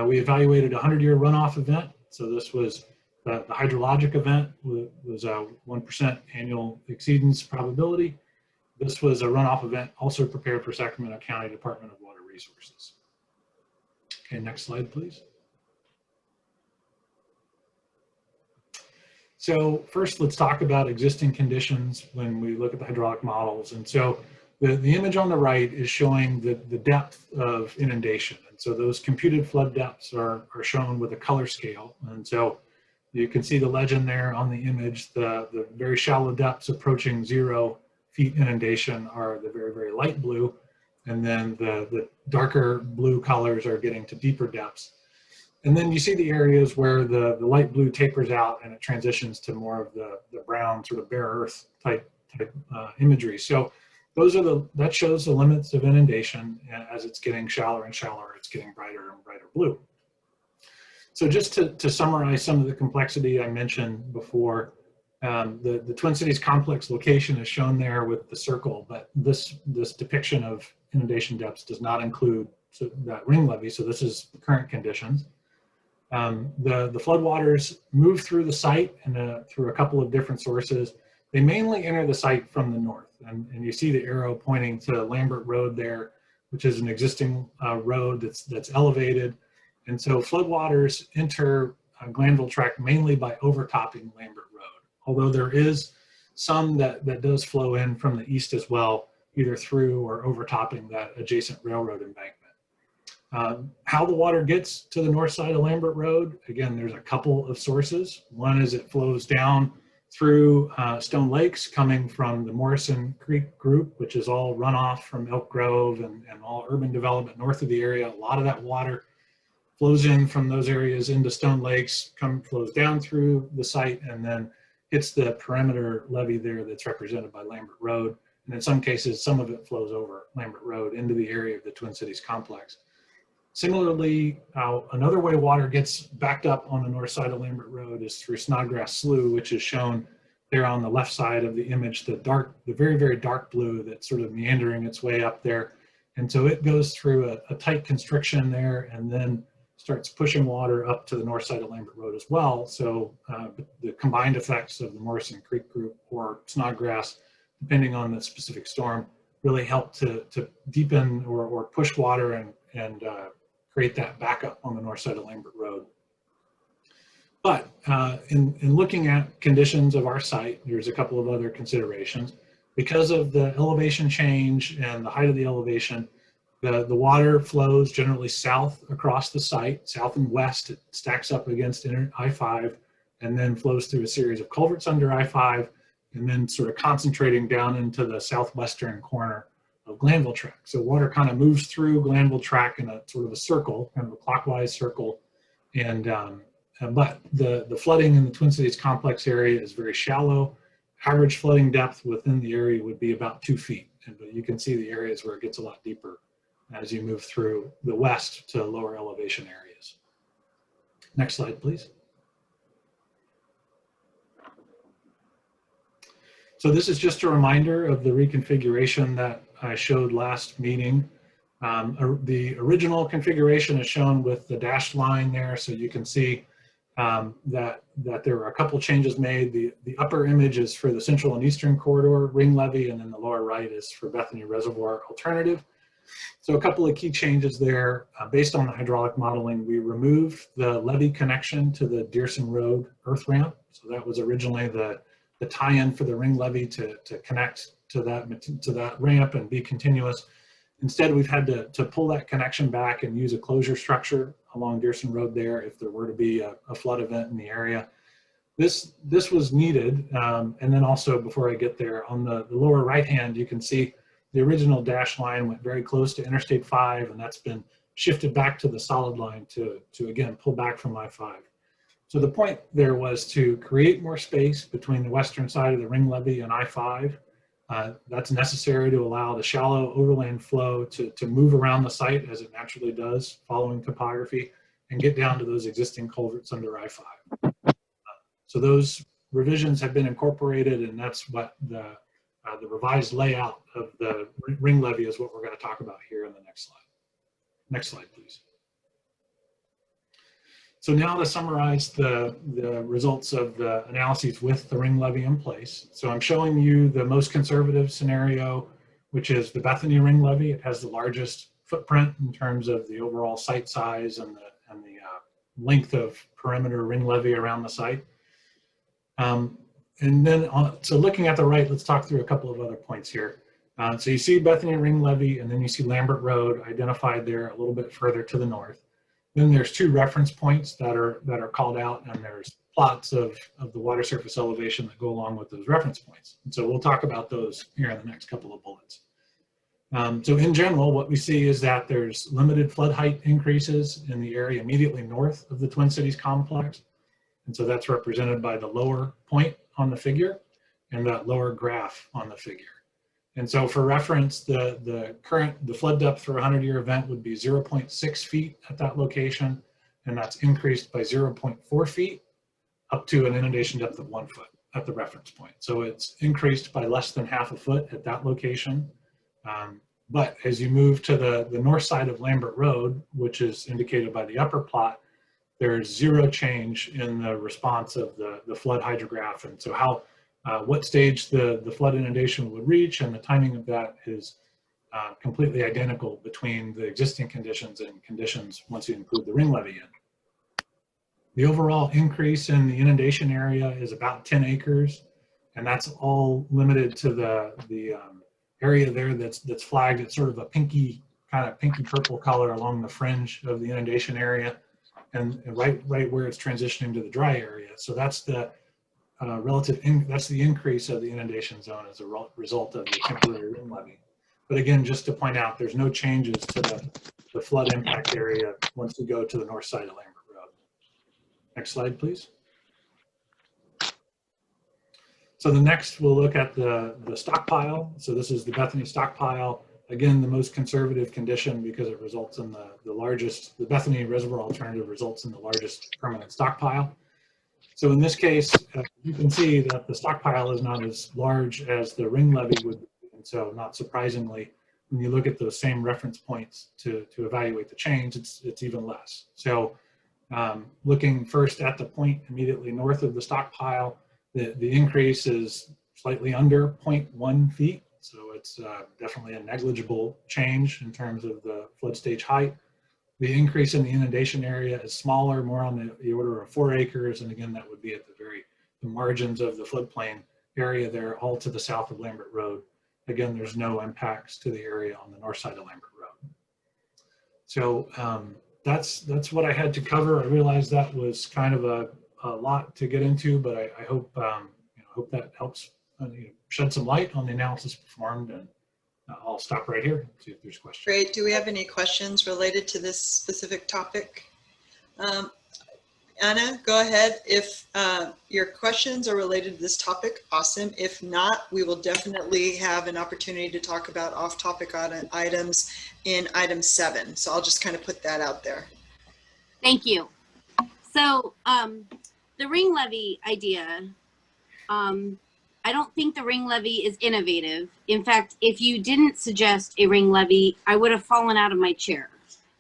We evaluated a 100-year runoff event. So this was the hydrologic event was a 1% annual exceedance probability. This was a runoff event also prepared for Sacramento County Department of Water Resources. Okay, next slide, please. So first, let's talk about existing conditions when we look at the hydraulic models. And so The image on the right is showing the depth of inundation. And so those computed flood depths are shown with a color scale. And so you can see the legend there on the image. The very shallow depths approaching 0 feet inundation are the very, very light blue. And then the darker blue colors are getting to deeper depths. And then you see the areas where the light blue tapers out and it transitions to more of the brown sort of bare earth type imagery. So that shows the limits of inundation. As it's getting shallower and shallower, it's getting brighter and brighter blue. So just to summarize some of the complexity I mentioned before, the Twin Cities complex location is shown there with the circle, but this depiction of inundation depths does not include that ring levee. So this is current conditions. The floodwaters move through the site and through a couple of different sources. They mainly enter the site from the north, and you see the arrow pointing to Lambert Road there, which is an existing road that's elevated. And so floodwaters enter Glanville Tract mainly by overtopping Lambert Road, although there is some that does flow in from the east as well, either through or overtopping that adjacent railroad embankment. How the water gets to the north side of Lambert Road, again, there's a couple of sources. One is it flows down through Stone Lakes coming from the Morrison Creek group, which is all runoff from Elk Grove and all urban development north of the area. A lot of that water flows in from those areas into Stone Lakes, flows down through the site, and then hits the perimeter levee there that's represented by Lambert Road. And in some cases, some of it flows over Lambert Road into the area of the Twin Cities complex. Similarly, another way water gets backed up on the north side of Lambert Road is through Snodgrass Slough, which is shown there on the left side of the image, the very, very dark blue that's sort of meandering its way up there. And so it goes through a tight constriction there and then starts pushing water up to the north side of Lambert Road as well. So the combined effects of the Morrison Creek group or Snodgrass, depending on the specific storm, really help to deepen or push water and create that backup on the north side of Lambert Road. But in looking at conditions of our site, there's a couple of other considerations. Because of the elevation change and the height of the elevation, the water flows generally south across the site, south and west. It stacks up against I-5 and then flows through a series of culverts under I-5 and then sort of concentrating down into the southwestern corner of Glanville Tract. So water kind of moves through Glanville Tract in a sort of a circle, kind of a clockwise circle. And but the flooding in the Twin Cities complex area is very shallow. Average flooding depth within the area would be about 2 feet. But you can see the areas where it gets a lot deeper as you move through the west to lower elevation areas. Next slide, please. So this is just a reminder of the reconfiguration that I showed last meeting. The original configuration is shown with the dashed line there, so you can see that there were a couple changes made. The upper image is for the central and eastern corridor ring levee, and then the lower right is for Bethany Reservoir alternative. So a couple of key changes there. Based on the hydraulic modeling, we removed the levee connection to the Dearson Road earth ramp. So that was originally the tie-in for the ring levee to connect to that ramp and be continuous. Instead, we've had to pull that connection back and use a closure structure along Dearson Road there if there were to be a flood event in the area. This was needed, and then also before I get there, on the lower right hand, you can see the original dash line went very close to Interstate 5, and that's been shifted back to the solid line to again pull back from I-5. So the point there was to create more space between the western side of the ring levee and I-5. That's necessary to allow the shallow overland flow to move around the site as it naturally does following topography and get down to those existing culverts under I-5. So those revisions have been incorporated, and that's what the revised layout of the ring levee is what we're going to talk about here in the next slide. Next slide, please. So now to summarize the results of the analyses with the ring levee in place. So I'm showing you the most conservative scenario, which is the Bethany ring levee. It has the largest footprint in terms of the overall site size and the length of perimeter ring levee around the site. And then, so looking at the right, let's talk through a couple of other points here. So you see Bethany Ring Levee, and then you see Lambert Road identified there a little bit further to the north. Then there's 2 reference points that are called out, and there's plots of the water surface elevation that go along with those reference points. And so we'll talk about those here in the next couple of bullets. So in general, what we see is that there's limited flood height increases in the area immediately north of the Twin Cities complex. And so that's represented by the lower point on the figure and that lower graph on the figure. And so for reference, the flood depth for a 100-year event would be 0.6 feet at that location, and that's increased by 0.4 feet up to an inundation depth of 1 foot at the reference point. So it's increased by less than half a foot at that location. But as you move to the north side of Lambert Road, which is indicated by the upper plot, there's 0 change in the response of the flood hydrograph. And so what stage the flood inundation would reach and the timing of that is completely identical between the existing conditions and conditions once you include the ring levee in. The overall increase in the inundation area is about 10 acres, and that's all limited to the area there that's flagged at sort of a pinky purple color along the fringe of the inundation area, and right where it's transitioning to the dry area. So that's the that's the increase of the inundation zone as a result of the temporary ring levee. But again, just to point out, there's no changes to the flood impact area once you go to the north side of Lambert Road. Next slide, please. So the next, we'll look at the stockpile. So this is the Bethany stockpile. Again, the most conservative condition because it results in the Bethany Reservoir alternative results in the largest permanent stockpile. So in this case, you can see that the stockpile is not as large as the ring levee would be. And so not surprisingly, when you look at those same reference points to evaluate the change, it's even less. So looking first at the point immediately north of the stockpile, the increase is slightly under 0.1 feet. So it's definitely a negligible change in terms of the flood stage height. The increase in the inundation area is smaller, more on the order of 4 acres. And again, that would be at the margins of the floodplain area there, all to the south of Lambert Road. Again, there's no impacts to the area on the north side of Lambert Road. So that's what I had to cover. I realized that was kind of a lot to get into, but I hope hope that helps shed some light on the analysis performed. And I'll stop right here and see if there's questions. Great. Do we have any questions related to this specific topic? Anna, go ahead. If your questions are related to this topic, awesome. If not, we will definitely have an opportunity to talk about off-topic items in item 7. So I'll just kind of put that out there. Thank you. So the ring levee idea, I don't think the ring levee is innovative. In fact, if you didn't suggest a ring levee, I would have fallen out of my chair.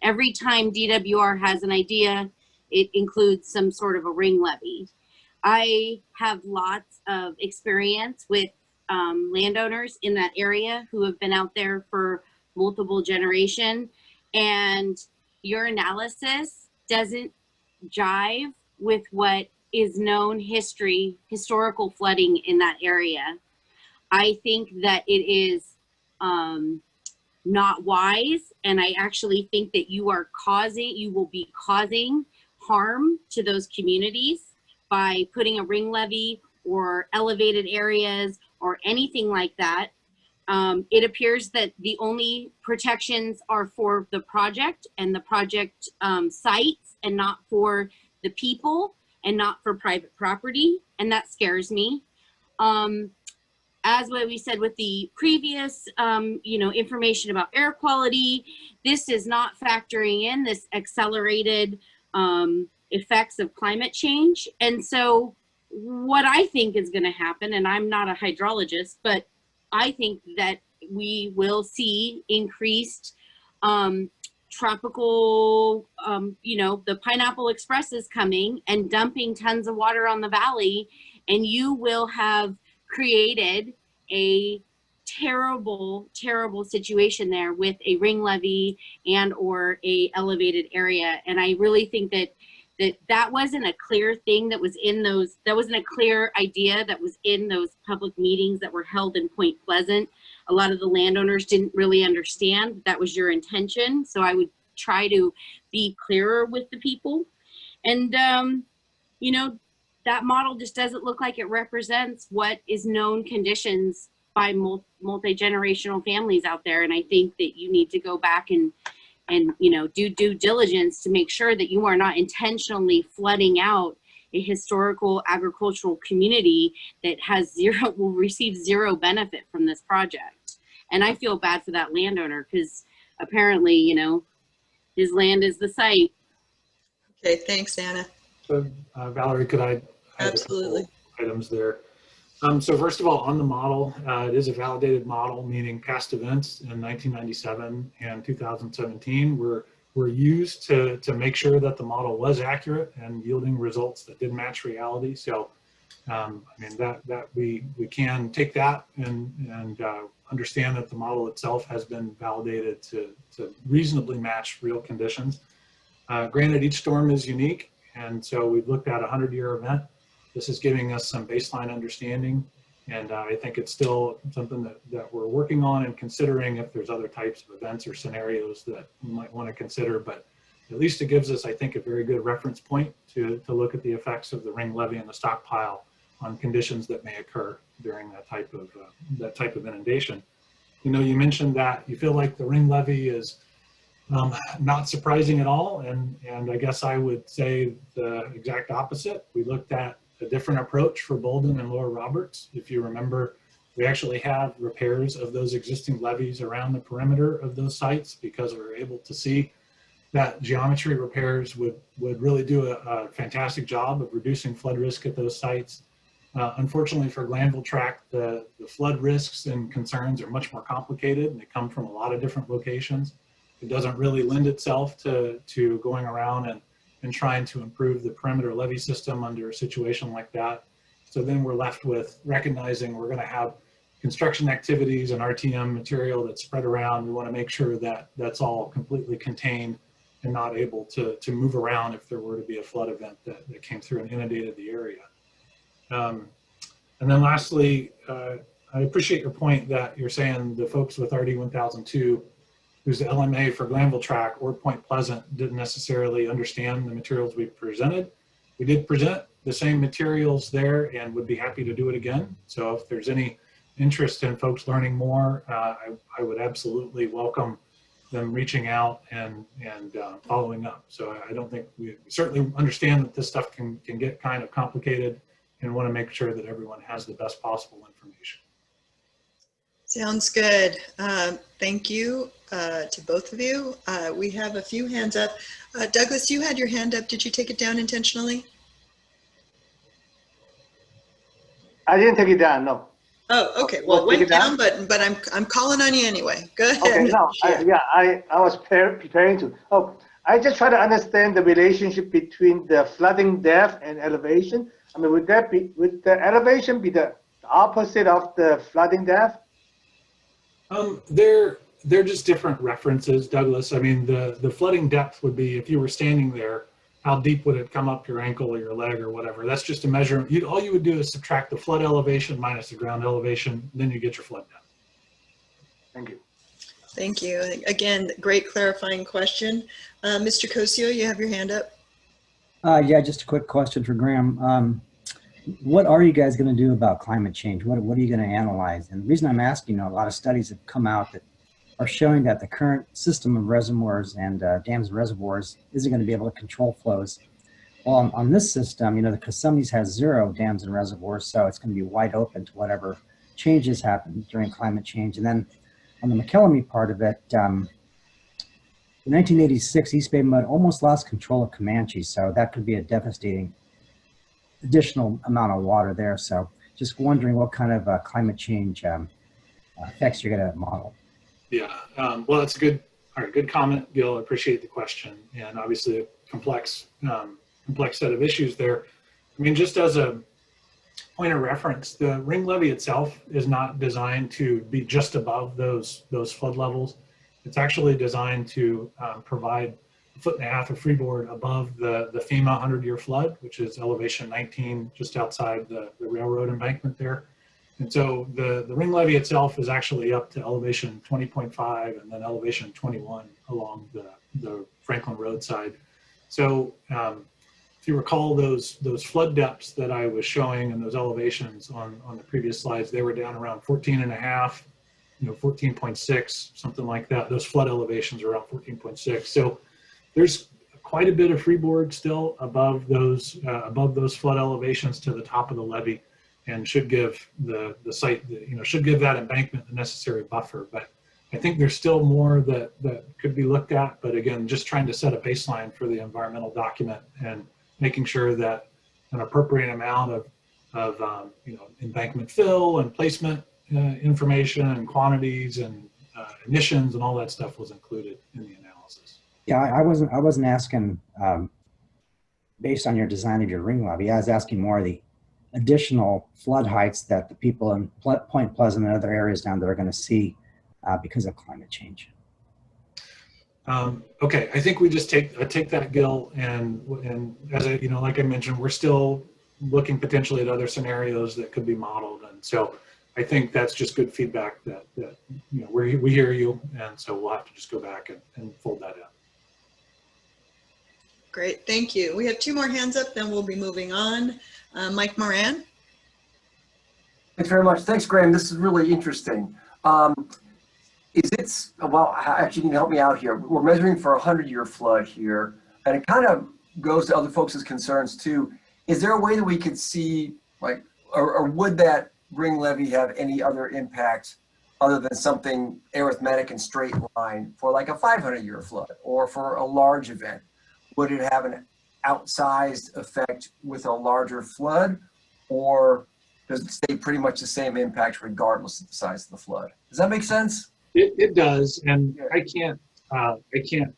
Every time DWR has an idea, it includes some sort of a ring levee. I have lots of experience with landowners in that area who have been out there for multiple generations, and your analysis doesn't jive with what is known historical flooding in that area. I think that it is not wise, and I actually think that you will be causing harm to those communities by putting a ring levee or elevated areas or anything like that. It appears that the only protections are for the project and the project sites, and not for the people, and not for private property, and that scares me. As what we said with the previous information about air quality, this is not factoring in this accelerated effects of climate change. And so what I think is going to happen, and I'm not a hydrologist, but I think that we will see increased tropical, the Pineapple Express is coming and dumping tons of water on the valley, and you will have created a terrible, terrible situation there with a ring levee and or a elevated area. And I really think that that wasn't a clear thing that was in those, that wasn't a clear idea that was in those public meetings that were held in Point Pleasant. A lot of the landowners didn't really understand that was your intention. So I would try to be clearer with the people. And, you know, that model just doesn't look like it represents what is known conditions by multi-generational families out there. And I think that you need to go back and you know, do due diligence to make sure that you are not intentionally flooding out a historical agricultural community that has will receive zero benefit from this project. And I feel bad for that landowner because apparently, you know, his land is the site. Okay, thanks, Anna. So, Valerie, could I add Absolutely. a couple items there? So first of all, on the model, it is a validated model, meaning past events in 1997 and 2017 were used to make sure that the model was accurate and yielding results that did match reality. So, I mean, that we can take that and understand that the model itself has been validated to reasonably match real conditions. Granted, each storm is unique, and so we've looked at a 100-year event. This is giving us some baseline understanding, and I think it's still something that we're working on and considering if there's other types of events or scenarios that we might want to consider, but at least it gives us, I think, a very good reference point to look at the effects of the ring levee and the stockpile on conditions that may occur during that type of inundation. You know, you mentioned that you feel like the ring levee is not surprising at all, and I guess I would say the exact opposite. We looked at a different approach for Bolden and Lower Roberts. If you remember, we actually have repairs of those existing levees around the perimeter of those sites because we were able to see that geometry repairs would really do a fantastic job of reducing flood risk at those sites. Unfortunately for Glanville Tract, the flood risks and concerns are much more complicated, and they come from a lot of different locations. It doesn't really lend itself to going around and trying to improve the perimeter levee system under a situation like that. So then we're left with recognizing we're going to have construction activities and RTM material that's spread around. We want to make sure that that's all completely contained and not able to move around if there were to be a flood event that came through and inundated the area. And then lastly, I appreciate your point that you're saying the folks with RD 1002, who's the LMA for Glanville Tract or Point Pleasant, didn't necessarily understand the materials we presented. We did present the same materials there and would be happy to do it again. So if there's any interest in folks learning more, I would absolutely welcome them reaching out and following up. So I don't think we certainly understand that this stuff can get kind of complicated and want to make sure that everyone has the best possible information. Sounds good. Thank you to both of you. We have a few hands up. Douglas, you had your hand up. Did you take it down intentionally? I didn't take it down, no. Oh, okay. Well, it went down, but I'm calling on you anyway. Go ahead. Okay, no, I was preparing to. Oh, I just try to understand the relationship between the flooding depth and elevation. I mean, would the elevation be the opposite of the flooding depth? They're just different references, Douglas. I mean, the flooding depth would be if you were standing there, how deep would it come up your ankle or your leg or whatever. That's just a measure. All you would do is subtract the flood elevation minus the ground elevation, then you get your flood depth. Thank you. Thank you. Again, great clarifying question. Mr. Cosio, you have your hand up. Yeah, just a quick question for Graham. What are you guys going to do about climate change? What are you going to analyze? And the reason I'm asking, a lot of studies have come out that are showing that the current system of reservoirs and dams and reservoirs isn't going to be able to control flows. Well, on this system, the Yosemite has 0 dams and reservoirs, so it's going to be wide open to whatever changes happen during climate change. And then on the McKelvey part of it, in 1986, East Bay Mud almost lost control of Comanche, so that could be a devastating additional amount of water there. So just wondering what kind of climate change effects you're going to model. Yeah, well, that's a good comment, Gil. I appreciate the question, and obviously a complex set of issues there. I mean, just as a point of reference, the ring levee itself is not designed to be just above those flood levels. It's actually designed to provide 1.5 of freeboard above the FEMA 100-year flood, which is elevation 19, just outside the railroad embankment there. And so the ring levee itself is actually up to elevation 20.5 and then elevation 21 along the Franklin Road side. So if you recall those flood depths that I was showing and those elevations on the previous slides, they were down around 14.5, 14.6, something like that. Those flood elevations are around 14.6. So there's quite a bit of freeboard still above those flood elevations to the top of the levee, and should give the site, should give that embankment the necessary buffer. But I think there's still more that could be looked at. But again, just trying to set a baseline for the environmental document and making sure that an appropriate amount of embankment fill and placement information and quantities and emissions and all that stuff was included in the analysis. Yeah, I wasn't asking based on your design of your ring levee. I was asking more of the additional flood heights that the people in Point Pleasant and other areas down there are going to see because of climate change. Okay, I think we just take that, Gil, and as I, like I mentioned, we're still looking potentially at other scenarios that could be modeled, and so I think that's just good feedback that we hear you, and so we'll have to just go back and fold that in. Great, thank you. We have 2 more hands up, then we'll be moving on. Mike Moran. Thanks very much. Thanks, Graham. This is really interesting. Well, actually, you can help me out here. We're measuring for a 100-year flood here, and it kind of goes to other folks' concerns too. Is there a way that we could see, like, or would that ring levee have any other impact other than something arithmetic and straight line for like a 500-year flood or for a large event? Would it have an outsized effect with a larger flood, or does it stay pretty much the same impact regardless of the size of the flood? Does that make sense? It does, and I can't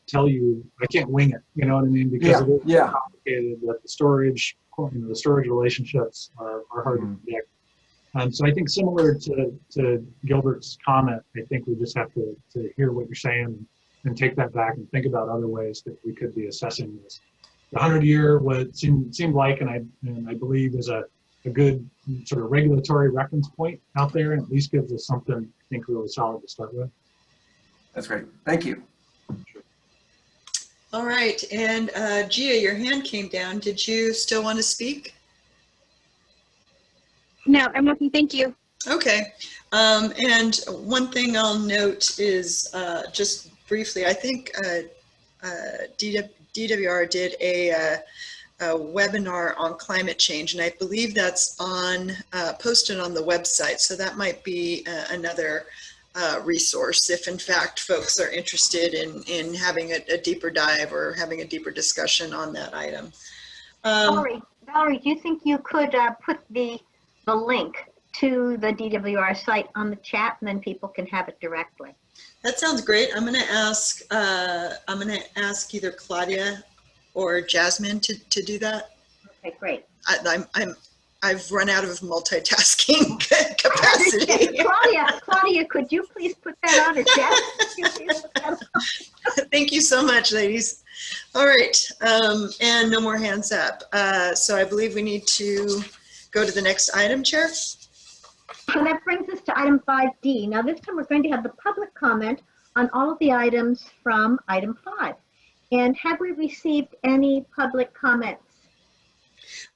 tell you, I can't wing it, you know what I mean? Because it is complicated, that the storage relationships are hard to predict. So I think similar to Gilbert's comment, I think we just have to hear what you're saying and take that back and think about other ways that we could be assessing this. The 100-year, what it seemed like, and I believe is a good sort of regulatory reference point out there, and at least gives us something I think really solid to start with. That's great. Thank you. Sure. All right, and Gia, your hand came down. Did you still want to speak? No, I'm okay. Thank you. Okay. And one thing I'll note is just briefly, I think DWR did a webinar on climate change, and I believe that's posted on the website. So that might be another resource if in fact folks are interested in having a deeper dive or having a deeper discussion on that item. Valerie, do you think you could put the link to the DWR site on the chat, and then people can have it directly? That sounds great. I'm going to ask either Claudia or Jasmine to do that. Okay, great. I've run out of multitasking capacity. Claudia, could you please put that on a chat? Thank you so much, ladies. All right, and no more hands up. So I believe we need to go to the next item, Chair. So that brings us to item 5D. Now this time we're going to have the public comment on all of the items from item 5. And have we received any public comments?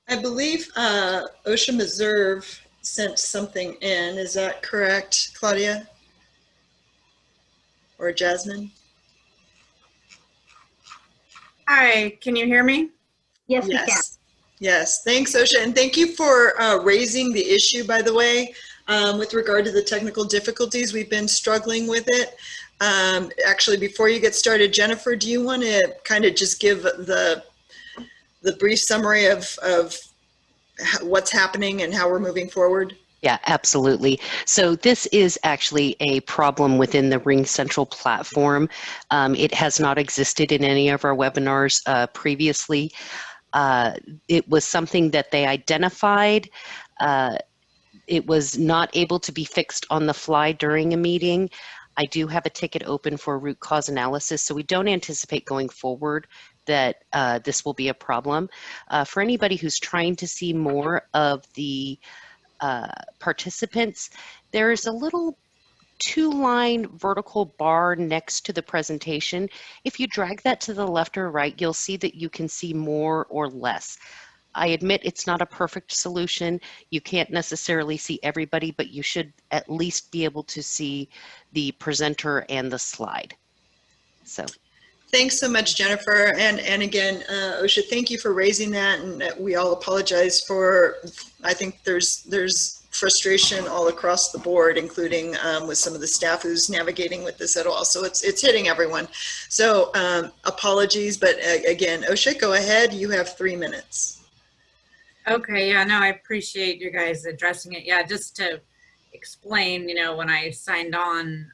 I believe OSHA Reserve sent something in. Is that correct, Claudia? Or Jasmine? Hi, can you hear me? Yes, we can. Yes, thanks, OSHA. And thank you for raising the issue, by the way, with regard to the technical difficulties. We've been struggling with it. Actually, before you get started, Jennifer, do you want to kind of just give the brief summary of what's happening and how we're moving forward? Yeah, absolutely. So this is actually a problem within the Ring Central platform. It has not existed in any of our webinars previously. It was something that they identified. It was not able to be fixed on the fly during a meeting. I do have a ticket open for root cause analysis, so we don't anticipate going forward that this will be a problem. For anybody who's trying to see more of the participants, there is a little 2-line vertical bar next to the presentation. If you drag that to the left or right, you'll see that you can see more or less. I admit it's not a perfect solution. You can't necessarily see everybody, but you should at least be able to see the presenter and the slide. So. Thanks so much, Jennifer. And again, OSHA, thank you for raising that. And we all apologize for, I think there's frustration all across the board, including with some of the staff who's navigating with this at all. So it's hitting everyone. So apologies, but again, OSHA, go ahead. You have 3 minutes. Okay, yeah, no, I appreciate you guys addressing it. Yeah, just to explain, you know, when I signed on,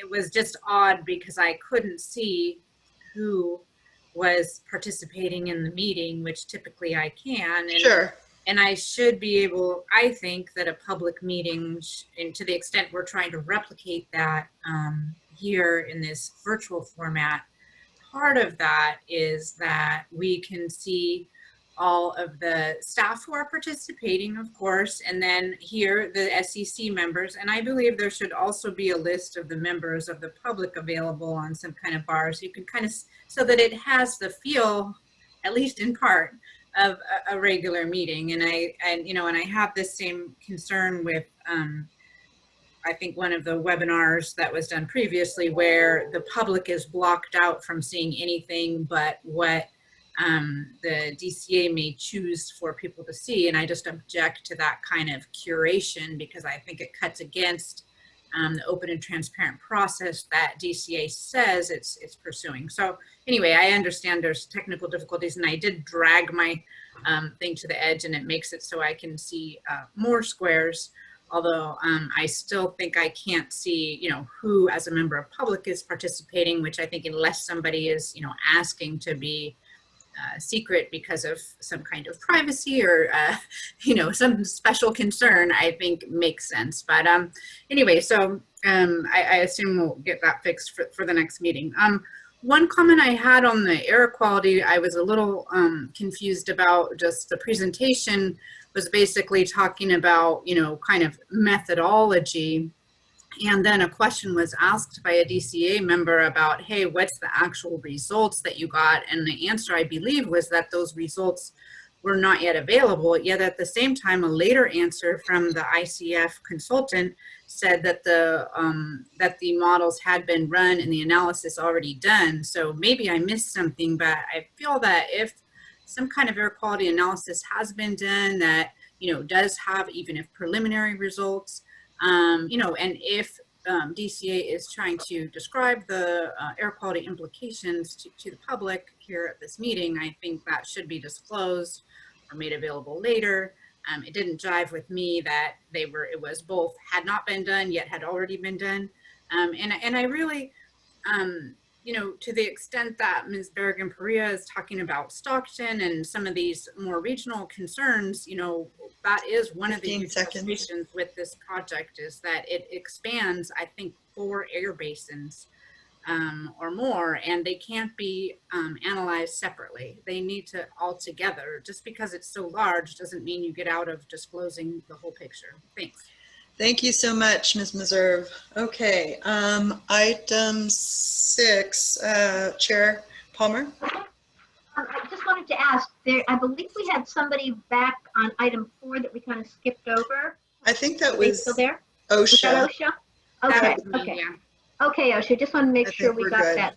it was just odd because I couldn't see who was participating in the meeting, which typically I can. And, sure. And I should be able, I think that a public meeting, and to the extent we're trying to replicate that here in this virtual format, part of that is that we can see all of the staff who are participating, of course, and then here the SEC members. And I believe there should also be a list of the members of the public available on some kind of bar, so you can kind of, so that it has the feel, at least in part, of a regular meeting. And I have this same concern with, I think one of the webinars that was done previously where the public is blocked out from seeing anything but what the DCA may choose for people to see. And I just object to that kind of curation because I think it cuts against the open and transparent process that DCA says it's pursuing. So anyway, I understand there's technical difficulties, and I did drag my thing to the edge, and it makes it so I can see more squares. Although I still think I can't see, you know, who as a member of public is participating, which I think unless somebody is, you know, asking to be secret because of some kind of privacy or, you know, some special concern, I think makes sense. But anyway, so I assume we'll get that fixed for the next meeting. One comment I had on the air quality, I was a little confused about. Just the presentation was basically talking about, you know, kind of methodology. And then a question was asked by a DCA member about, hey, what's the actual results that you got? And the answer, I believe, was that those results were not yet available. Yet at the same time, a later answer from the ICF consultant said that the models had been run and the analysis already done. So maybe I missed something, but I feel that if some kind of air quality analysis has been done that, you know, does have, even if preliminary results, you know, and if DCA is trying to describe the air quality implications to the public here at this meeting, I think that should be disclosed or made available later. It didn't jive with me that it was both had not been done yet had already been done. And I really, you know, to the extent that Ms. Berrigan-Perea is talking about Stockton and some of these more regional concerns, you know, that is one of the frustrations with this project, is that it expands, I think, 4 air basins or more, and they can't be analyzed separately. They need to all together. Just because it's so large doesn't mean you get out of disclosing the whole picture. Thanks. Thank you so much, Ms. Meserve. Okay, item 6, Chair Palmer. I just wanted to ask, I believe we had somebody back on item 4 that we kind of skipped over. I think that was still there? OSHA. Was that OSHA? Okay, okay. Yeah. Okay, OSHA, just want to make sure we got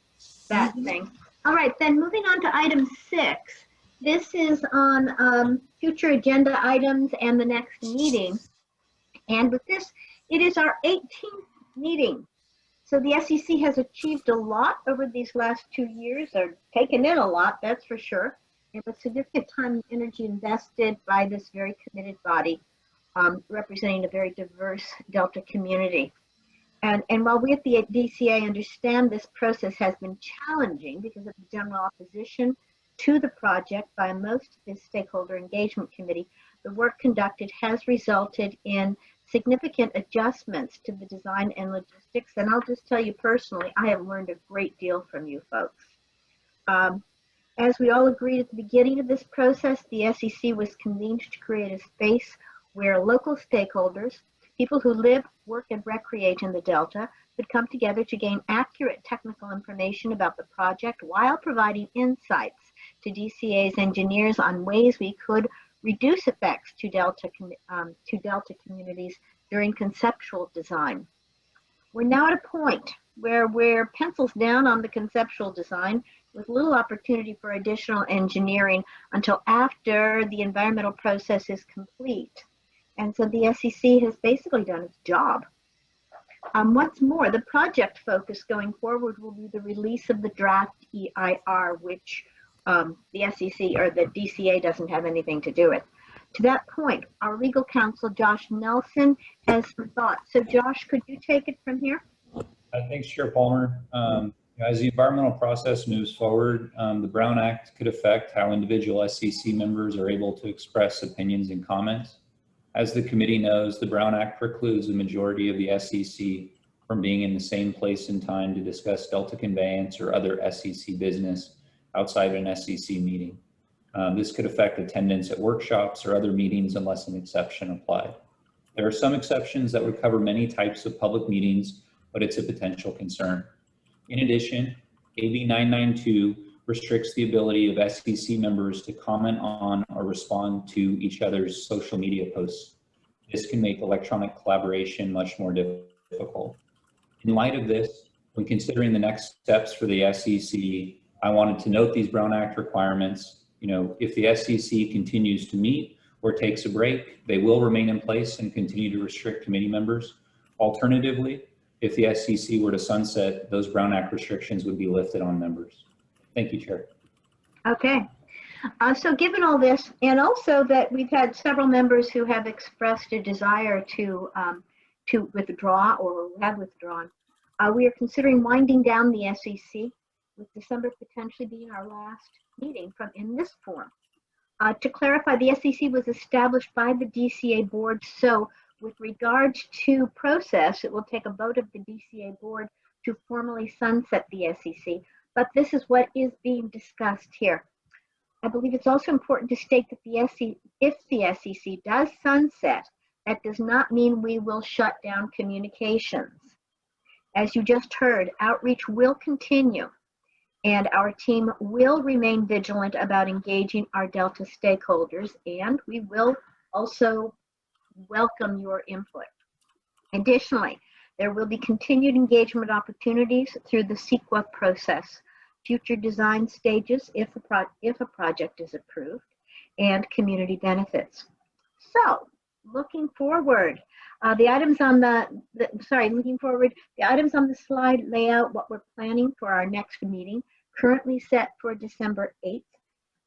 that thing. All right, then moving on to item 6. This is on future agenda items and the next meeting. And with this, it is our 18th meeting. So the SEC has achieved a lot over these last 2 years, or taken in a lot, that's for sure. It was significant time and energy invested by this very committed body, representing a very diverse Delta community. And while we at the DCA understand this process has been challenging because of the general opposition to the project by most of the Stakeholder Engagement Committee, the work conducted has resulted in significant adjustments to the design and logistics. And I'll just tell you personally, I have learned a great deal from you folks. As we all agreed at the beginning of this process, the SEC was convened to create a space where local stakeholders, people who live, work, and recreate in the Delta, could come together to gain accurate technical information about the project while providing insights to DCA's engineers on ways we could reduce effects to Delta communities during conceptual design. We're now at a point where we're pencils down on the conceptual design with little opportunity for additional engineering until after the environmental process is complete. And so the SEC has basically done its job. What's more, the project focus going forward will be the release of the draft EIR, which the SEC or the DCA doesn't have anything to do with. To that point, our legal counsel, Josh Nelson, has some thoughts. So Josh, could you take it from here? Thanks, Chair Palmer. As the environmental process moves forward, the Brown Act could affect how individual SEC members are able to express opinions and comments. As the committee knows, the Brown Act precludes the majority of the SEC from being in the same place and time to discuss Delta conveyance or other SEC business outside an SEC meeting. This could affect attendance at workshops or other meetings unless an exception applied. There are some exceptions that would cover many types of public meetings, but it's a potential concern. In addition, AB 992 restricts the ability of SEC members to comment on or respond to each other's social media posts. This can make electronic collaboration much more difficult. In light of this, when considering the next steps for the SEC, I wanted to note these Brown Act requirements. If the SEC continues to meet or takes a break, they will remain in place and continue to restrict committee members. Alternatively, if the SEC were to sunset, those Brown Act restrictions would be lifted on members. Thank you, Chair. Okay. So given all this, and also that we've had several members who have expressed a desire to withdraw or have withdrawn, we are considering winding down the SEC, with December potentially being our last meeting in this form. To clarify, the SEC was established by the DCA board, so with regards to process, it will take a vote of the DCA board to formally sunset the SEC, but this is what is being discussed here. I believe it's also important to state that if the SEC does sunset, that does not mean we will shut down communications. As you just heard, outreach will continue, and our team will remain vigilant about engaging our Delta stakeholders, and we will also welcome your input. Additionally, there will be continued engagement opportunities through the CEQA process, future design stages if a project is approved, and community benefits. So, looking forward, the items on the slide lay out what we're planning for our next meeting, currently set for December 8th.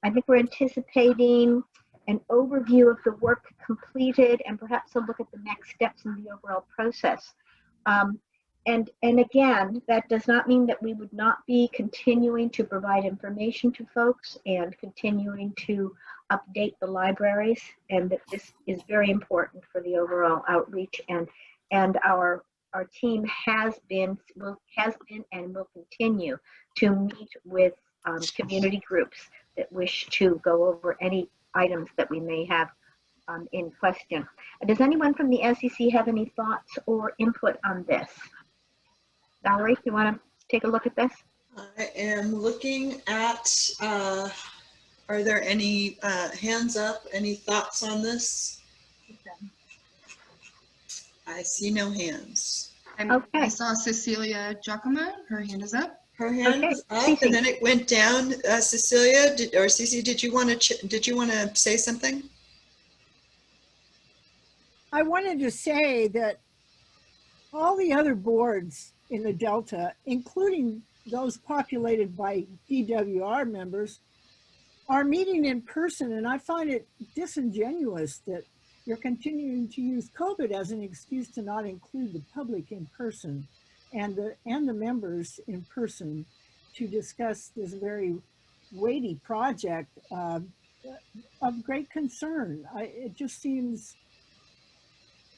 I think we're anticipating an overview of the work completed and perhaps a look at the next steps in the overall process. And again, that does not mean that we would not be continuing to provide information to folks and continuing to update the libraries, and that this is very important for the overall outreach, and our team has been and will continue to meet with community groups that wish to go over any items that we may have in question. Does anyone from the SEC have any thoughts or input on this? Valerie, you want to take a look at this? I am looking at, are there any hands up, any thoughts on this? I see no hands. And I saw Cecilia Giacomo, her hand is up. Her hand is up, and then it went down. Cecilia, or Cece, did you want to say something? I wanted to say that all the other boards in the Delta, including those populated by DWR members, are meeting in person, and I find it disingenuous that you're continuing to use COVID as an excuse to not include the public in person and the members in person to discuss this very weighty project of great concern. It just seems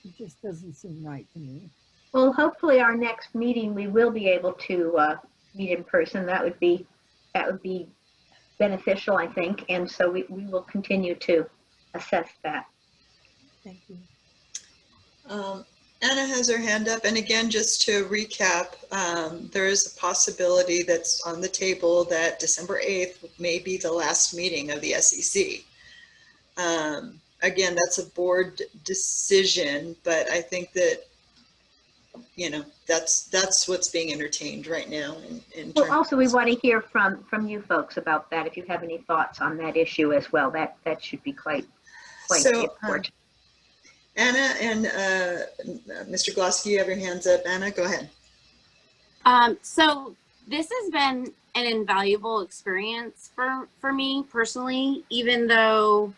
It just doesn't seem right to me. Well, hopefully our next meeting, we will be able to meet in person. That would be beneficial, I think. And so we will continue to assess that. Thank you. Anna has her hand up. And again, just to recap, there is a possibility that's on the table that December 8th may be the last meeting of the SEC. Again, that's a board decision, but I think that, you know, that's what's being entertained right now. Well, also we want to hear from you folks about that. If you have any thoughts on that issue as well, that should be quite important. Anna and Mr. Glosky, you have your hands up. Anna, go ahead. So this has been an invaluable experience for me personally, even though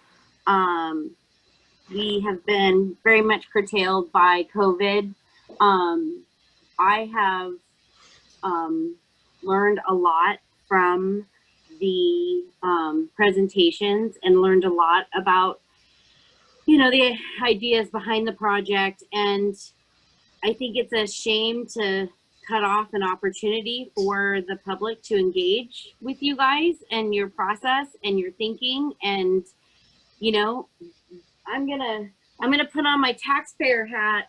we have been very much curtailed by COVID. I have learned a lot from the presentations and learned a lot about, you know, the ideas behind the project. And I think it's a shame to cut off an opportunity for the public to engage with you guys and your process and your thinking. And, you know, I'm gonna put on my taxpayer hat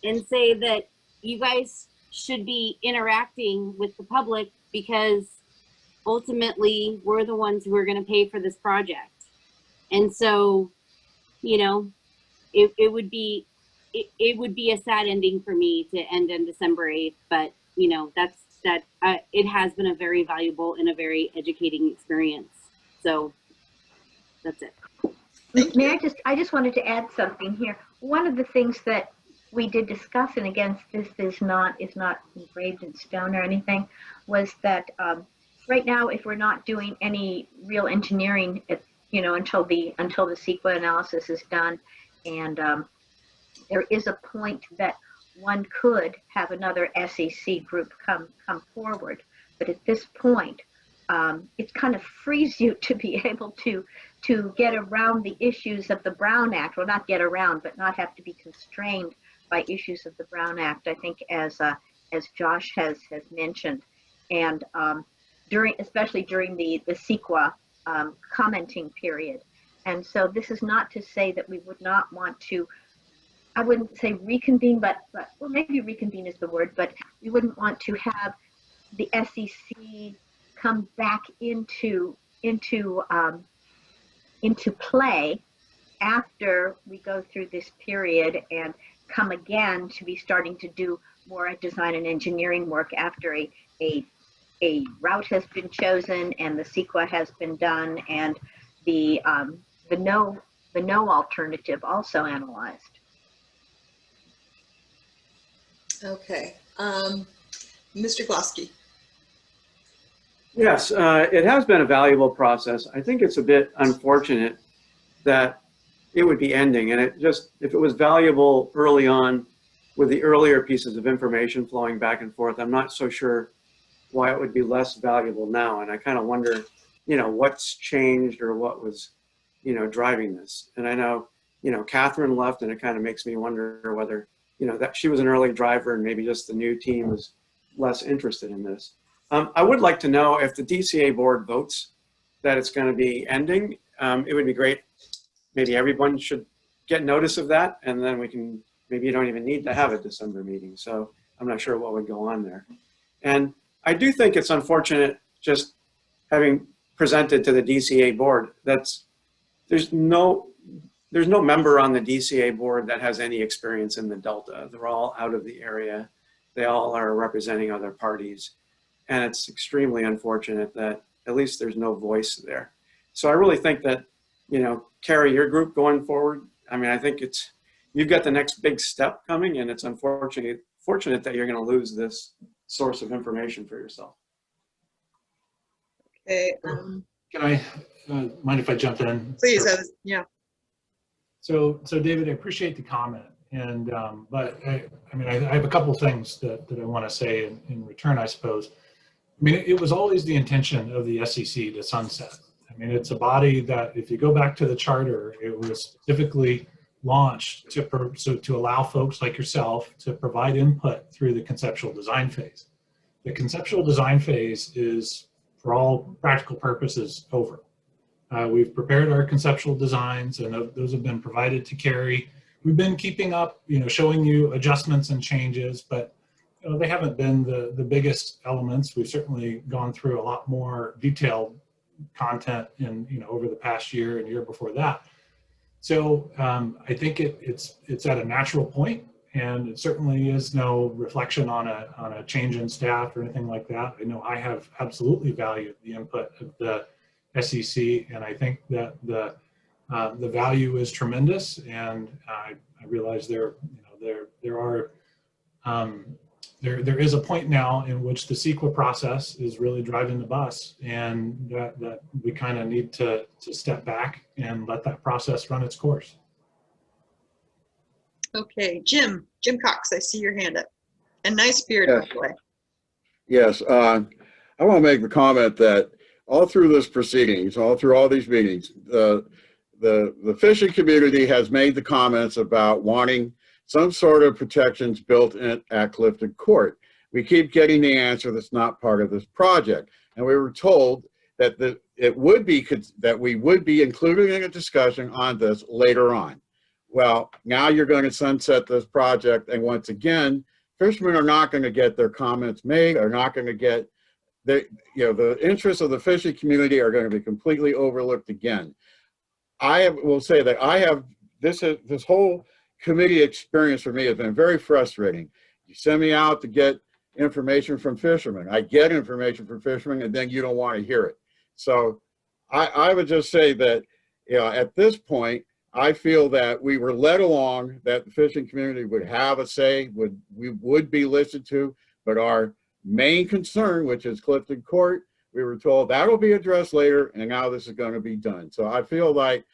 and say that you guys should be interacting with the public, because ultimately we're the ones who are going to pay for this project. And so, you know, it would be a sad ending for me to end on December 8th, but you know, it has been a very valuable and a very educating experience. So that's it. May I just wanted to add something here. One of the things that we did discuss, and again, this is not engraved in stone or anything, was that right now, if we're not doing any real engineering, you know, until the CEQA analysis is done, and there is a point that one could have another SEC group come forward, but at this point, it kind of frees you to be able to get around the issues of the Brown Act. Well, not get around, but not have to be constrained by issues of the Brown Act, I think, as Josh has mentioned, and especially during the CEQA commenting period. And so this is not to say that we would not want to, I wouldn't say reconvene, but well, maybe reconvene is the word, but we wouldn't want to have the SEC come back into play after we go through this period, and come again to be starting to do more design and engineering work after a route has been chosen and the CEQA has been done, and the no alternative also analyzed. Okay, Mr. Glosky. Yes, it has been a valuable process. I think it's a bit unfortunate that it would be ending, and if it was valuable early on with the earlier pieces of information flowing back and forth, I'm not so sure why it would be less valuable now. And I kind of wonder, you know, what's changed or what was, you know, driving this. And I know, you know, Catherine left, and it kind of makes me wonder whether, you know, that she was an early driver and maybe just the new team was less interested in this. I would like to know if the DCA board votes that it's going to be ending. It would be great. Maybe everyone should get notice of that, and then we can, maybe you don't even need to have a December meeting. So I'm not sure what would go on there. And I do think it's unfortunate, just having presented to the DCA board, there's no member on the DCA board that has any experience in the Delta. They're all out of the area. They all are representing other parties. And it's extremely unfortunate that at least there's no voice there. So I really think that, you know, Carrie, your group going forward, I mean, I think you've got the next big step coming, and it's fortunate that you're going to lose this source of information for yourself. Okay. Can I, mind if I jump in? Please, Sure. Yeah. So David, I appreciate the comment, and but I mean, I have a couple things that I want to say in return, I suppose. I mean, it was always the intention of the SEC to sunset. I mean, it's a body that, if you go back to the charter, it was specifically launched to allow folks like yourself to provide input through the conceptual design phase. The conceptual design phase is, for all practical purposes, over. We've prepared our conceptual designs, and those have been provided to Carrie. We've been keeping up, showing you adjustments and changes, but they haven't been the biggest elements. We've certainly gone through a lot more detailed content over the past year and year before that. So I think it's at a natural point, and it certainly is no reflection on a change in staff or anything like that. I know I have absolutely valued the input of the SEC, and I think that the value is tremendous. And I realize there is a point now in which the CEQA process is really driving the bus, and that we kind of need to step back and let that process run its course. Okay, Jim Cox, I see your hand up. And nice beard, by the way. Yes, I want to make the comment that all through this proceedings, all through all these meetings, the fishing community has made the comments about wanting some sort of protections built in at Clifton Court. We keep getting the answer that's not part of this project. And we were told that we would be included in a discussion on this later on. Well, now you're going to sunset this project, and once again, fishermen are not going to get their comments made, are not going to get the interests of the fishing community are going to be completely overlooked again. I will say that this whole committee experience for me has been very frustrating. You send me out to get information from fishermen. I get information from fishermen, and then you don't want to hear it. So I would just say that, at this point, I feel that we were led along, that the fishing community would have a say, we would be listened to, but our main concern, which is Clifton Court, we were told that'll be addressed later, and now this is going to be done. So I feel like,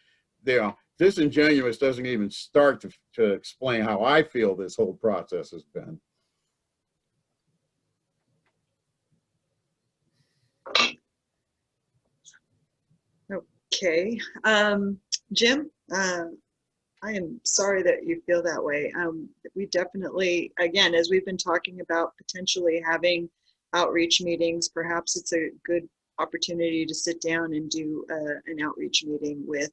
disingenuous doesn't even start to explain how I feel this whole process has been. Okay, Jim, I am sorry that you feel that way. We definitely, again, as we've been talking about potentially having outreach meetings, perhaps it's a good opportunity to sit down and do an outreach meeting with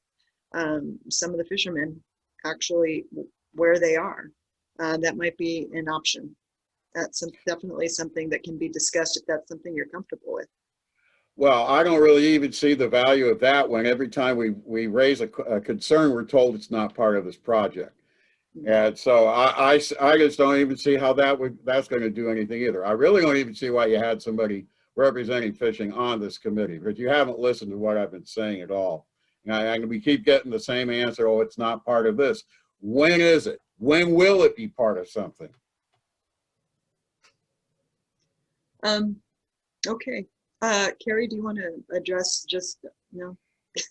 some of the fishermen actually where they are. That might be an option. That's definitely something that can be discussed if that's something you're comfortable with. Well, I don't really even see the value of that when every time we raise a concern, we're told it's not part of this project. And so I just don't even see how that's going to do anything either. I really don't even see why you had somebody representing fishing on this committee, but you haven't listened to what I've been saying at all. And we keep getting the same answer, oh, it's not part of this. When is it? When will it be part of something? Okay. Carrie, do you want to address no?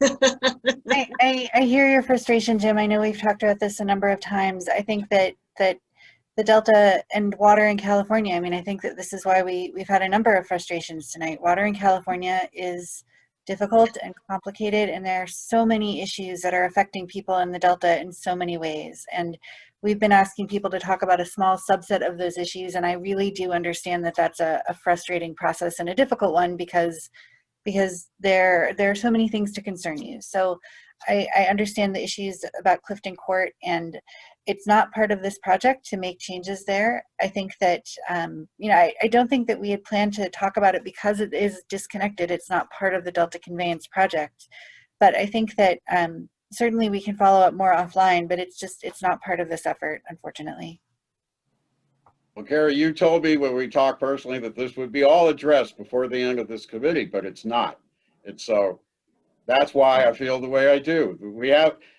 I hear your frustration, Jim. I know we've talked about this a number of times. I think that the Delta and water in California, I mean, I think that this is why we've had a number of frustrations tonight. Water in California is difficult and complicated, and there are so many issues that are affecting people in the Delta in so many ways. And we've been asking people to talk about a small subset of those issues, and I really do understand that that's a frustrating process and a difficult one because there are so many things to concern you. So I understand the issues about Clifton Court, and it's not part of this project to make changes there. I think that, I don't think that we had planned to talk about it because it is disconnected. It's not part of the Delta Conveyance project. But I think that certainly we can follow up more offline, but it's not part of this effort, unfortunately. Well, Carrie, you told me when we talked personally that this would be all addressed before the end of this committee, but it's not. And so that's why I feel the way I do.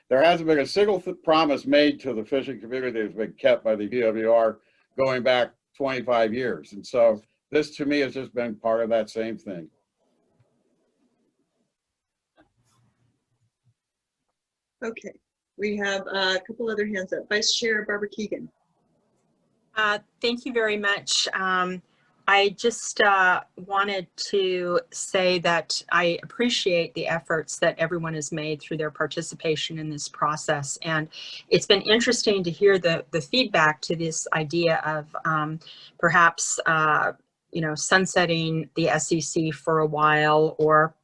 There hasn't been a single promise made to the fishing community that's been kept by the DWR going back 25 years. And so this to me has just been part of that same thing. Okay, we have a couple other hands up. Vice Chair Barbara Keegan. Thank you very much. I just wanted to say that I appreciate the efforts that everyone has made through their participation in this process. And it's been interesting to hear the feedback to this idea of perhaps, you know, sunsetting the SEC for a while, or,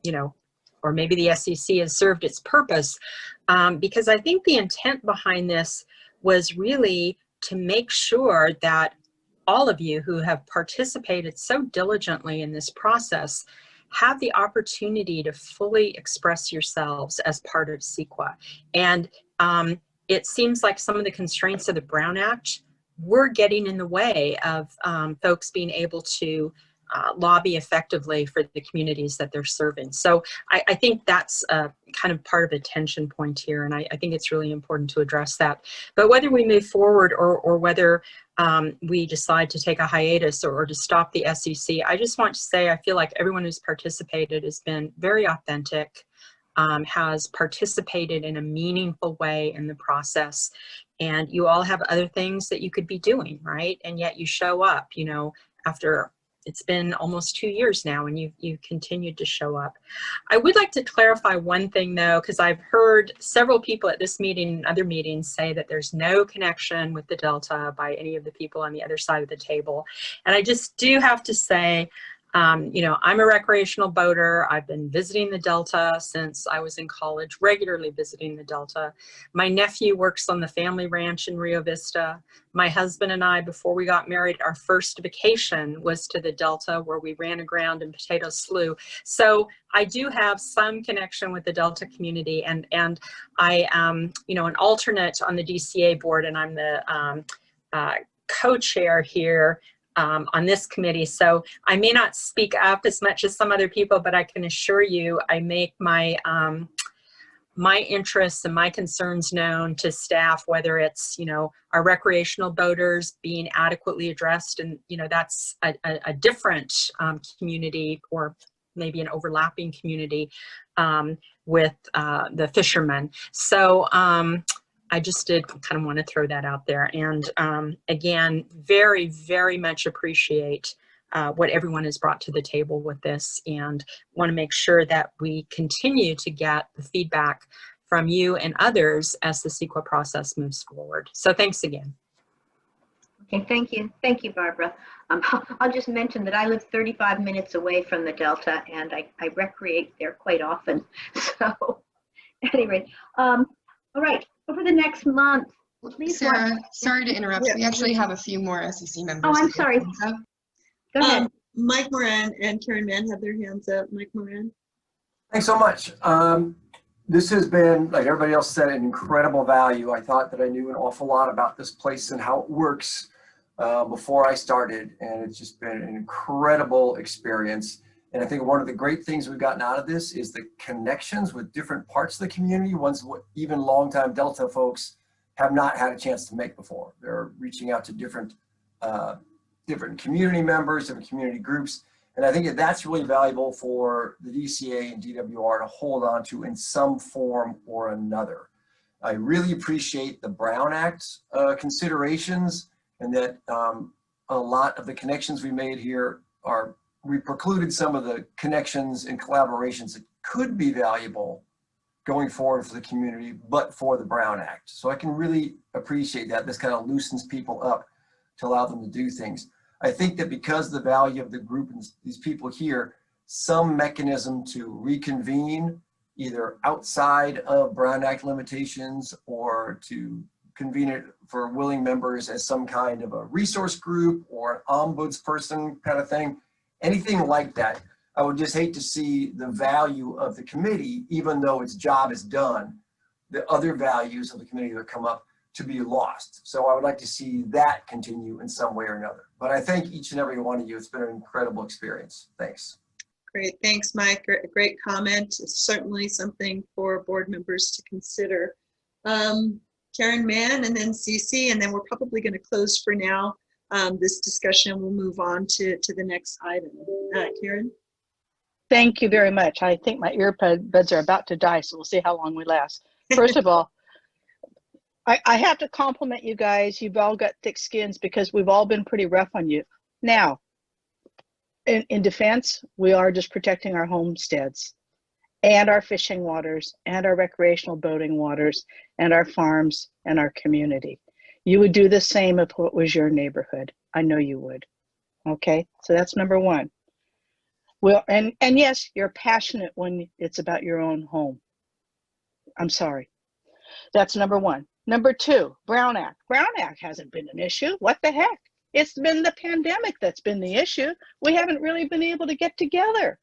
you know, or maybe the SEC has served its purpose. Because I think the intent behind this was really to make sure that all of you who have participated so diligently in this process have the opportunity to fully express yourselves as part of CEQA. And it seems like some of the constraints of the Brown Act were getting in the way of folks being able to lobby effectively for the communities that they're serving. So I think that's kind of part of a tension point here, and I think it's really important to address that. But whether we move forward or whether we decide to take a hiatus or to stop the SEC, I just want to say I feel like everyone who's participated has been very authentic, has participated in a meaningful way in the process, and you all have other things that you could be doing, right? And yet you show up, you know, after it's been almost 2 years now, and you've continued to show up. I would like to clarify one thing though, because I've heard several people at this meeting and other meetings say that there's no connection with the Delta by any of the people on the other side of the table. And I just do have to say, you know, I'm a recreational boater. I've been visiting the Delta since I was in college, regularly visiting the Delta. My nephew works on the family ranch in Rio Vista. My husband and I, before we got married, our first vacation was to the Delta, where we ran aground in Potato Slough. So I do have some connection with the Delta community, and I am, you know, an alternate on the DCA board, and I'm the co-chair here on this committee. So I may not speak up as much as some other people, but I can assure you I make my my interests and my concerns known to staff, whether it's, you know, our recreational boaters being adequately addressed, and, you know, that's a different community, or maybe an overlapping community with the fishermen. So I just did kind of want to throw that out there. And again, very, very much appreciate what everyone has brought to the table with this, and want to make sure that we continue to get the feedback from you and others as the CEQA process moves forward. So thanks again. Okay, thank you. Thank you, Barbara. I'll just mention that I live 35 minutes away from the Delta, and I recreate there quite often. So anyway, all right. Over the next month, please. Sarah, sorry to interrupt. We actually have a few more SEC members. Oh, I'm sorry. Go ahead. Mike Moran and Karen Mann have their hands up. Mike Moran. Thanks so much. This has been, like everybody else said, an incredible value. I thought that I knew an awful lot about this place and how it works before I started, and it's just been an incredible experience. And I think one of the great things we've gotten out of this is the connections with different parts of the community, ones what even longtime Delta folks have not had a chance to make before. They're reaching out to different community members, different community groups. And I think that's really valuable for the DCA and DWR to hold on to in some form or another. I really appreciate the Brown Act considerations, and that a lot of the connections we made here we precluded some of the connections and collaborations that could be valuable going forward for the community, but for the Brown Act. So I can really appreciate that. This kind of loosens people up to allow them to do things. I think that because the value of the group and these people here, some mechanism to reconvene either outside of Brown Act limitations, or to convene it for willing members as some kind of a resource group or an ombudsperson kind of thing, anything like that. I would just hate to see the value of the committee, even though its job is done, the other values of the committee that come up, to be lost. So I would like to see that continue in some way or another. But I thank each and every one of you. It's been an incredible experience. Thanks. Great, thanks, Mike. Great comment. It's certainly something for board members to consider. Karen Mann, and then Cece, and then we're probably going to close for now this discussion. We'll move on to the next item. Karen? Thank you very much. I think my earbuds are about to die, so we'll see how long we last. First of all, I have to compliment you guys. You've all got thick skins because we've all been pretty rough on you. Now, in defense, we are just protecting our homesteads and our fishing waters and our recreational boating waters and our farms and our community. You would do the same if it was your neighborhood. I know you would. Okay, so that's number one. Well, and yes, you're passionate when it's about your own home. I'm sorry. That's number one. Number two, Brown Act. Brown Act hasn't been an issue. What the heck? It's been the pandemic that's been the issue. We haven't really been able to get together.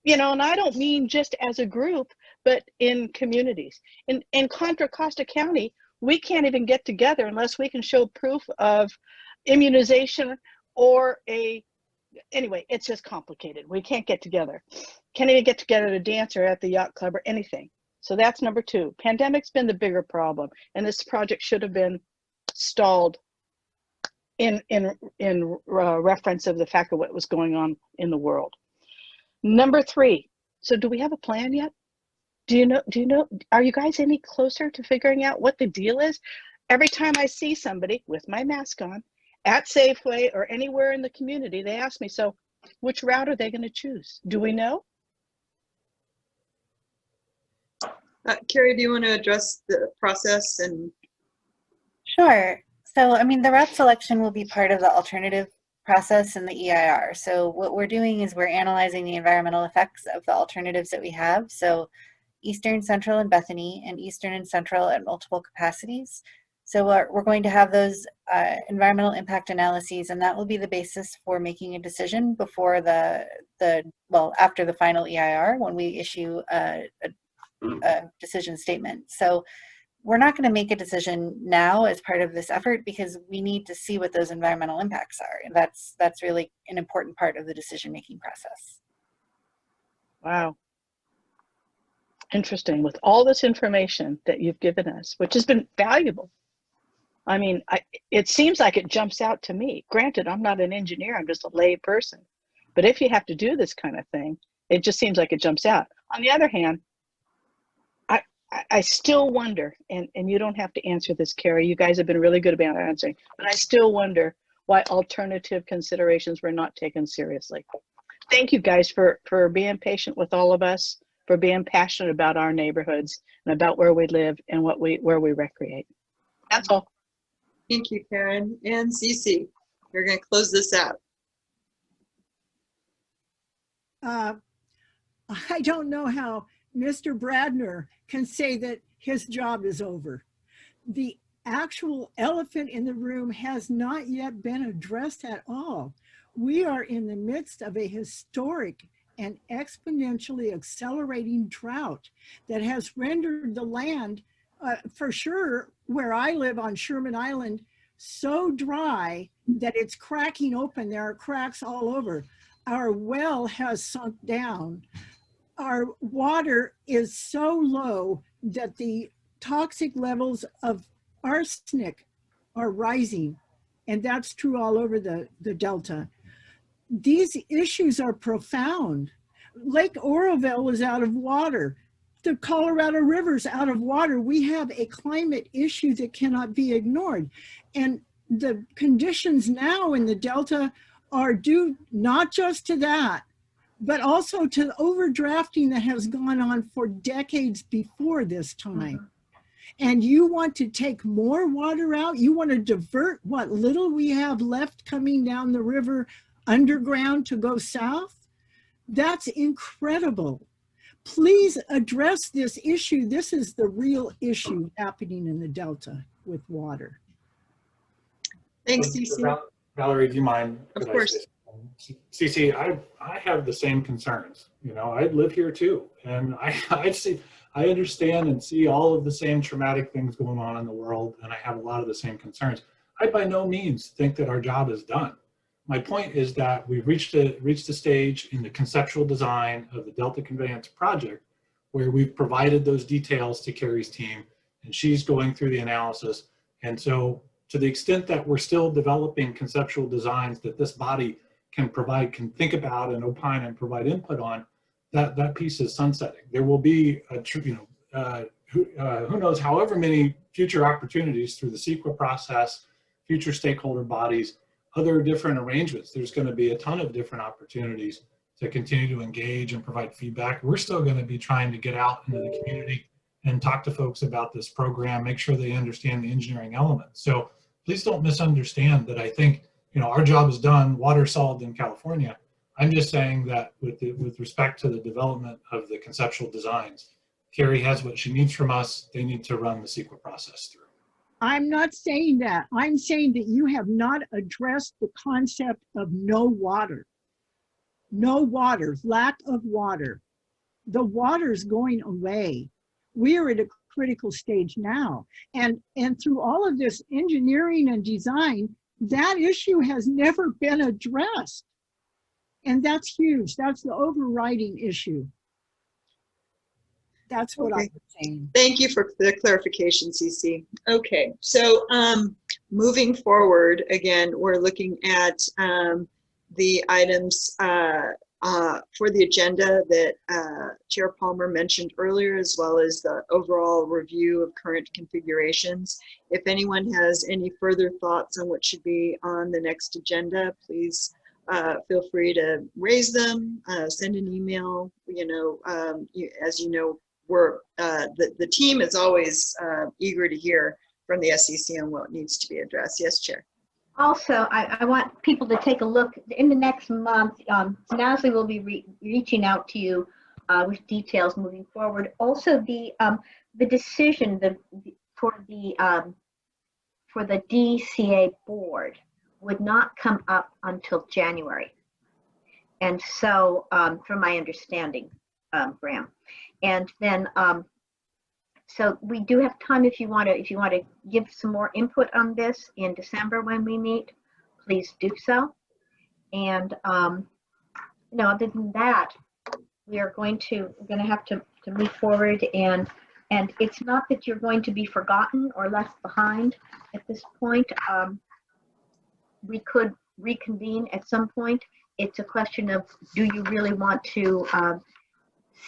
You know, and I don't mean just as a group, but in communities. In Contra Costa County, we can't even get together unless we can show proof of immunization or anyway, it's just complicated. We can't get together. Can't even get together to dance or at the yacht club or anything. So that's number two. Pandemic's been the bigger problem, and this project should have been stalled in reference of the fact of what was going on in the world. Number three, so do we have a plan yet? Do you know, are you guys any closer to figuring out what the deal is? Every time I see somebody with my mask on at Safeway or anywhere in the community, they ask me, so which route are they going to choose? Do we know? Carrie, do you want to address the process? And Sure. So, I mean, the route selection will be part of the alternative process in the EIR. So what we're doing is we're analyzing the environmental effects of the alternatives that we have. So Eastern, Central, and Bethany, and Eastern and Central at multiple capacities. So we're going to have those environmental impact analyses, and that will be the basis for making a decision before after the final EIR, when we issue a decision statement. So we're not going to make a decision now as part of this effort because we need to see what those environmental impacts are. And that's really an important part of the decision-making process. Wow. Interesting. With all this information that you've given us, which has been valuable. I mean, it seems like it jumps out to me. Granted, I'm not an engineer, I'm just a lay person. But if you have to do this kind of thing, it just seems like it jumps out. On the other hand, I still wonder, and you don't have to answer this, Carrie, you guys have been really good about answering, but I still wonder why alternative considerations were not taken seriously. Thank you guys for being patient with all of us, for being passionate about our neighborhoods and about where we live and where we recreate. That's all. thank you, Karen. And Cece, we're going to close this out. I don't know how Mr. Bradner can say that his job is over. The actual elephant in the room has not yet been addressed at all. We are in the midst of a historic and exponentially accelerating drought that has rendered the land, for sure, where I live on Sherman Island, so dry that it's cracking open. There are cracks all over. Our well has sunk down. Our water is so low that the toxic levels of arsenic are rising, and that's true all over the Delta. These issues are profound. Lake Oroville is out of water. The Colorado River's out of water. We have a climate issue that cannot be ignored. And the conditions now in the Delta are due not just to that, but also to the overdrafting that has gone on for decades before this time. And you want to take more water out? You want to divert what little we have left coming down the river underground to go south? That's incredible. Please address this issue. This is the real issue happening in the Delta with water. Thanks, Cece. Valerie, do you mind? Of course. Cece, I have the same concerns. You know, I live here too, and I understand and see all of the same traumatic things going on in the world, and I have a lot of the same concerns. I by no means think that our job is done. My point is that we've reached a stage in the conceptual design of the Delta Conveyance project where we've provided those details to Carrie's team, and she's going through the analysis. And so to the extent that we're still developing conceptual designs that this body can think about and opine and provide input on, that piece is sunsetting. There will be who knows, however many future opportunities through the CEQA process, future stakeholder bodies, other different arrangements. There's going to be a ton of different opportunities to continue to engage and provide feedback. We're still going to be trying to get out into the community and talk to folks about this program, make sure they understand the engineering elements. So please don't misunderstand that I think, you know, our job is done, water solved in California. I'm just saying that with respect to the development of the conceptual designs, Carrie has what she needs from us. They need to run the CEQA process through. I'm not saying that. I'm saying that you have not addressed the concept of no water. No water, lack of water. The water's going away. We're at a critical stage now. And through all of this engineering and design, that issue has never been addressed. And that's huge. That's the overriding issue. That's what I'm saying. Thank you for the clarification, CC. Okay, so moving forward, again, we're looking at the items for the agenda that Chair Palmer mentioned earlier, as well as the overall review of current configurations. If anyone has any further thoughts on what should be on the next agenda, please feel free to raise them, send an email. You know, as you know, we're the team is always eager to hear from the SEC on what needs to be addressed. Yes, Chair. Also, I want people to take a look in the next month. Nasli will be reaching out to you with details moving forward. Also, the decision for the DCA board would not come up until January, and so from my understanding, Graham, and then so we do have time if you want to give some more input on this in December when we meet, please do so. And you know, other than that, we're going to have to move forward, and it's not that you're going to be forgotten or left behind at this point. We could reconvene at some point. It's a question of, do you really want to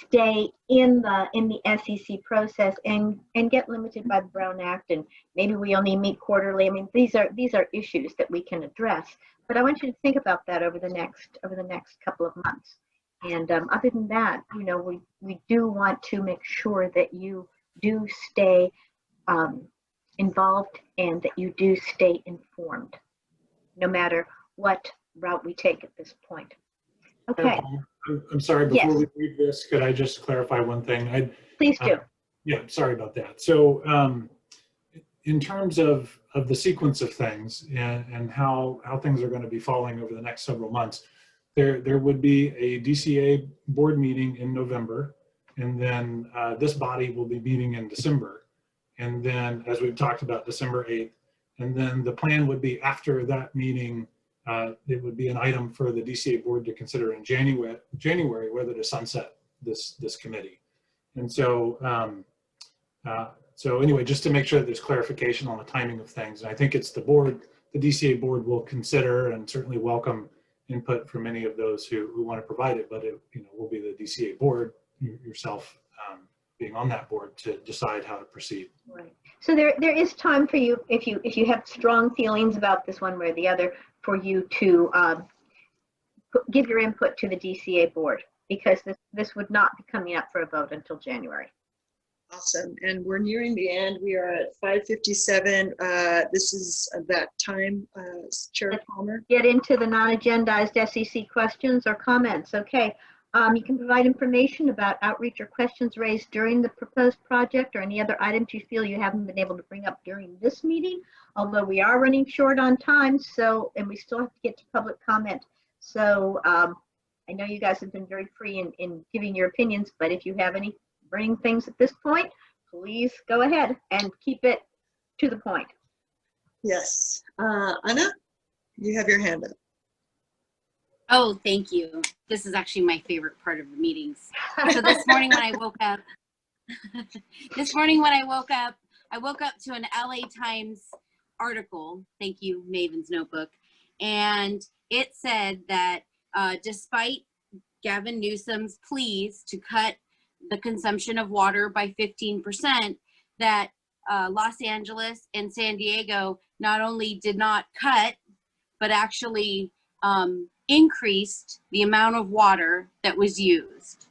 stay in the SEC process and get limited by the Brown Act, and maybe we only meet quarterly. I mean, these are issues that we can address, but I want you to think about that over the next couple of months. And other than that, you know, we do want to make sure that you do stay involved and that you do stay informed, no matter what route we take at this point. Okay. I'm sorry, before Yes. we read this, could I just clarify one thing? Please do. Yeah, sorry about that. So in terms of the sequence of things and how things are going to be falling over the next several months, there would be a DCA board meeting in November, and then this body will be meeting in December. And then, as we've talked about, December 8th. And then the plan would be after that meeting, it would be an item for the DCA board to consider in January whether to sunset this committee. And so, so anyway, just to make sure that there's clarification on the timing of things, and I think it's the DCA board will consider and certainly welcome input from any of those who want to provide it, but it will be the DCA board, yourself being on that board, to decide how to proceed. Right. So there is time for you, if you have strong feelings about this one way or the other, for you to give your input to the DCA board, because this would not be coming up for a vote until January. Awesome. And we're nearing the end. We are at 5:57. This is that time, Chair Palmer. Get into the non-agendized SEC questions or comments. Okay. You can provide information about outreach or questions raised during the proposed project, or any other items you feel you haven't been able to bring up during this meeting, although we are running short on time, and we still have to get to public comment. So I know you guys have been very free in giving your opinions, but if you have any burning things at this point, please go ahead and keep it to the point. Yes. Anna, you have your hand up. Oh, thank you. This is actually my favorite part of the meetings. So this morning when I woke up, I woke up to an LA Times article. Thank you, Maven's Notebook. And it said that despite Gavin Newsom's pleas to cut the consumption of water by 15%, that Los Angeles and San Diego not only did not cut, but actually increased the amount of water that was used.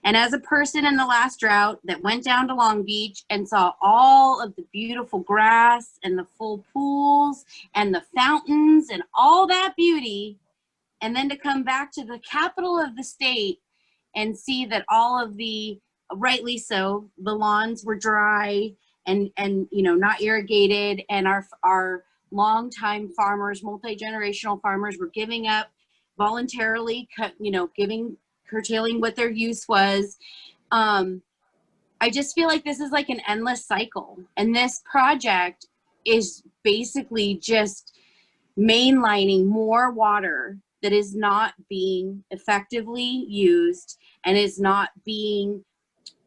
And as a person in the last drought that went down to Long Beach and saw all of the beautiful grass and the full pools and the fountains and all that beauty, and then to come back to the capital of the state and see that all of the, rightly so, the lawns were dry and you know, not irrigated, and our longtime farmers, multi-generational farmers, were giving up voluntarily, you know, curtailing what their use was. I just feel like this is like an endless cycle, and this project is basically just mainlining more water that is not being effectively used and is not being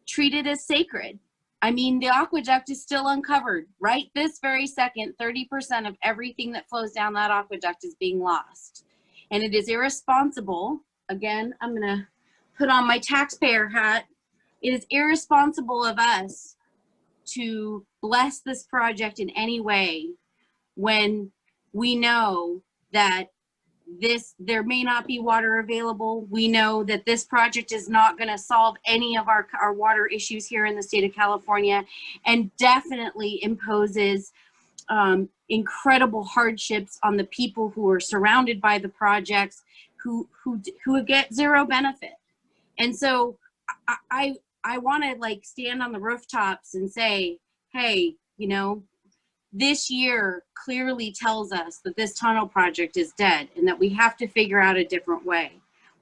treated as sacred. I mean, the aqueduct is still uncovered. Right this very second, 30% of everything that flows down that aqueduct is being lost. And it is irresponsible. Again, I'm gonna put on my taxpayer hat. It is irresponsible of us to bless this project in any way when we know that there may not be water available. We know that this project is not going to solve any of our water issues here in the state of California, and definitely imposes incredible hardships on the people who are surrounded by the projects, who get zero benefit. And so I want to like stand on the rooftops and say, hey, you know, this year clearly tells us that this tunnel project is dead and that we have to figure out a different way.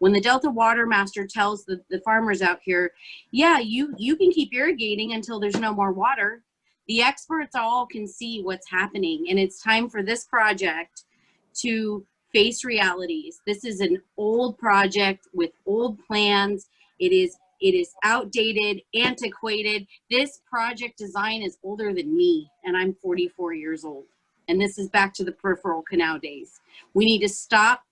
When the Delta Water Master tells the farmers out here, yeah, you can keep irrigating until there's no more water, the experts all can see what's happening, and it's time for this project to face realities. This is an old project with old plans. It is outdated, antiquated. This project design is older than me, and I'm 44 years old. And this is back to the peripheral canal days. We need to stop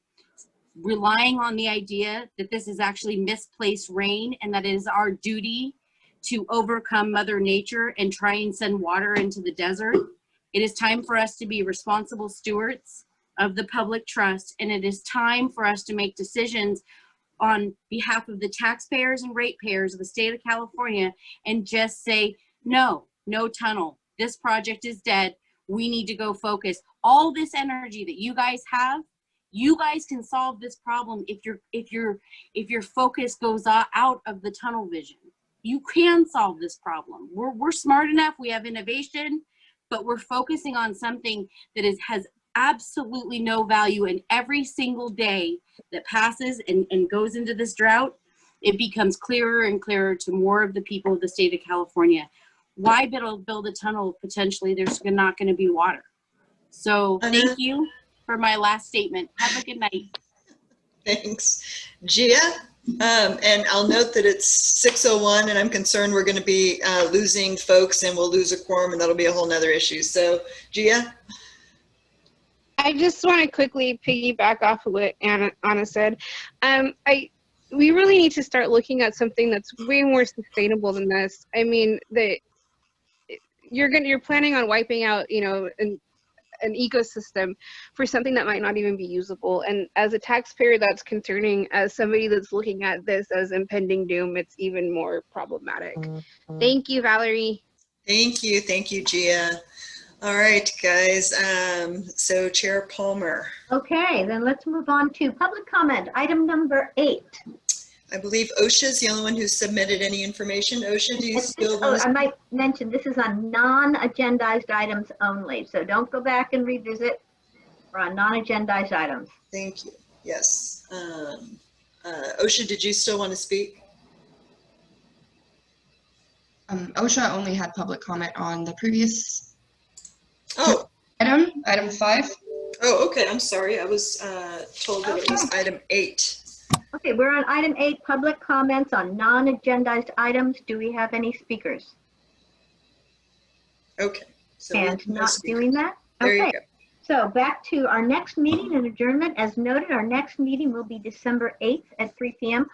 relying on the idea that this is actually misplaced rain and that it is our duty to overcome Mother Nature and try and send water into the desert. It is time for us to be responsible stewards of the public trust, and it is time for us to make decisions on behalf of the taxpayers and ratepayers of the state of California and just say, no tunnel. This project is dead. We need to go focus. All this energy that you guys have, you guys can solve this problem if your focus goes out of the tunnel vision. You can solve this problem. We're smart enough, we have innovation, but we're focusing on something that has absolutely no value, and every single day that passes and goes into this drought, it becomes clearer and clearer to more of the people of the state of California. Why build a tunnel if potentially there's not going to be water? So thank you for my last statement. Have a good night. Thanks. Gia? And I'll note that it's 6:01 and I'm concerned we're going to be losing folks and we'll lose a quorum, and that'll be a whole nother issue. So Gia? I just want to quickly piggyback off of what Anna said. We really need to start looking at something that's way more sustainable than this. I mean, you're planning on wiping out, you know, an ecosystem for something that might not even be usable. And as a taxpayer, that's concerning. As somebody that's looking at this as impending doom, it's even more problematic. Thank you, Valerie. Thank you, Gia. All right, guys. So Chair Palmer. Okay, then let's move on to public comment, item number 8. I believe OSHA's the only one who submitted any information. OSHA, do you still want to? I might mention this is on non-agendized items only, so don't go back and revisit. We're on non-agendized items. Thank you. Yes. OSHA, did you still want to speak? OSHA only had public comment on the previous item 5. Oh, okay. I'm sorry. I was told that it was item 8. Okay, we're on item 8, public comments on non-agendized items. Do we have any speakers? Okay. So and not doing that? There okay. You go. So back to our next meeting and adjournment. As noted, our next meeting will be December 8th at 3 p.m.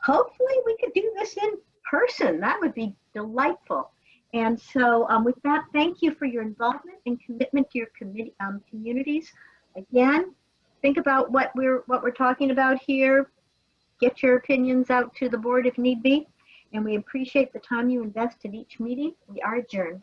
Hopefully we could do this in person. That would be delightful. And so with that, thank you for your involvement and commitment to your communities. Again, think about what we're talking about here. Get your opinions out to the board if need be. And we appreciate the time you invest in each meeting. We are adjourned.